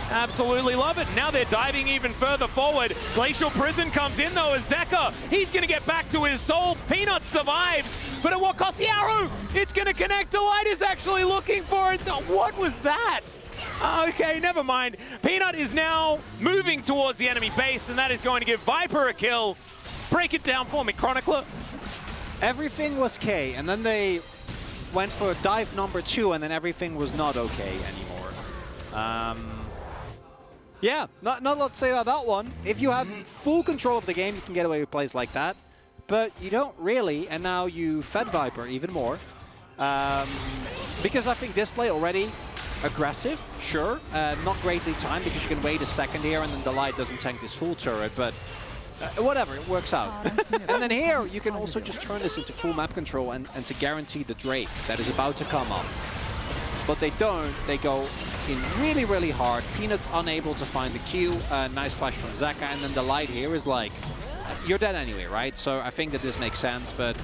Absolutely love it. Now they're diving even further forward. Glacial Prison comes in though as Zeker. He's going to get back to his soul. Peanut survives, but at what cost? The arrow! It's going to connect. Delight is actually looking for it. What was that? Okay, never mind. Peanut is now moving towards the enemy base, and that is going to give Viper a kill. Break it down for me, Chronicler. Everything was K, and then they went for dive number 2, and then everything was not okay anymore. Yeah, not a lot to say about that one. If you have full control of the game, you can get away with plays like that. But you don't really, and now you fed Viper even more. Because I think this play already aggressive, sure. Not greatly timed because you can wait a second here and then Delight doesn't tank this full turret, but whatever, it works out. And then here, you can also just turn this into full map control and to guarantee the Drake that is about to come up. But they don't, they go in really, really hard. Peanut's unable to find the Q. Nice flash from Zaka, and then the light here is like, you're dead anyway, right? So I think that this makes sense, but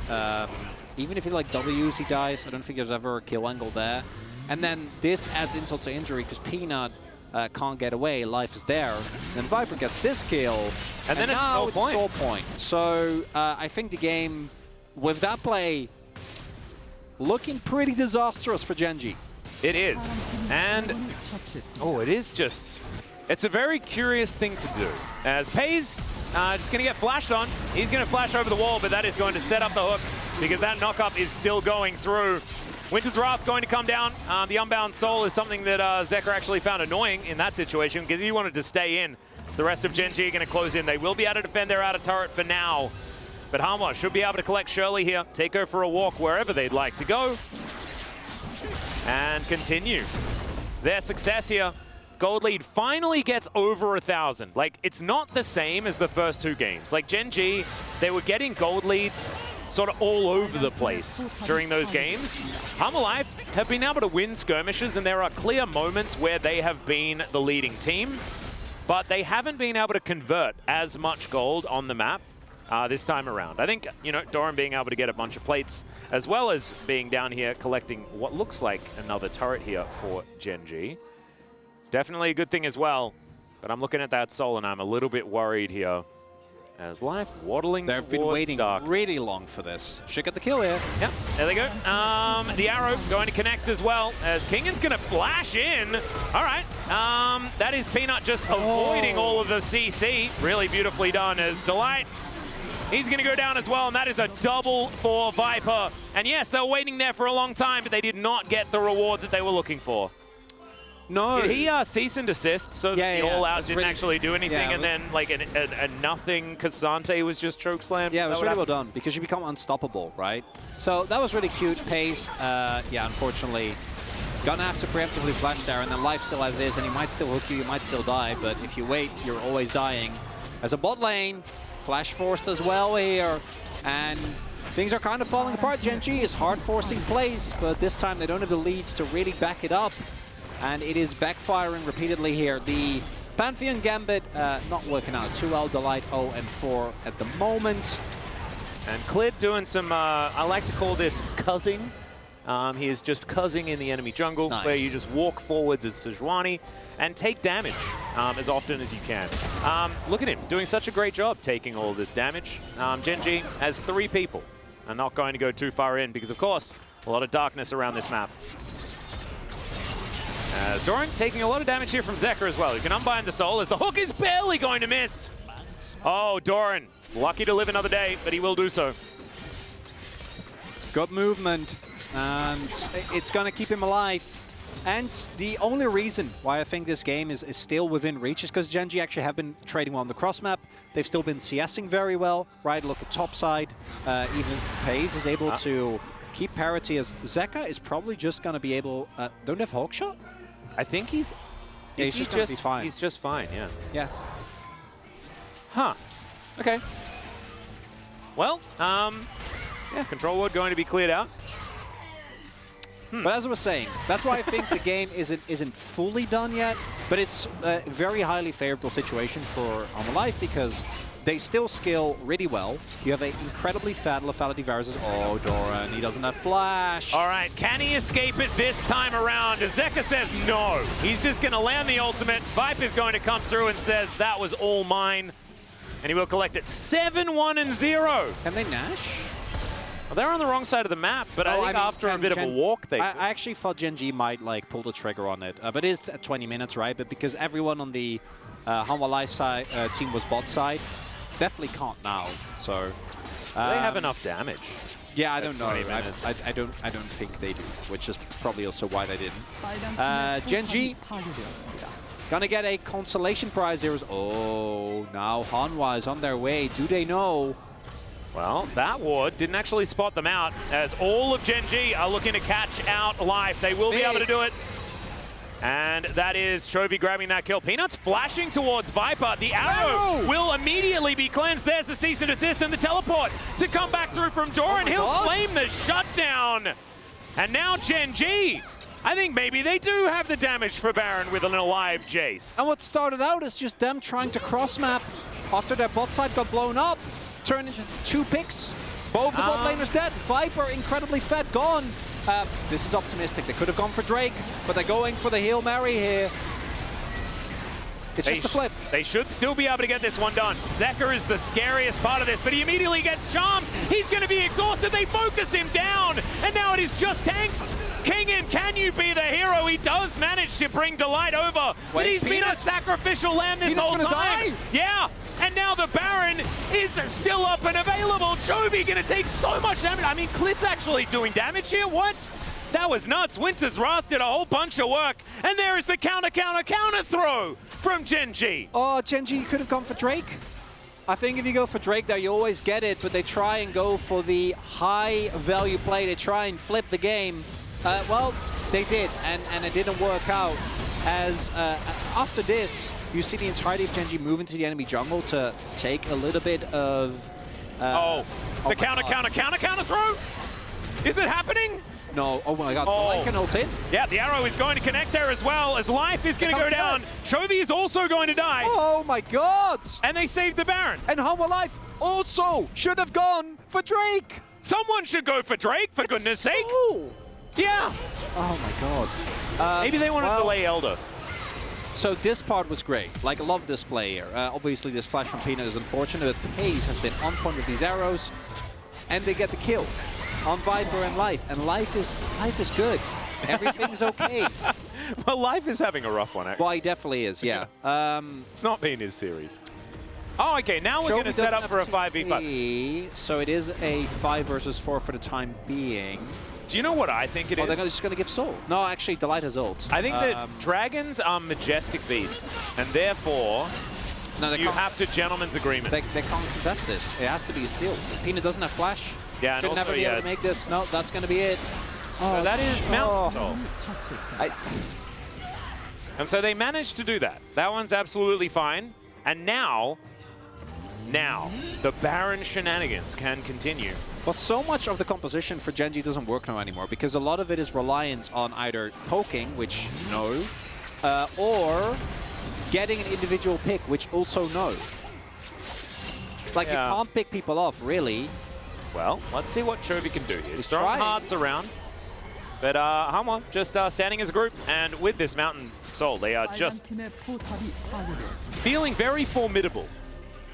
even if he like W's, he dies. I don't think there's ever a kill angle there. And then this adds insult to injury because Peanut can't get away, life is there. Then Viper gets this kill, and then now it's soul point. So I think the game, with that play, looking pretty disastrous for GENG. It is. And, it is just, it's a very curious thing to do. As Pays just going to get flashed on. He's going to flash over the wall, but that is going to set up the hook because that knock-up is still going through. Winter's Wrath going to come down. The Unbound Soul is something that Zeker actually found annoying in that situation because he wanted to stay in. So the rest of GENG are going to close in. They will be able to defend their outer turret for now. But Hanwha should be able to collect HLE here, take her for a walk wherever they'd like to go, and continue their success here. Gold lead finally gets over 1,000. Like, it's not the same as the first two games. Like, GENG, they were getting gold leads sort of all over the place during those games. Life have been able to win skirmishes, and there are clear moments where they have been the leading team, but they haven't been able to convert as much gold on the map this time around. I think, you know, Doran being able to get a bunch of plates, as well as being down here collecting what looks like another turret here for GENG. It's definitely a good thing as well, but I'm looking at that soul and I'm a little bit worried here. As Life waddling towards They've been waiting Dark. really long for this. Should get the kill here. Yep, there they go. The arrow going to connect as well, as Kingan's going to flash in. All right, that is Peanut just avoiding all of the CC. Really beautifully done as Delight. He's going to go down as well, and that is a double for Viper. And yes, they were waiting there for a long time, but they did not get the reward that they were looking for. No. Did he cease and desist so that the all-out didn't actually do anything, and then like a nothing Cassante was just choke slammed? Yeah, it was really well done, because you become unstoppable, right? So that was really cute. Pace, yeah, unfortunately, gonna have to preemptively flash there, and then Life still as is, and he might still hook you, you might still die, but if you wait, you're always dying. As a bot lane, flash forced as well here, and things are kind of falling apart. GENG is hard forcing plays, but this time they don't have the leads to really back it up, and it is backfiring repeatedly here. The Pantheon Gambit not working out too well. Delight 0-4 at the moment. And Clid doing some, I like to call this cuzzing. He is just cuzzing in the enemy jungle, where you just walk forwards as Sejuani and take damage as often as you can. Look at him, doing such a great job taking all of this damage. GENG has 3 people and not going to go too far in because, of course, a lot of darkness around this map. As Doran taking a lot of damage here from Zeker as well. He can unbind the soul as the hook is barely going to miss. Oh, Doran, lucky to live another day, but he will do so. Good movement, and it's going to keep him alive. And the only reason why I think this game is still within reach is because GENG actually have been trading well on the cross map. They've still been CSing very well, right? Look at top side. Even Pays is able to keep parity as Zeka is probably just going to be able... don't have Hawkshot? I think he's... Yeah, he's just going to be fine. He's just fine, yeah. Yeah. Huh. Okay. Well, yeah, control ward going to be cleared out. But as I was saying, that's why I think the game isn't fully done yet, but it's a very highly favorable situation for Life because they still skill really well. You have an incredibly fat lethality versus... Oh, Doran, he doesn't have flash. All right, can he escape it this time around? Zeka says no. He's just going to land the ultimate. Viper's going to come through and says, that was all mine. And he will collect it 7-1 and 0. Can they Nash? Well, they're on the wrong side of the map, but I think after a bit of a walk, they... I actually thought GENG might like pull the trigger on it, but it is at 20 minutes, right? But because everyone on the Hanwha Life side team was bot side, definitely can't now. So they have enough damage. Yeah, I don't know. I don't think they do, which is probably also why they didn't. GENG gonna get a consolation prize. Oh, now Hanwha is on their way. Do they know? Well, that ward didn't actually spot them out, as all of GENG are looking to catch out Life. They will be able to do it. And that is Chovy grabbing that kill. Peanuts flashing towards Viper. The arrow will immediately be cleansed. There's the cease and desist and the teleport to come back through from Doran. He'll flame the shutdown. And now GENG. I think maybe they do have the damage for Baron with an alive Jace. And what started out is just them trying to cross-map after their bot side got blown up. Turned into 2 picks. Both the bot laners dead. Viper incredibly fed, gone. This is optimistic. They could have gone for Drake, but they're going for the Hail Mary here. It's just a flip. They should still be able to get this one done. Zeka is the scariest part of this, but he immediately gets charmed. He's going to be exhausted. They focus him down, and now it is just tanks. Kingin, can you be the hero? He does manage to bring Delight over, but he's been a sacrificial lamb this whole time. Yeah. And now the Baron is still up and available. Chovy gonna take so much damage. I mean, Klid's actually doing damage here. What? That was nuts. Winter's Wrath did a whole bunch of work. And there is the counter throw from GENG. Oh, GENG, you could have gone for Drake. I think if you go for Drake there, you always get it, but they try and go for the high value play. They try and flip the game. Well, they did, and it didn't work out. As after this, you see the entirety of GENG move into the enemy jungle to take a little bit of... the counter throw? Is it happening? No, oh my god, Light can ult in. Yeah, the arrow is going to connect there as well, as Life is going to go down. Chovy is also going to die. Oh my god! And they saved the Baron. And Hanwha Life also should have gone for Drake! Someone should go for Drake, for goodness sake. Yeah. Oh my god. Maybe they want to delay Elder. So this part was great. Like, I love this play here. Obviously, this flash from Peanut is unfortunate, but Pace has been on point with these arrows, and they get the kill on Viper and Life. And Life is good. Everything's okay. Well, Life is having a rough one, actually. Well, he definitely is, yeah. It's not been his series. Oh, okay, now we're going to set up for a 5v5. So it is a 5 versus 4 for the time being. Do you know what I think it is? They're just going to give Soul. No, actually, Delight has ult. I think that dragons are majestic beasts, and therefore you have to gentleman's agreement. They can't contest this. It has to be a steal. Peanut doesn't have flash. Yeah, should never be able to make this. No, that's going to be it. So that is Mountain Soul. And so they managed to do that. That one's absolutely fine. And now, the Baron shenanigans can continue. Well, so much of the composition for GENG doesn't work now anymore because a lot of it is reliant on either poking, which no, or getting an individual pick, which also no. Like, you can't pick people off, really. Well, let's see what Chovy can do here. He's throwing trying. hearts around. But Hanwha just standing as a group, and with this Mountain Soul, they are just feeling very formidable.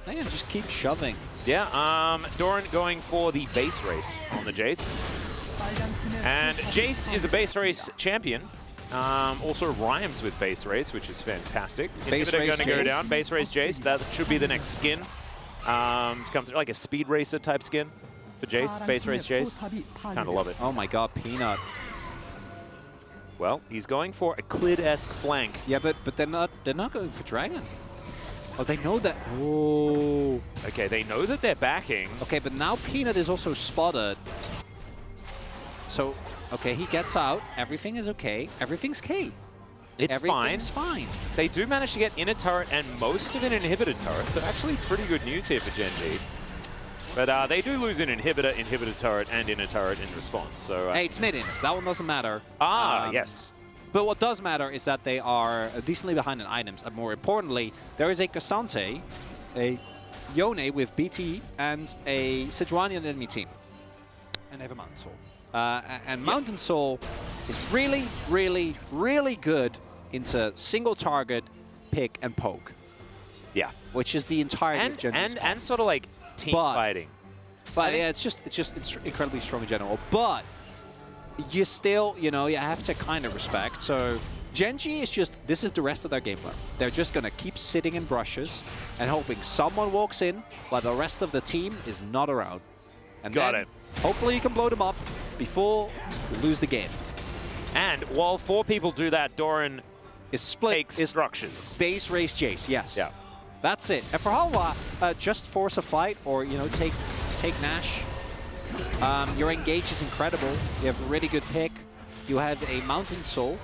They can just keep shoving. Yeah, Doran going for the base race on the Jace. And Jace is a base race champion. Also rhymes with base race, which is fantastic. Base Inhibitor race going to go Jace. down. Base race Jace, that should be the next skin. To come through, like a speed racer type skin for Jace, base race Jace. Kind of love it. Oh my god, Peanut. Well, he's going for a Klid-esque flank. Yeah, but they're not going for Dragon. Oh, they know that. Oh. Okay, they know that they're backing. Okay, but now Peanut is also spotted. So, okay, he gets out. Everything is okay. Everything's K. Everything's fine. They do manage to get inner turret and most of an inhibitor turret, so actually pretty good news here for GENG. But they do lose an inhibitor turret, and inner turret in response. So Hey, it's mid-in. That one doesn't matter. Yes. But what does matter is that they are decently behind in items, and more importantly, there is a Cassante, a Yone with BT, and a Sejuani on the enemy team. And they have a Mountain Soul. And Mountain Soul is really, really, really good into single target, pick, and poke. Yeah. Which is the entirety of GENG's and sort of like team fighting. But yeah, it's incredibly strong in general. But you still, you know, you have to kind of respect. So GENG is just, this is the rest of their game plan. They're just going to keep sitting in brushes and hoping someone walks in while the rest of the team is not around. And Got then, it. hopefully you can blow them up before you lose the game. And while 4 people do that, Doran Is split, takes is structures. base race Jace, yes. Yeah. That's it. And for Hanwha, just force a fight or, you know, take Nash. Your engage is incredible. You have a really good pick. You have a Mountain Soul.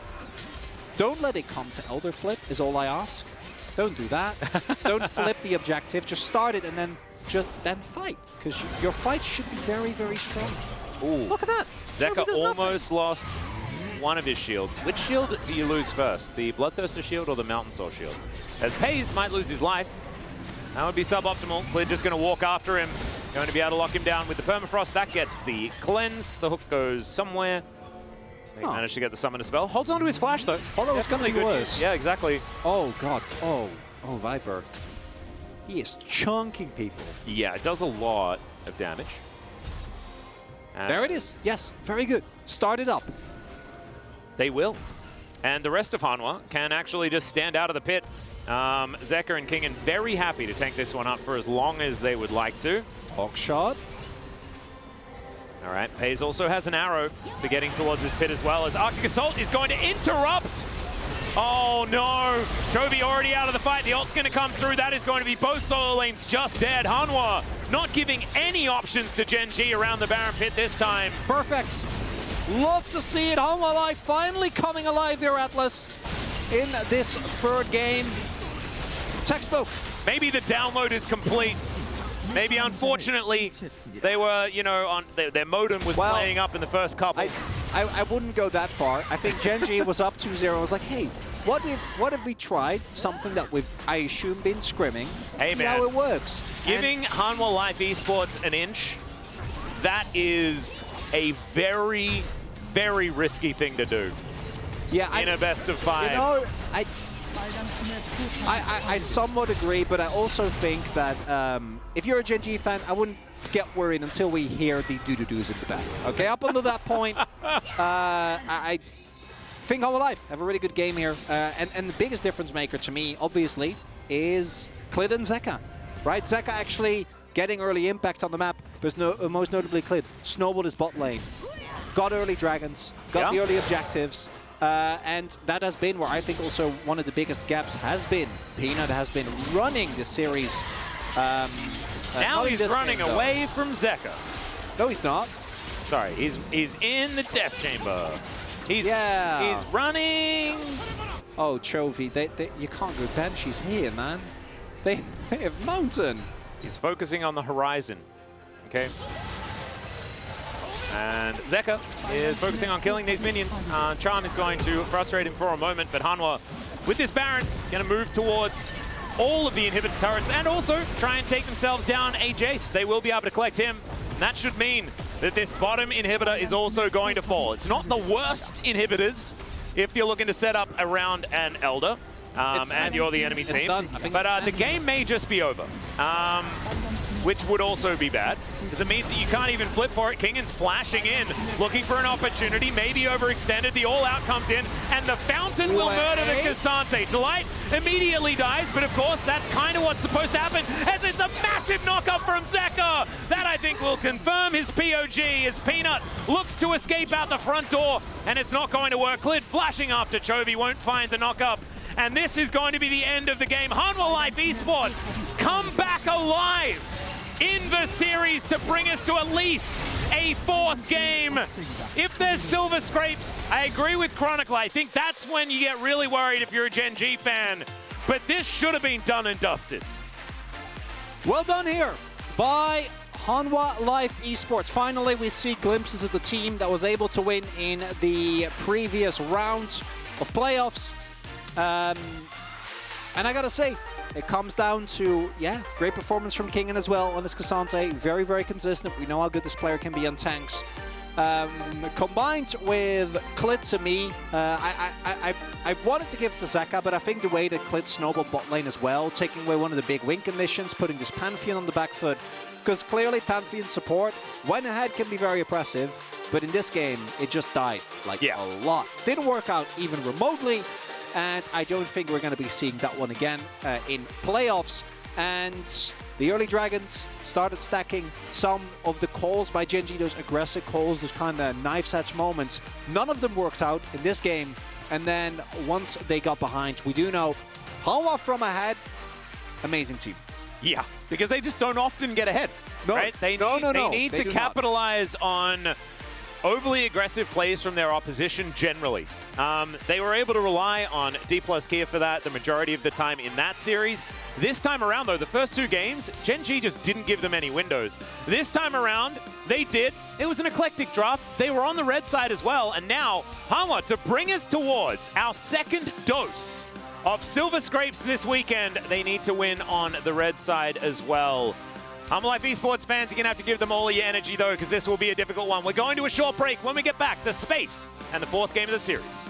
Don't let it come to Elder Flip is all I ask. Don't do that. Don't flip the objective. Just start it and then fight. Because your fight should be very, very strong. Ooh. Look at that. Zeka Does almost lost one of his shields. Which shield do you lose first? The Bloodthirster shield or the Mountain Soul shield? As Pays might lose his life. That would be suboptimal. Clear just going to walk after him. Going to be able to lock him down with the Permafrost. That gets the cleanse. The hook goes somewhere. He managed to get the summoner spell. Holds on to his flash though. Although it's going to be worse. Yeah, exactly. Oh, God. Oh, Viper. He is chunking people. Yeah, it does a lot of damage. And There it is. Yes, very good. Start it up. they will. And the rest of Hanwha can actually just stand out of the pit. Zeka and Kingen very happy to tank this one up for as long as they would like to. Hawk shot. All right, Pays also has an arrow for getting towards this pit as well, as Arctic Assault is going to interrupt. Oh no, Chovy already out of the fight. The ult's going to come through. That is going to be both solo lanes just dead. Hanwha not giving any options to GENG around the Baron pit this time. Perfect. Love to see it. Home alive, finally coming alive here, Atlas, in this third game. Textbook. Maybe the download is complete. Maybe, unfortunately, they were, you know, on their modem was playing up in the first couple. I wouldn't go that far. I think GENG was up 2-0. I was like, hey, what if we tried something that we've, I assume, been scrimming? Hey, see man. how it works. Giving Hanwha Life Esports an inch, that is a very, very risky thing to do. Yeah, in a best of 5. You know, I somewhat agree, but I also think that if you're a GENG fan, I wouldn't get worried until we hear the doo-doo-doos in the back. Okay, up until that point, I think Home Alive have a really good game here. And the biggest difference maker to me, obviously, is Clid and Zeka. Right? Zeka actually getting early impact on the map, but most notably Clid. Snowballed his bot lane. Got early dragons, got the early objectives. And that has been where I think also one of the biggest gaps has been. Peanut has been running this series. Now he's running away from Zeka. No, he's not. Sorry, he's in the death chamber. He's running. Oh, Chovy, you can't go Banshees here, man. They have Mountain. He's focusing on the horizon. Okay. And Zeka is focusing on killing these minions. Charm is going to frustrate him for a moment, but Hanwha, with this Baron, going to move towards all of the inhibitor turrets and also try and take themselves down a Jace. They will be able to collect him. And that should mean that this bottom inhibitor is also going to fall. It's not the worst inhibitors if you're looking to set up around an Elder and you're the enemy team. But the game may just be over. Which would also be bad, because it means that you can't even flip for it. Kingen's flashing in, looking for an opportunity, maybe overextended. The all-out comes in, and the Fountain will murder the Cassante. Delight immediately dies, but of course, that's kind of what's supposed to happen, as it's a massive knock-up from Zeka. That, I think, will confirm his POG, as Peanut looks to escape out the front door, and it's not going to work. Clid flashing after Chovy, won't find the knock-up. And this is going to be the end of the game. Hanwha Life Esports come back alive in the series to bring us to at least a a fourth game. If there's silver scrapes, I agree with Chronicle. I think that's when you get really worried if you're a GENG fan. But this should have been done and dusted. Well done here by Hanwha Life Esports. Finally, we see glimpses of the team that was able to win in the previous round of playoffs. And I gotta say, it comes down to, yeah, great performance from Kingen as well on this Cassante. Very, very consistent. We know how good this player can be on tanks. Combined with Clit, to me, I wanted to give it to Zaka, but I think the way that Clit snowballed bot lane as well, taking away one of the big win conditions, putting this Pantheon on the back foot, because clearly Pantheon support, when ahead, can be very oppressive, but in this game, it just died like a lot. Didn't work out even remotely, and I don't think we're going to be seeing that one again in playoffs. And the early Dragons started stacking some of the calls by GENG, those aggressive calls, those kind of knife's edge moments. None of them worked out in this game. And then once they got behind, we do know Hanwha from ahead, amazing team. Yeah, because they just don't often get ahead, right? They need to capitalize on overly aggressive plays from their opposition generally. They were able to rely on D+ Kia for that the majority of the time in that series. This time around, though, the first two games, GENG just didn't give them any windows. This time around, they did. It was an eclectic draft. They were on the red side as well. And now, Hanwha, to bring us towards our second dose of silver scrapes this weekend, they need to win on the red side as well. Hanwha Life Esports fans, you're going to have to give them all of your energy, though, because this will be a difficult one. We're going to a short break. When we get back, the Space and the fourth game of the series.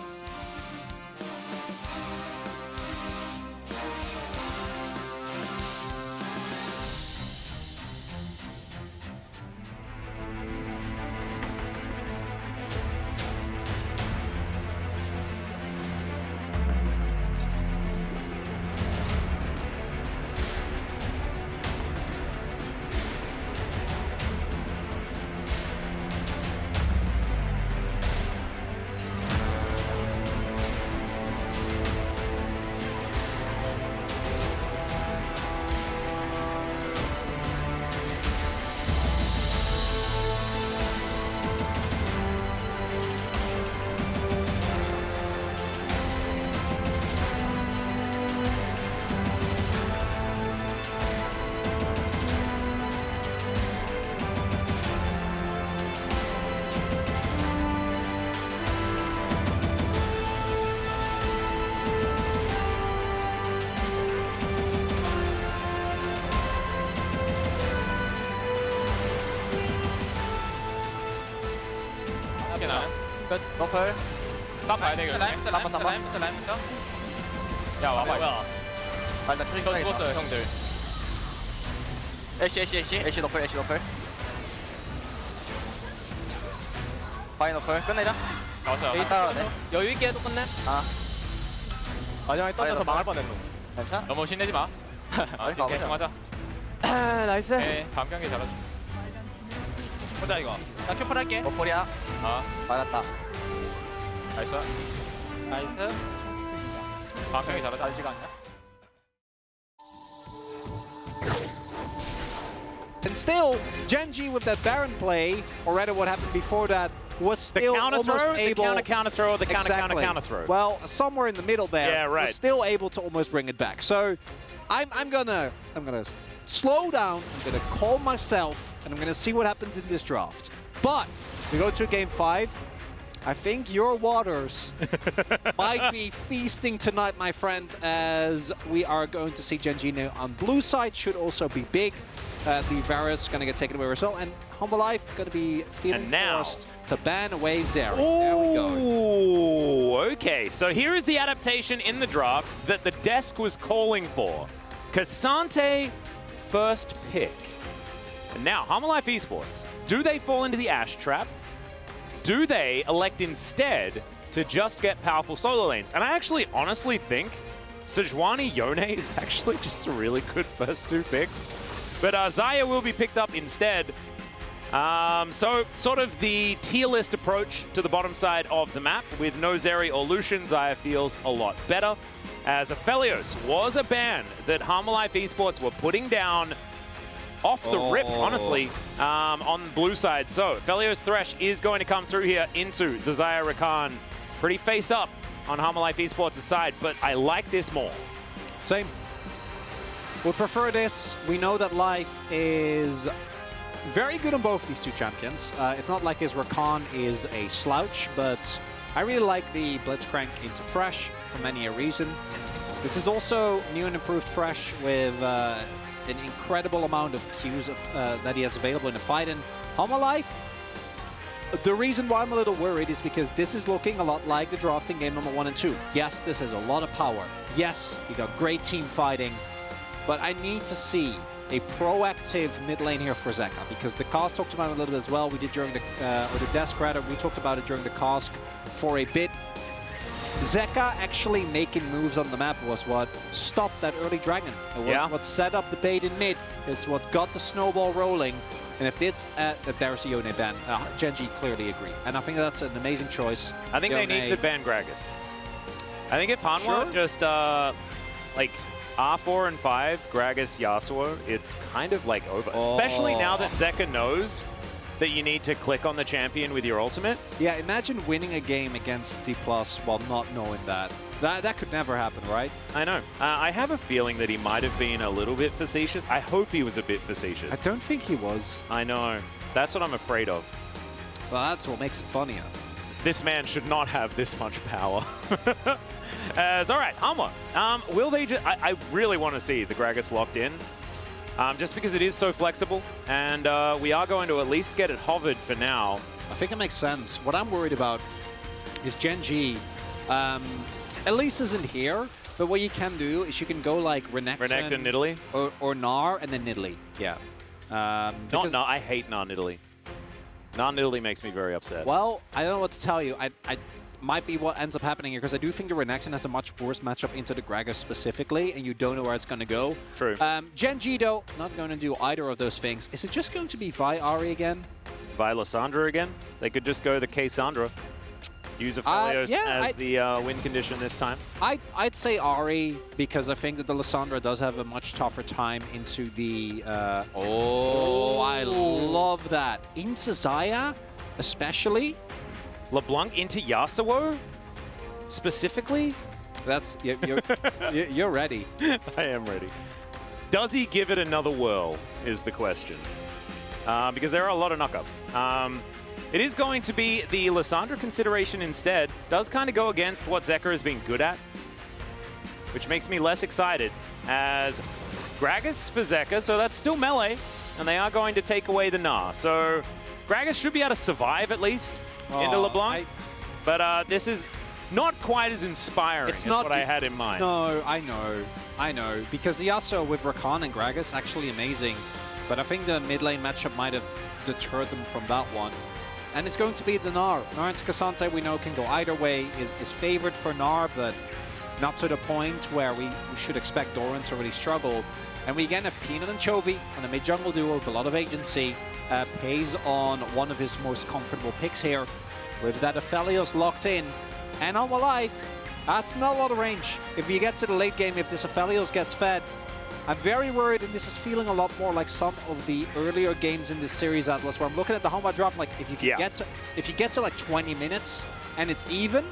끝. 너플. 딱 봐야 돼, 이거. 라임부터 야, 와봐. 뭐야? 아, 일단 트링 죽었어요, 형들. 애쉬 너플. 바이 너플. 끝내자. 나왔어요. 에이 따라야 돼. 여유 있게 해도 끝내. 마지막에 떠져서 망할 뻔했노. 괜찮아? 너무 신내지 마. 가보자. 집중하자. 나이스. 네, 다음 경기 잘하자. 보자 이거. 나 큐플 할게. 너플이야. 맞았다. 나이스. 다음 경기 잘하자. 잘 시간이야. And still, GENG with that Baron play, or rather what happened before that, was still almost able... The counter throw, the counter throw. Well, somewhere in the middle there, yeah, right. was still able to almost bring it back. So I'm gonna slow down, I'm gonna calm myself, and I'm gonna see what happens in this draft. But we go to game 5. I think your waters might be feasting tonight, my friend, as we are going to see GENG now on blue side. Should also be big. The Varus going to get taken away as well. And Hanwha Life going to be feeling forced to ban away Zeri. There we go. Ooh, okay. So here is the adaptation in the draft that the desk was calling for. Cassante, first pick. And now, Hanwha Life Esports, do they fall into the Ashe trap? Do they elect instead to just get powerful solo lanes? And I actually honestly think Sejuani Yone is actually just a really good first 2 picks. But Xayah will be picked up instead. So sort of the tier list approach to the bottom side of the map with no Zeri or Lucian. Xayah feels a lot better, as Aphelios was a ban that Hanwha Life Esports were putting down off the rip, honestly, on the blue side. So Felios Thresh is going to come through here into the Zaya Rakan. Pretty face up on Humble Life Esports' side, but I like this more. Same. We prefer this. We know that Life is very good on both these two champions. It's not like his Rakan is a slouch, but I really like the Blitzcrank into Thresh for many a reason. This is also new and improved Thresh with an incredible amount of Qs that he has available in the fight. And Humble Life, the reason why I'm a little worried is because this is looking a lot like the drafting game number 1 and 2. Yes, this has a lot of power. Yes, you got great team fighting, but I need to see a proactive mid lane here for Zeka, because the cast talked about it a little bit as well. We did during the, or the desk rather, we talked about it during the cast for a bit. Zeka actually making moves on the map was what stopped that early dragon. It was what set up the bait in mid. It's what got the snowball rolling. And if it's there's a Yone ban, GENG clearly agree. And I think that's an amazing choice. I think they need to ban Gragas. I think if Hanwha just like R4 and 5, Gragas, Yasuo, it's kind of like over. Especially now that Zeka knows that you need to click on the champion with your ultimate. Yeah, imagine winning a game against D+ while not knowing that. That could never happen, right? I know. I have a feeling that he might have been a little bit facetious. I hope he was a bit facetious. I don't think he was. I know. That's what I'm afraid of. Well, that's what makes it funnier. This man should not have this much power. All right, Hanwha. Will they just... I really want to see the Gragas locked in. Just because it is so flexible, and we are going to at least get it hovered for now. I think it makes sense. What I'm worried about is GENG, at least isn't here, but what you can do is you can go like Renekton, Nidalee, or Gnar, and then Nidalee. Yeah. Not Gnar. I hate Gnar Nidalee. Gnar Nidalee makes me very upset. Well, I don't know what to tell you. I might be what ends up happening here, because I do think the Renekton has a much worse matchup into the Gragas specifically, and you don't know where it's going to go. True. GENG, though, not going to do either of those things. Is it just going to be Vi Ahri again? Vi Lissandra again? They could just go the K-Sandra. Use a Felios as the win condition this time. I'd say Ahri, because I think that the Lissandra does have a much tougher time into the... I love that. Into Zaya, especially. LeBlanc into Yasuo? Specifically? That's... You're ready. I am ready. Does he give it another whirl, is the question. Because there are a lot of knockups. It is going to be the Lissandra consideration instead. Does kind of go against what Zeka has been good at, which makes me less excited, as Gragas for Zeka, so that's still melee, and they are going to take away the Gnar. So Gragas should be able to survive at least into LeBlanc, but this is not quite as inspiring as what I had in mind. No, I know, because the Yasuo with Rakan and Gragas actually amazing, but I think the mid lane matchup might have deterred them from that one. And it's going to be the Gnar. Gnar and Cassante, we know, can go either way, is favored for Gnar, but not to the point where we should expect Doran to really struggle. And we again have Peanut and Chovy on a mid-jungle duo with a lot of agency. Pays on one of his most comfortable picks here, with that Aphelios locked in. And on Life, that's not a lot of range. If you get to the late game, if this Aphelios gets fed, I'm very worried, and this is feeling a lot more like some of the earlier games in this series, Atlas, where I'm looking at the Hanwha draft, like if you can get to like 20 minutes and it's even,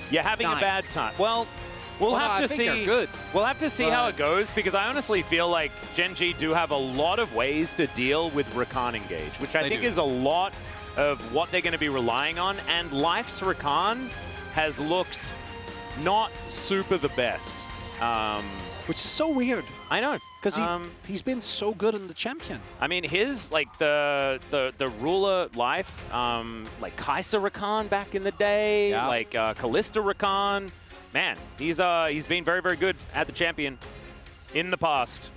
you're having a bad time. Well, we'll have to see. We'll have to see how it goes, because I honestly feel like GENG do have a lot of ways to deal with Rakan engage, which I think is a lot of what they're going to be relying on. And Life's Rakan has looked not super the best. Which is so weird. I know. Because he's been so good in the champion. I mean, his, like, the ruler Life, like Kai'Sa Rakan back in the day, like Kalista Rakan. Man, he's been very, very good at the champion in the past.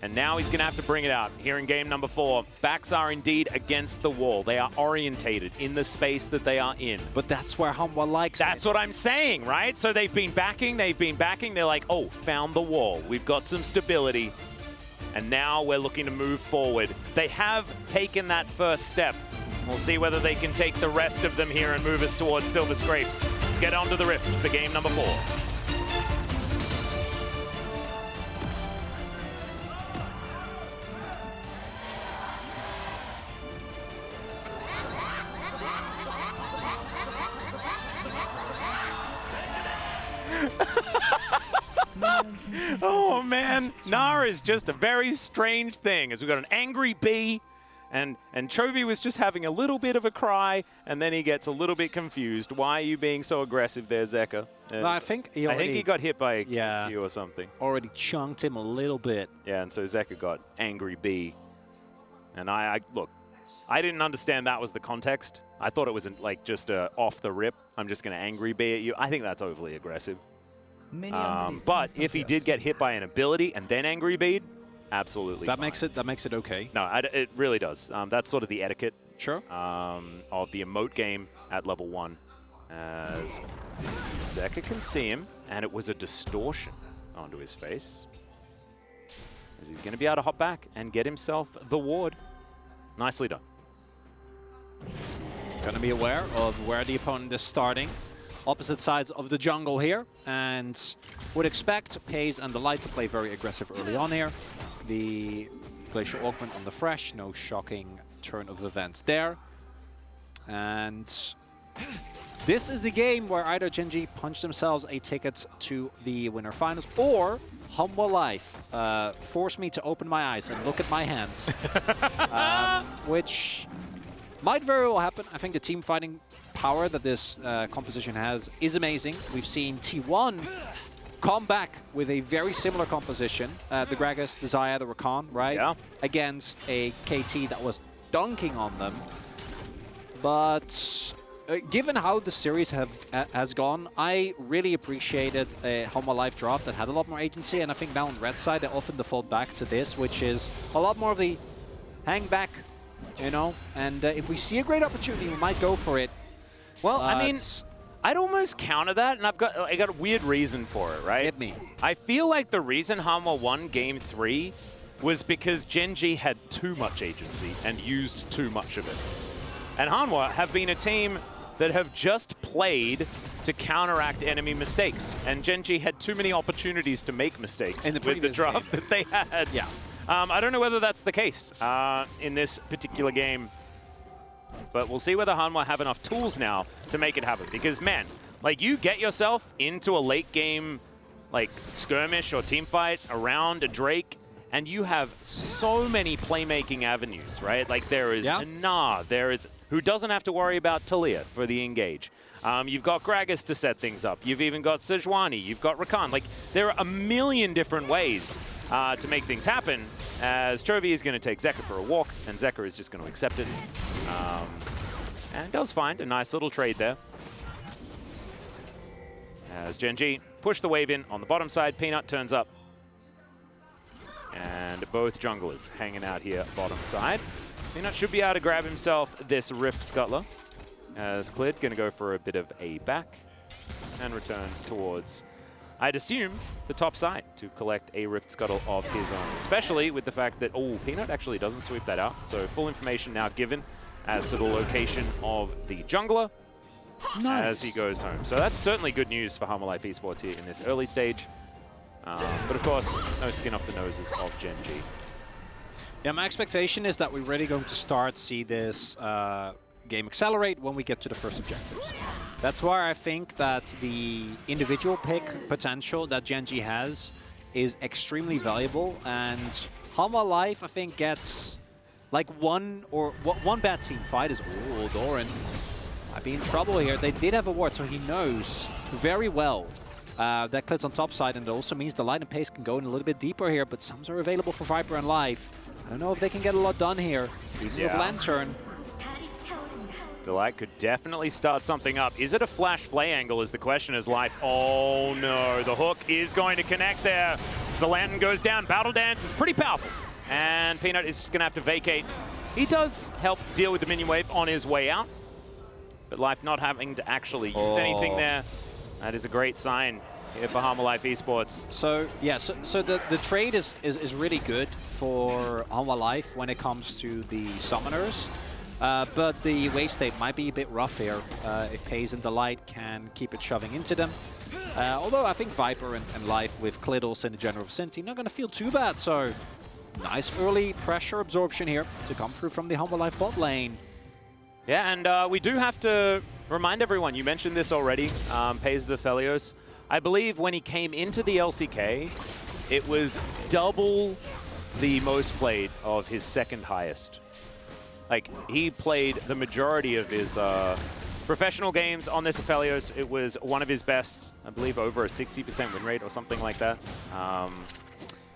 And now he's going to have to bring it out here in game number 4. Backs are indeed against the wall. They are orientated in the space that they are in. But that's where Hanwha likes That's what I'm saying, right? So they've been backing. They're like, oh, found the wall. We've got some stability. And now we're looking to move forward. They have taken that first step. We'll see whether they can take the rest of them here and move us towards Silver Scrapes. Let's get on to the Rift for game number 4. Oh man, Nara is just a very strange thing. As we've got an angry bee, and Chovy was just having a little bit of a cry, and then he gets a little bit confused. Why are you being so aggressive there, Zeka? No, I think he got hit by a Q or something. Already chunked him a little bit. Yeah, and so Zeka got angry bee. And I look, I didn't understand that was the context. I thought it was like just off the rip, I'm just going to angry bee at you. I think that's overly aggressive. But if he did get hit by an ability and then angry bead, absolutely that fine. makes it okay. No, it really does. That's sort of the etiquette of the emote game at level 1. As Zeka can see him, and it was a distortion onto his face. As he's going to be able to hop back and get himself the ward. Nicely done. Going to be aware of where the opponent is starting. Opposite sides of the jungle here, and would expect Paze and the Light to play very aggressive early on here. The Glacial Augment on the Fresh, no shocking turn of events there. And this is the game where either GENG punch themselves a ticket to the winner finals, or Humble Life force me to open my eyes and look at my hands, which might very well happen. I think the team fighting power that this composition has is amazing. We've seen T1 come back with a very similar composition, the Gragas, the Xayah, the Rakan, right? Yeah. Against a KT that was dunking on them. But given how the series has gone, I really appreciated a Humble Life draft that had a lot more agency, and I think now on red side they often default back to this, which is a lot more of the hang back, you know, and if we see a great opportunity, we might go for it. Well, I mean, I'd almost counter that, and I got a weird reason for it, right? Hit me. I feel like the reason Hanwha won Game 3 was because GENG had too much agency and used too much of it. And Hanwha have been a team that have just played to counteract enemy mistakes, and GENG had too many opportunities to make mistakes with the draft that they had. Yeah. I don't know whether that's the case in this particular game, but we'll see whether Hanwha have enough tools now to make it happen. Because, man, like, you get yourself into a late game, like, skirmish or team fight around a Drake, and you have so many playmaking avenues, right? Like, there is Nah, there is who doesn't have to worry about Talia for the engage. You've got Gragas to set things up. You've even got Sejuani. You've got Rakan. Like, there are a million different ways to make things happen, as Chovy is going to take Zeka for a walk, and Zeka is just going to accept it. And does find a nice little trade there. As GENG push the wave in on the bottom side, Peanut turns up. And both junglers hanging out here bottom side. Peanut should be able to grab himself this Rift Scuttler. As Clid going to go for a bit of a back and return towards, I'd assume, the top side to collect a Rift Scuttle of his own. Especially with the fact that, oh, Peanut actually doesn't sweep that out. So full information now given as to the location of the jungler as he goes home. So that's certainly good news for Hanwha Life Esports here in this early stage. But of course, no skin off the noses of GENG. Yeah, my expectation is that we're really going to see this game accelerate when we get to the first objectives. That's why I think that the individual pick potential that GENG has is extremely valuable, and Hanwha Life, I think, gets like one bad team fight is, oh, Doran might be in trouble here. They did have a ward, so he knows very well that Clid's on top side, and it also means the Light and Pace can go in a little bit deeper here, but sums are available for Viper and Life. I don't know if they can get a lot done here, even with Lantern. Delight could definitely start something up. Is it a flash play angle is the question as Life. Oh no, the hook is going to connect there. The Lantern goes down. Battle Dance is pretty powerful. And Peanut is just going to have to vacate. He does help deal with the minion wave on his way out. But Life not having to actually use anything there. That is a great sign here for Hanwha Life Esports. So, yeah, so the trade is really good for Hanwha Life when it comes to the summoners. But the wave state might be a bit rough here if Paze and the Light can keep it shoving into them. Although I think Viper and Life with Cliddles in the general vicinity not going to feel too bad. So nice early pressure absorption here to come through from the Hanwha Life bot lane. Yeah, and we do have to remind everyone, you mentioned this already, Paze Aphelios. I believe when he came into the LCK, it was double the most played of his second highest. Like, he played the majority of his professional games on this Aphelios. It was one of his best, I believe, over a 60% win rate or something like that.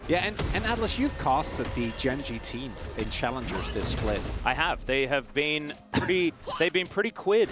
Yeah, and Atlas, you've casted the GENG team in Challengers this split. I have. They have been pretty. They've been pretty quid.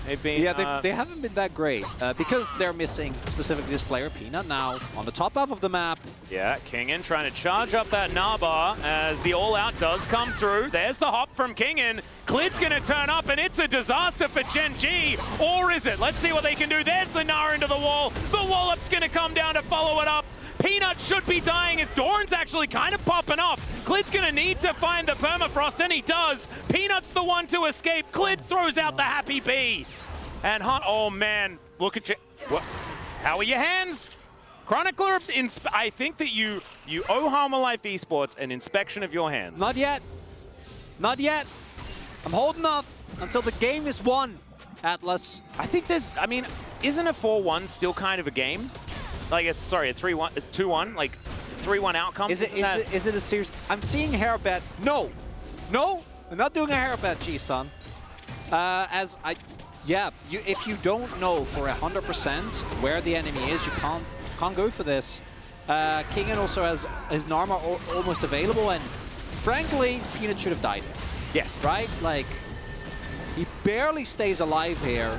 They've been. Yeah, they haven't been that great because they're missing specifically this player Peanut now on the top half of the map. Yeah, Kingin trying to charge up that Nabar as the all-out does come through. There's the hop from Kingin. Klid's going to turn up, and it's a disaster for GENG. Or is it? Let's see what they can do. There's the Gnar into the wall. The wallop's going to come down to follow it up. Peanut should be dying as Doran's actually kind of popping off. Klid's going to need to find the permafrost, and he does. Peanut's the one to escape. Klid throws out the happy bee. And Hunt, oh man, look at you. What? How are your hands? Chronicler, I think that you owe Harmer Life Esports an inspection of your hands. Not yet. Not yet. I'm holding off until the game is won, Atlas. I think I mean, isn't a 4-1 still kind of a game? Like, a 3-1, it's 2-1, like 3-1 outcome. Is it a series? I'm seeing hair bet. No, I'm not doing a hair bet, G-Son. If you don't know for 100% where the enemy is, you can't go for this. Kingin also has his Narma almost available, and frankly, Peanut should have died. Yes. Right? Like, he barely stays alive here.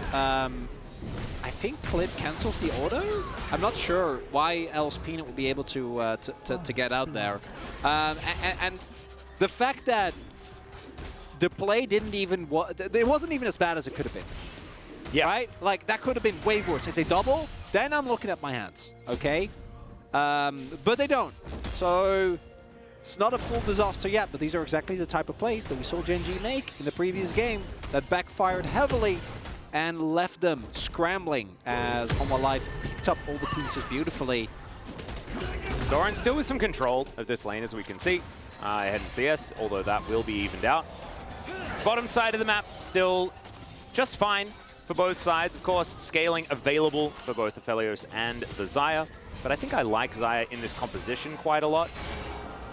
I think Klid cancels the auto. I'm not sure why else Peanut would be able to get out there. And the fact that the play didn't even... It wasn't even as bad as it could have been. Yeah. Right? Like, that could have been way worse. If they double, then I'm looking at my hands, okay? But they don't. So, it's not a full disaster yet, but these are exactly the type of plays that we saw GENG make in the previous game that backfired heavily and left them scrambling as Harmer Life picked up all the pieces beautifully. Doran still with some control of this lane, as we can see. Ahead in CS, although that will be evened out. It's bottom side of the map, still just fine for both sides. Of course, scaling available for both the Aphelios and the Xayah. But I think I like Xayah in this composition quite a lot.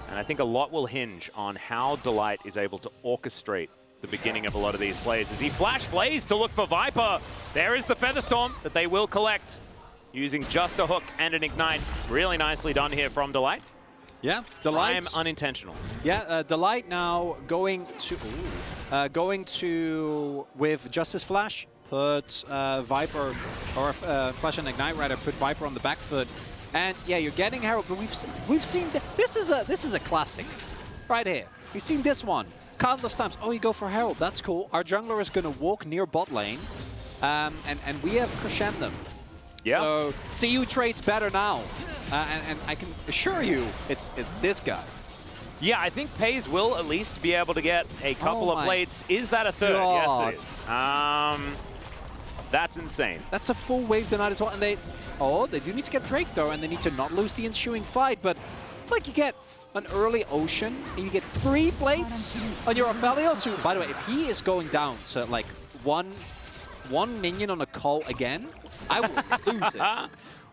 And I think a lot will hinge on how Delight is able to orchestrate the beginning of a lot of these plays as he flash plays to look for Viper. There is the Featherstorm that they will collect using just a hook and an ignite. Really nicely done here from Delight. Yeah, Delight. I am unintentional. Yeah, Delight now going to with Justice Flash, put Viper, or Flash and Ignite rather, put Viper on the back foot. And yeah, you're getting Herald, but we've seen this is a classic right here. We've seen this one countless times. Oh, you go for Herald, that's cool. Our jungler is going to walk near bot lane, and we have Crescendum. Yeah. So CU trades better now, and I can assure you, it's this guy. Yeah, I think Pays will at least be able to get a couple of plates. Is that a third? God. Yes, it is. That's insane. That's a full wave denied as well, and they do need to get Drake though, and they need to not lose the ensuing fight. But like, you get an early Ocean, and you get 3 plates on your Aphelios, who, by the way, if he is going down to like one minion on a call again, I will lose it.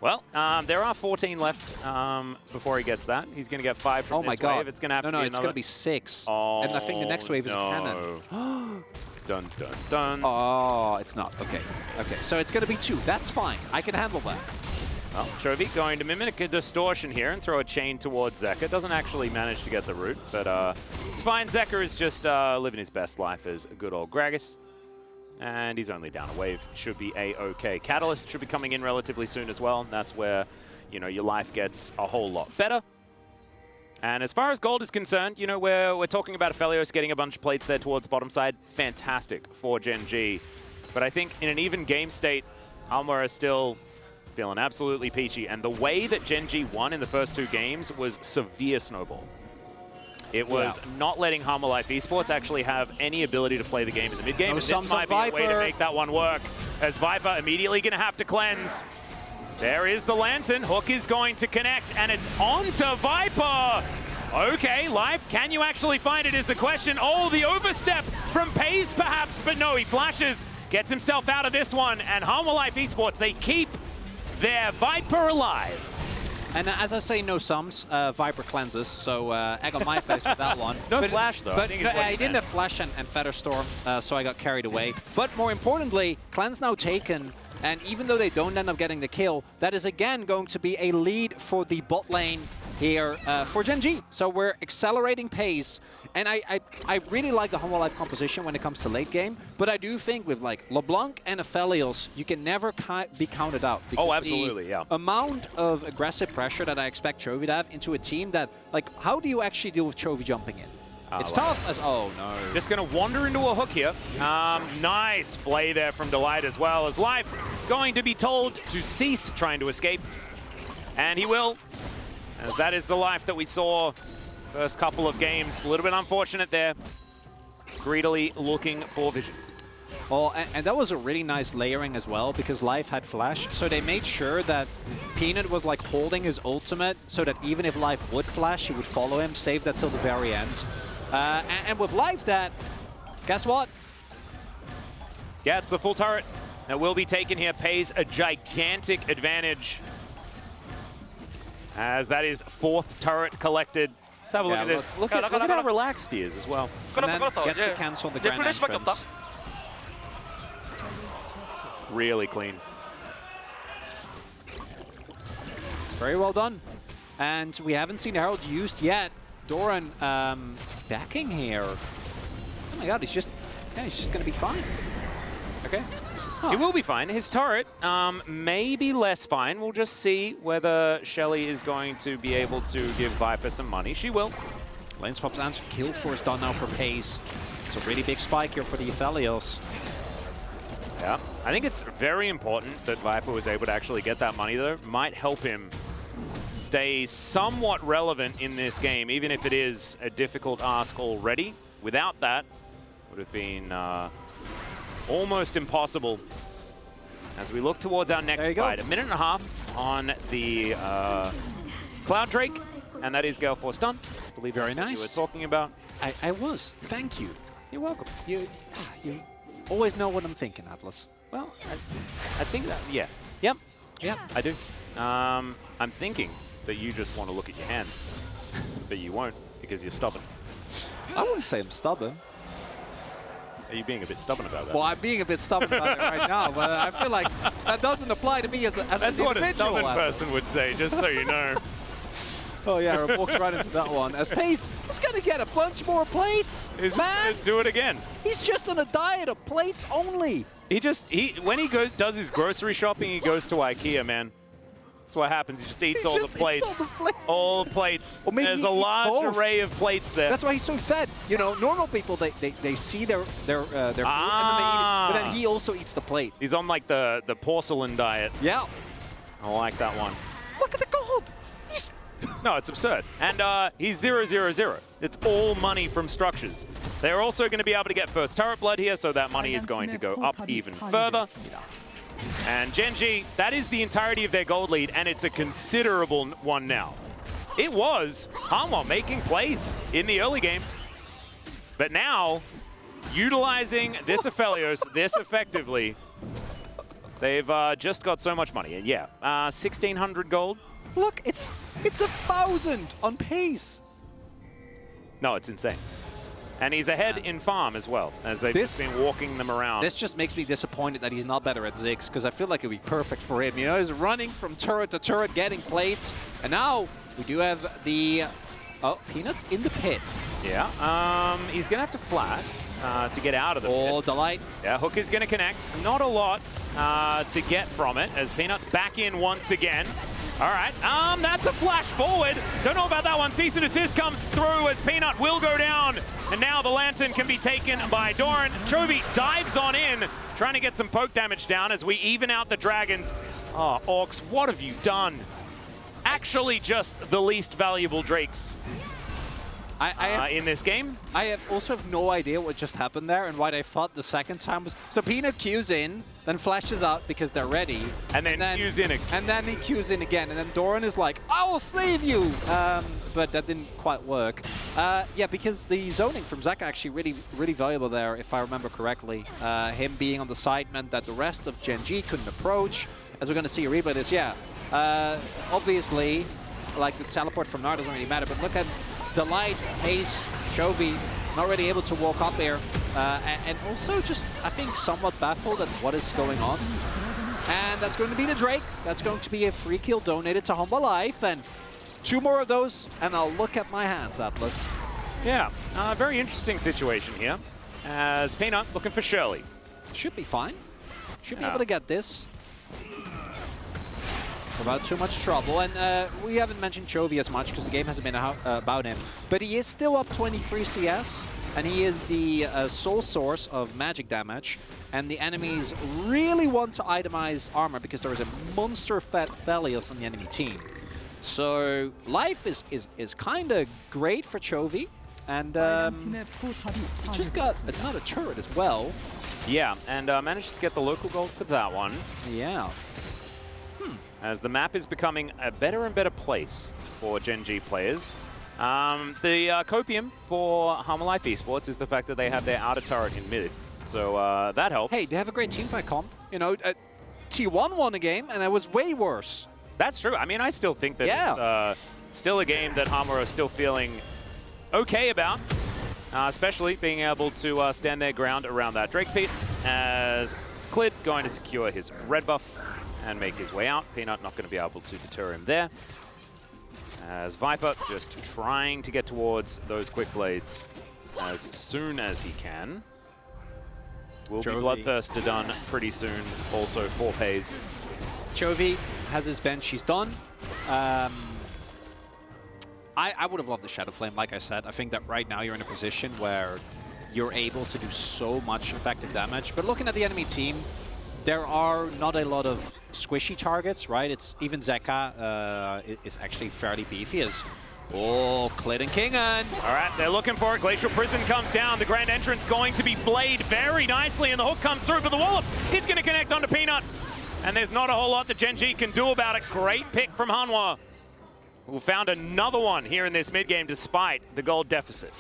Well, there are 14 left before he gets that. He's going to get 5 from this wave. It's going to have to be it's going to be 6. Oh, and I think the next wave is a cannon. Dun, dun, dun. Oh, it's not. Okay. Okay, so it's going to be 2. That's fine. I can handle that. Well, Chovy going to mimic a distortion here and throw a chain towards Zeka. Doesn't actually manage to get the root, but it's fine. Zeka is just living his best life as a good old Gragas. And he's only down a wave. Should be A-okay. Catalyst should be coming in relatively soon as well. And that's where, you know, your life gets a whole lot better. And as far as gold is concerned, you know, we're talking about Aphelios getting a bunch of plates there towards the bottom side. Fantastic for GENG. But I think in an even game state, Almar is still feeling absolutely peachy. And the way that GENG won in the first 2 games was severe snowball. It was not letting Harmer Life Esports actually have any ability to play the game in the mid-game. And this might be a way to make that one work, as Viper immediately going to have to cleanse. There is the Lantern. Hook is going to connect, and it's on to Viper. Okay, Life, can you actually find it is the question. Oh, the overstep from Pays perhaps, but no, he flashes, gets himself out of this one, and Harmer Life Esports, they keep there. Viper alive. And as I say, no sums, Viper cleanses, so egg on my face for that one. No flash, though. But I I didn't have flash and Featherstorm, so I got carried away. But more importantly, cleanse now taken, and even though they don't end up getting the kill, that is again going to be a lead for the bot lane here for GENG. So we're accelerating pace, and I really like the Humble Life composition when it comes to late game, but I do think with like LeBlanc and Aphelios, you can never be counted out. Oh, absolutely, yeah. Amount of aggressive pressure that I expect Chovy to have into a team that, like, how do you actually deal with Chovy jumping in? It's tough as, oh no. Just going to wander into a hook here. Nice play there from Delight as well, as Life going to be told to cease trying to escape. And he will, as that is the Life that we saw first couple of games. A little bit unfortunate there. Greedily looking for vision. Oh, and that was a really nice layering as well, because Life had flash, so they made sure that Peanut was like holding his ultimate so that even if Life would flash, he would follow him, save that till the very end. And with Life that, guess what? Yeah, it's the full turret that will be taken here. Pays a gigantic advantage, as that is 4th turret collected. Let's have a look at this. Look at how relaxed he is as well. And then gets to cancel the grand entrance. Really clean. Very well done. And we haven't seen Herald used yet. Doran backing here. Oh my god, he's just going to be fine. Okay. Huh. He will be fine. His turret may be less fine. We'll just see whether HLE is going to be able to give Viper some money. She will. Lane swap's answer. Kill force done now for Pace. It's a really big spike here for the Aphelios. Yeah, I think it's very important that Viper was able to actually get that money, though. Might help him stay somewhat relevant in this game, even if it is a difficult ask already. Without that, would have been almost impossible. As we look towards our next fight, 1.5 minutes on the Cloud Drake, and that is Gale Force done. I believe very nice. You were talking about. I was. Thank you. You're welcome. You always know what I'm thinking, Atlas. Well, I think that, yeah. Yep. Yeah, I do. I'm thinking that you just want to look at your hands, but you won't because you're stubborn. I wouldn't say I'm stubborn. Are you being a bit stubborn about that? Well, I'm being a bit stubborn about it right now, but I feel like that doesn't apply to me as an individual. That's what a stubborn person would say, just so you know. Oh yeah, I walked right into that one. As Pace is going to get a bunch more plates. Man, do it again. He's just on a diet of plates only. When he does his grocery shopping, he goes to IKEA, man. That's what happens. He just eats all the plates. All the plates. Or maybe there's a large array of plates there. That's why he's so fed. You know, normal people, they see their food and then they eat it, but then he also eats the plate. He's on like the porcelain diet. Yeah. I like that one. Look at the gold. No, it's absurd. And he's 0-0-0. It's all money from structures. They're also going to be able to get first turret blood here, so that money is going to go up even further. And GENG, that is the entirety of their gold lead, and it's a considerable one now. It was Hanwha making plays in the early game, but now, utilizing this Aphelios this effectively, they've just got so much money. And yeah, 1,600 gold. Look, it's 1,000 on Pace. No, it's insane. And he's ahead in farm as well, as they've just been walking them around. This just makes me disappointed that he's not better at Ziggs, because I feel like it would be perfect for him. You know, he's running from turret to turret, getting plates. And now we do have the... Oh, Peanuts in the pit. Yeah, he's going to have to flash to get out of the pit. Oh, Delight. Yeah, Hook is going to connect. Not a lot to get from it, as Peanuts back in once again. All right, that's a flash forward. Don't know about that one. Cease and desist comes through as Peanut will go down. And now the Lantern can be taken by Doran. Chovy dives on in, trying to get some poke damage down as we even out the Dragons. Oh, Orcs, what have you done? Actually just the least valuable Drakes in this game. I also have no idea what just happened there and why they fought the second time. So Peanut Qs in, then flashes out because they're ready. And then Qs in again. And then he Qs in again. And then Doran is like, I will save you! But that didn't quite work. Yeah, because the zoning from Zaka actually really valuable there, if I remember correctly. Him being on the side meant that the rest of GENG couldn't approach. as we're going to see a replay of this, yeah. Obviously, like the teleport from Gnar doesn't really matter, but look at Delight, Ace, Chovy, not really able to walk up there. And also just, I think, somewhat baffled at what is going on. And that's going to be the Drake. That's going to be a free kill donated to Humble Life. And 2 more of those, and I'll look at my hands, Atlas. Yeah, very interesting situation here. As Peanut looking for Shirley. Should be fine. Should be able to get this. Without too much trouble. And we haven't mentioned Chovy as much because the game hasn't been about him. But he is still up 23 CS. And he is the sole source of magic damage. And the enemies really want to itemize armor because there is a monster-fed Thelios on the enemy team. So life is kind of great for Chovy. And he just got another turret as well. Yeah, and managed to get the local gold for that one. Yeah. As the map is becoming a better and better place for GENG players. The copium for Humble Life Esports is the fact that they have their outer turret in mid. So that helps. Hey, they have a great teamfight comp. You know, T1 won a game, and it was way worse. That's true. I mean, I still think that it's still a game that Hammer are still feeling okay about, especially being able to stand their ground around that Drake Pit, as Clid going to secure his red buff and make his way out. Peanut not going to be able to deter him there. As Viper just trying to get towards those quick blades as soon as he can. Will be Bloodthirster done pretty soon, also for Pays. Chovy has his bench, he's done. I would have loved the Shadow Flame, like I said. I think that right now you're in a position where you're able to do so much effective damage. But looking at the enemy team, there are not a lot of squishy targets, right? It's even Zeka is actually fairly beefy as Clid and Kingan. All right, they're looking for it. Glacial Prison comes down. The grand entrance going to be flayed very nicely, and the hook comes through, but the wallop is going to connect onto Peanut. And there's not a whole lot that GENG can do about it. Great pick from Hanwha, who found another one here in this mid-game despite the gold deficit.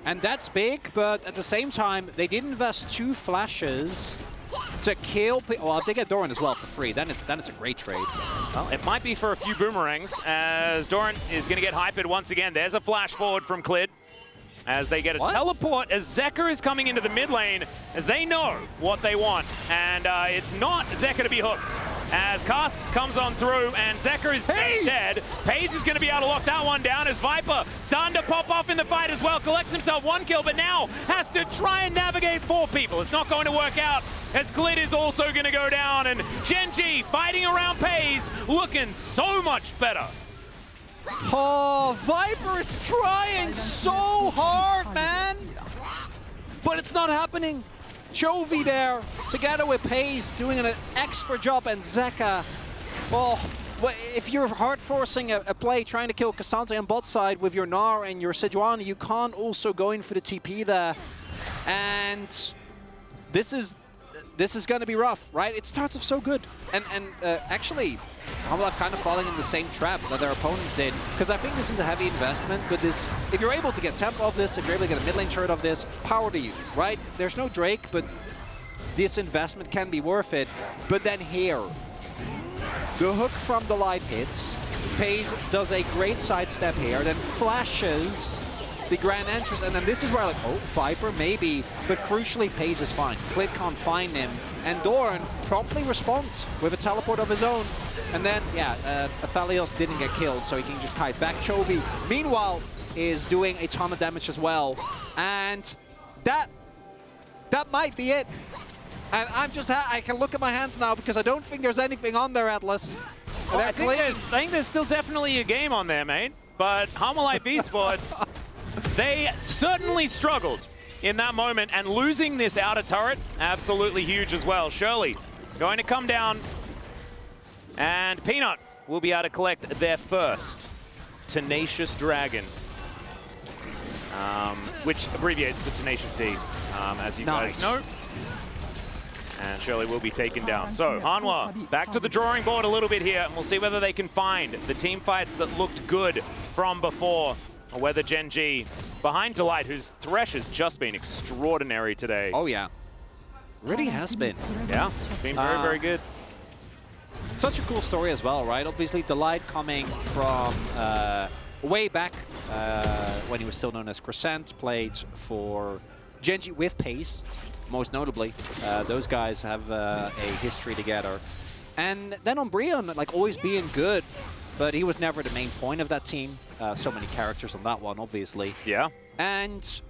And that's big, but at the same time, they did invest 2 flashes to kill. Well, if they get Doran as well for free, then it's a great trade. Well, it might be for a few boomerangs, as Doran is going to get hypered once again. There's a flash forward from Clid, as they get a teleport, as Zeka is coming into the mid lane, as they know what they want. And it's not Zeka to be hooked, as Cask comes on through, and Zeka is dead. Pays is going to be able to lock that one down, as Viper starting to pop off in the fight as well. Collects himself 1 kill, but now has to try and navigate 4 people. It's not going to work out, as Clid is also going to go down, and GENG fighting around Pays, looking so much better. Oh, Viper is trying so hard, man! But it's not happening. Chovy there, together with Pays, doing an expert job, and Zeka. Oh, well, if you're hard-forcing a play, trying to kill Cassandra on bot side with your Gnar and your Sejuani, you can't also go in for the TP there. And this is going to be rough, right? It starts off so good. And actually, Humble Life kind of falling in the same trap that their opponents did. Because I think this is a heavy investment, but this, if you're able to get temp off this, if you're able to get a mid lane turret off this, power to you, right? There's no Drake, but this investment can be worth it. But then here, the hook from the light hits. Pays does a great sidestep here, then flashes the grand entrance, and then this is where like, oh, Viper maybe, but crucially Pays is fine. Clid can't find him, and Doran promptly responds with a teleport of his own. And then, yeah, Aphelios didn't get killed, so he can just kite back. Chovy, meanwhile, is doing a ton of damage as well. And that might be it. And I can look at my hands now because I don't think there's anything on there, Atlas. Well, I think there's still definitely a game on there, mate. But Humble Life Esports, they certainly struggled in that moment, and losing this outer turret, absolutely huge as well. Shirley going to come down, and Peanut will be able to collect their first Tenacious Dragon, which abbreviates to Tenacious D, as you guys know. And Shirley will be taken down. So, Hanwha, back to the drawing board a little bit here, and we'll see whether they can find the team fights that looked good from before, or whether GENG, behind Delight, whose Thresh has just been extraordinary today. Oh, yeah. Really has been. Yeah, it's been very, very good. Such a cool story as well, right? Obviously, Delight coming from way back when he was still known as Crescent, played for GENG with Pace, most notably. Those guys have a history together. And then on Brion, like always being good, but he was never the main point of that team. So many characters on that one, obviously. Yeah. And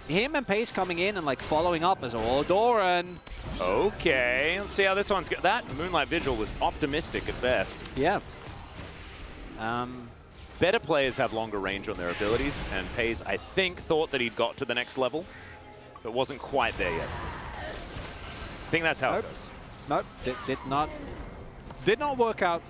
him and Pace coming in and like following up as Doran. Okay, let's see how this one's got. That Moonlight Vigil was optimistic at best. Yeah. Better players have longer range on their abilities, and Pace, I think, thought that he'd got to the next level, but wasn't quite there yet. I think that's how it goes. Nope, did not work out.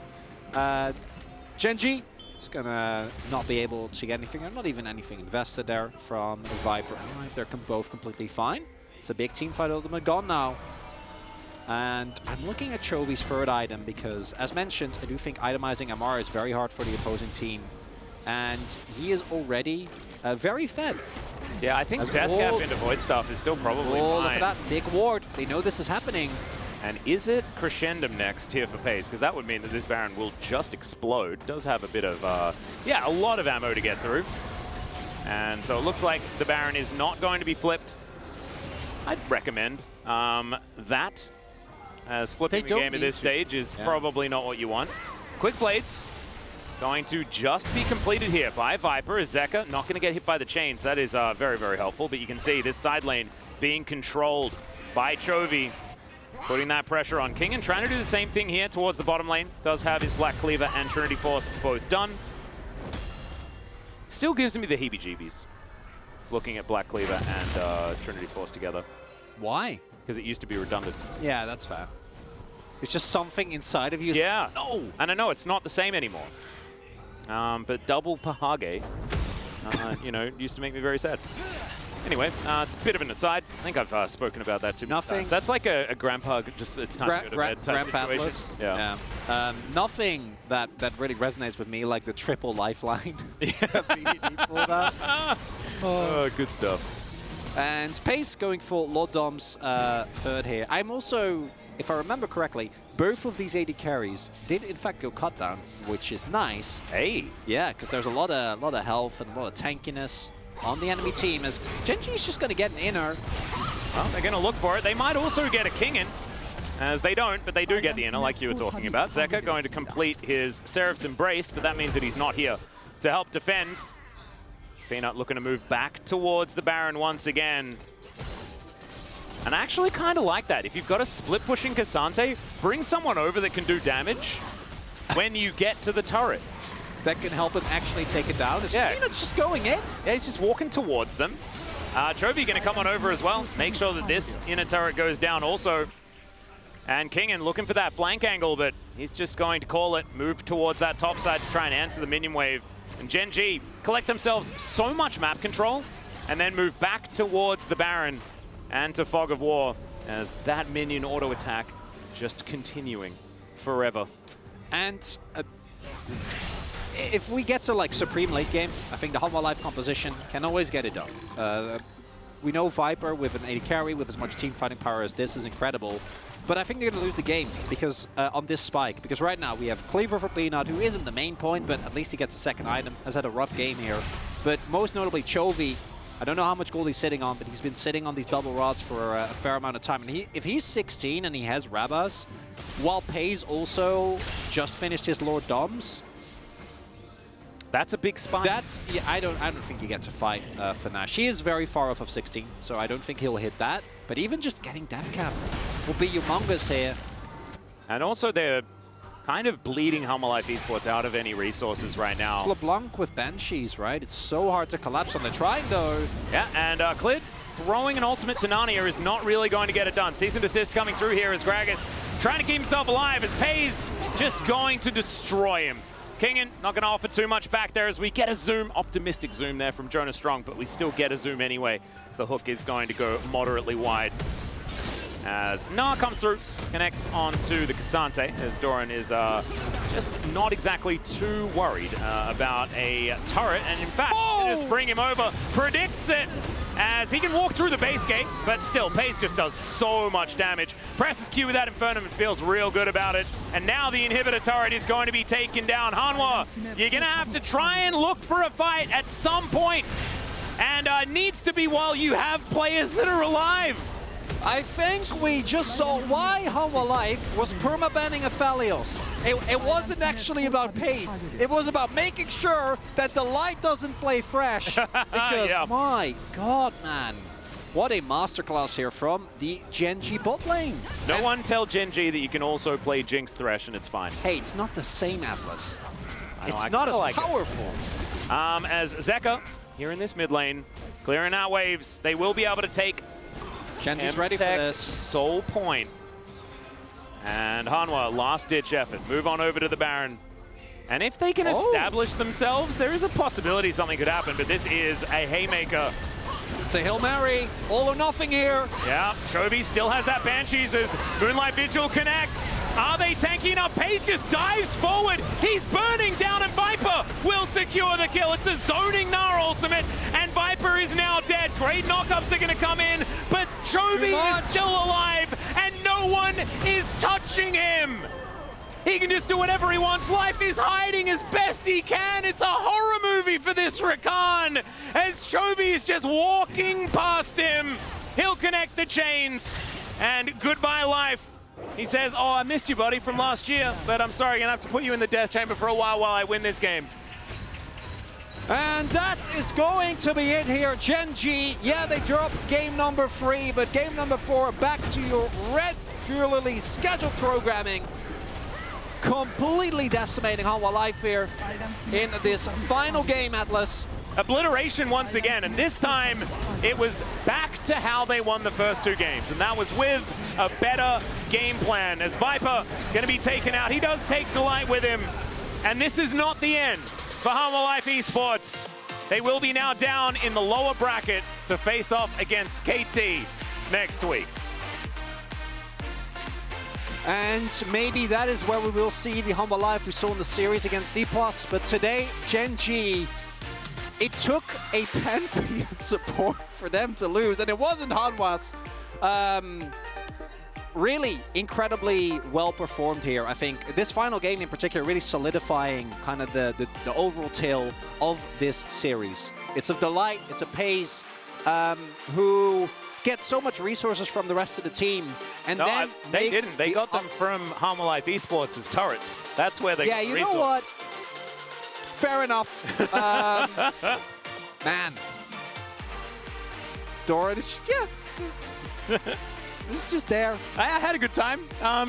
GENG is gonna not be able to get anything, or not even anything invested there from Viper and Live. They're both completely fine. It's a big team fight ultimate gone now. And I'm looking at Chovy's third item because, as mentioned, I do think itemizing Amara is very hard for the opposing team. And he is already very fed. Yeah, I think Deathcap into Void Staff is still probably fine. Look at that big ward. They know this is happening. And is it Crescendum next here for Pace? Because that would mean that this Baron will just explode. Does have a bit of, yeah, a lot of ammo to get through. And so it looks like the Baron is not going to be flipped. I'd recommend that, as flipping the game at this stage is probably not what you want. Quick Blades going to just be completed here by Viper. Zeka not going to get hit by the chains. That is very, very helpful. But you can see this side lane being controlled by Chovy, putting that pressure on King and trying to do the same thing here towards the bottom lane. Does have his Black Cleaver and Trinity Force both done. Still gives me the heebie-jeebies looking at Black Cleaver and Trinity Force together. Why? Because it used to be redundant. Yeah, that's fair. It's just something inside of you. Yeah. No. And I know it's not the same anymore. But double Pahage, you know, used to make me very sad. Anyway, it's a bit of an aside. I think I've spoken about that too much. Nothing. That's like a grandpa, just it's time to go to bed type situation. Yeah. Nothing that really resonates with me like the triple lifeline. Immediately for that. Oh, good stuff. And Pace going for Lord Dom's third here. I'm also, if I remember correctly, both of these AD carries did in fact go cut down, which is nice. Hey. Yeah, because there's a lot of health and a lot of tankiness on the enemy team, as GENG is just going to get an inner. Well, they're going to look for it. They might also get a king in, as they don't, but they do get the inner, like you were talking about. Zeka going to complete his Seraph's Embrace, but that means that he's not here to help defend. Peanut looking to move back towards the Baron once again. And I actually kind of like that. If you've got a split pushing Cassante, bring someone over that can do damage when you get to the turret. That can help him actually take it down. Yeah. Peanut's just going in. Yeah, he's just walking towards them. Chovy going to come on over as well. Make sure that this inner turret goes down also. And Kingen looking for that flank angle, but he's just going to call it. Move towards that top side to try and answer the minion wave. And GENG collect themselves so much map control and then move back towards the Baron and to Fog of War, as that minion auto attack just continuing forever. And if we get to like Supreme late game, I think the Humble Life composition can always get it done. We know Viper with an AD carry with as much team fighting power as this is incredible. But I think they're going to lose the game because on this spike. Because right now we have Cleaver for Peanut, who isn't the main point, but at least he gets a second item. Has had a rough game here. But most notably Chovy, I don't know how much gold he's sitting on, but he's been sitting on these double rods for a fair amount of time. And if he's 16 and he has Rabas, while Pays also just finished his Lord Doms, that's a big spike. That's, yeah, I don't think he gets a fight for Nash. He is very far off of 16, so I don't think he'll hit that. But even just getting Deathcap will be humongous here. And also they're kind of bleeding Humble Life Esports out of any resources right now. It's LeBlanc with Banshees, right? It's so hard to collapse on the trying though. Yeah, and Clid throwing an ultimate to Narnia is not really going to get it done. Cease and desist coming through here as Gragas trying to keep himself alive, as Pays just going to destroy him. Kingen not going to offer too much back there as we get a zoom, optimistic zoom there from Jonas Strong, but we still get a zoom anyway, as the hook is going to go moderately wide. As Nah comes through, connects onto the Cassante, as Doran is just not exactly too worried about a turret, and in fact, just bring him over, predicts it, as he can walk through the base gate, but still, Pace just does so much damage. Presses Q with that Infernum and feels real good about it. And now the inhibitor turret is going to be taken down. Hanwha, you're going to have to try and look for a fight at some point. And needs to be while you have players that are alive. I think we just saw why Hanwha Life was permabanning Aphelios. It wasn't actually about pace. It was about making sure that the light doesn't play fresh. Because, yeah. My God, man. What a masterclass here from the GENG bot lane. No one tell GENG that you can also play Jinx Thresh and it's fine. Hey, it's not the same, Atlas. It's I not as like powerful. As Zeka, here in this mid lane, clearing out waves, they will be able to take GENG's ready for this. Soul Point. And Hanwha, last-ditch effort. Move on over to the Baron. And if they can establish themselves, there is a possibility something could happen, but this is a haymaker. It's a Hail Mary. All or nothing here. Yeah, Chovy still has that Banshees as Moonlight Vigil connects. Are they tanking up? Pace just dives forward. He's burning down, and Viper will secure the kill. It's a zoning Gnar ultimate, and Viper is now dead. Great knockups are going to come in, but Chovy is still alive, and no one is touching him. He can just do whatever he wants. Life is hiding as best he can. It's a horror movie for this Rakan as Chovy is just walking past him. He'll connect the chains, and goodbye Life. He says, oh, I missed you, buddy, from last year, but I'm sorry, I'm going to have to put you in the death chamber for a while I win this game. And that is going to be it here. GENG, yeah, they dropped game number 3, but game number 4, back to your regularly scheduled programming. Completely decimating Hanwha Life here in this final game, Atlas. Obliteration once again, and this time it was back to how they won the first 2 games, and that was with a better game plan. As Viper going to be taken out, he does take Delight with him, and this is not the end for Hanwha Life Esports. They will be now down in the lower bracket to face off against KT next week. And maybe that is where we will see the Hanwha Life we saw in the series against D+. But today, GENG, it took a Pantheon support for them to lose, and it wasn't Hanwha's. Really incredibly well performed here. I think this final game in particular really solidifying kind of the overall tale of this series. It's a Delight, it's a Pace, who gets so much resources from the rest of the team. And no, then they didn't. They got them from Hanwha Life Esports as turrets. That's where they got the resources. Yeah, you know what? Fair enough. Man. Doran is just, yeah. It's just there. I had a good time.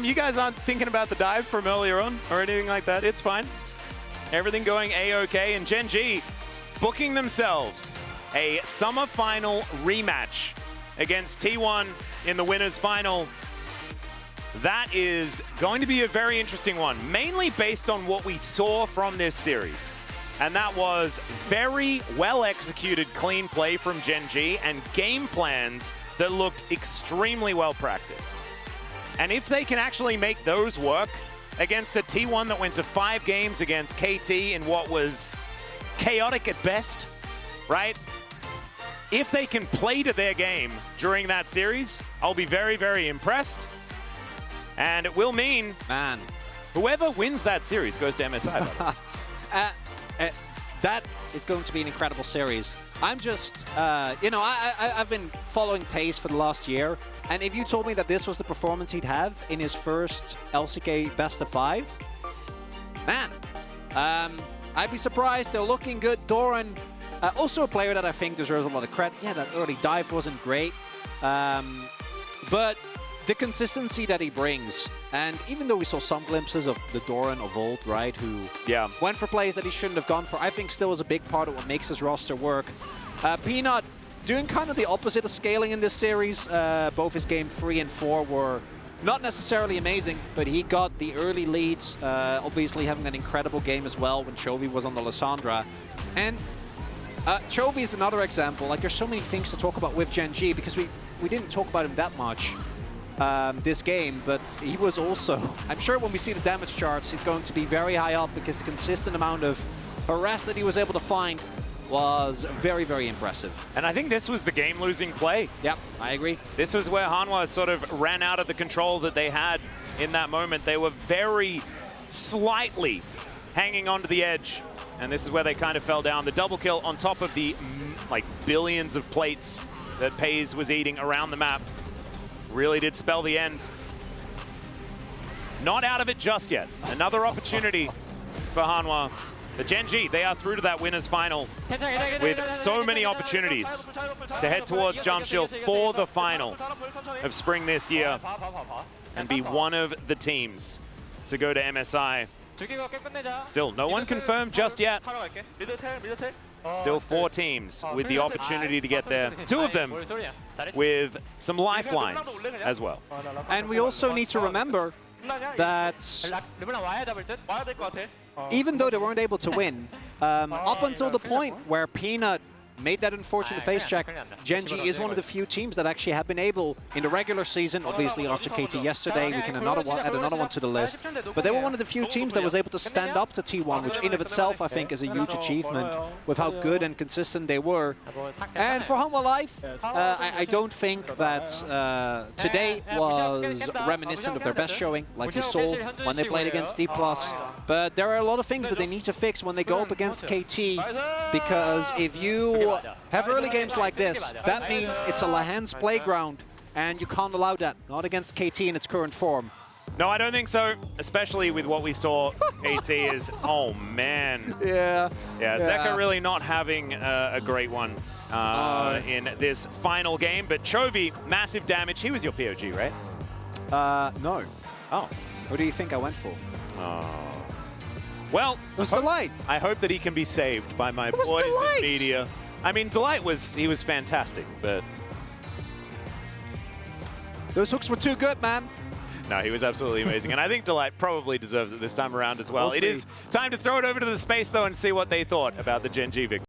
You guys aren't thinking about the dive from earlier on or anything like that. It's fine. Everything going A-OK. And GENG booking themselves a summer final rematch against T1 in the winners final. That is going to be a very interesting one, mainly based on what we saw from this series. And that was very well executed clean play from GENG and game plans that looked extremely well practiced. And if they can actually make those work against a T1 that went to 5 games against KT in what was chaotic at best, right? If they can play to their game during that series, I'll be very, very impressed. And it will mean, man, whoever wins that series goes to MSI. That is going to be an incredible series. I'm just, you know, I've been following Pace for the last year, and if you told me that this was the performance he'd have in his first LCK Best of 5, man, I'd be surprised. They're looking good. Doran, also a player that I think deserves a lot of credit. Yeah, that early dive wasn't great, but the consistency that he brings, and even though we saw some glimpses of the Doran of old, right, who went for plays that he shouldn't have gone for, I think still is a big part of what makes his roster work. Peanut doing kind of the opposite of scaling in this series. Both his game 3 and 4 were not necessarily amazing, but he got the early leads, obviously having an incredible game as well when Chovy was on the Lissandra. And Chovy is another example. Like, there's so many things to talk about with GENG because we didn't talk about him that much this game, but he was also, I'm sure when we see the damage charts, he's going to be very high up because the consistent amount of harass that he was able to find was very, very impressive. And I think this was the game-losing play. Yep, I agree. This was where Hanwha sort of ran out of the control that they had in that moment. They were very slightly hanging onto the edge, and this is where they kind of fell down. The double kill on top of the like billions of plates that Pays was eating around the map really did spell the end. Not out of it just yet. Another opportunity for Hanwha. The GENG, they are through to that winners final with so many opportunities to head towards Jamshil for the final of spring this year and be one of the teams to go to MSI. Still, no one confirmed just yet. Still 4 teams with the opportunity to get there. 2 of them with some lifelines as well. And we also need to remember that even though they weren't able to win, up until the point where Peanut made that unfortunate face check, GENG is one of the few teams that actually have been able, in the regular season, obviously after KT yesterday, we can add another one to the list, but they were one of the few teams that was able to stand up to T1, which in of itself I think is a huge achievement with how good and consistent they were. And for Hanwha Life, I don't think that today was reminiscent of their best showing, like we saw when they played against D+, but there are a lot of things that they need to fix when they go up against KT, because if you have early games like this, that means it's a Lahans playground, and you can't allow that. Not against KT in its current form. No, I don't think so, especially with what we saw. KT is, oh man. Yeah. Yeah, Zeka really not having a great one in this final game, but Chovy, massive damage. He was your POG, right? No. Oh. Who do you think I went for? Well, it was Delight. I hope that he can be saved by my boys in media. I mean, Delight was fantastic, but those hooks were too good, man. No, he was absolutely amazing, and I think Delight probably deserves it this time around as well. It is time to throw it over to the space though and see what they thought about the GENG victory.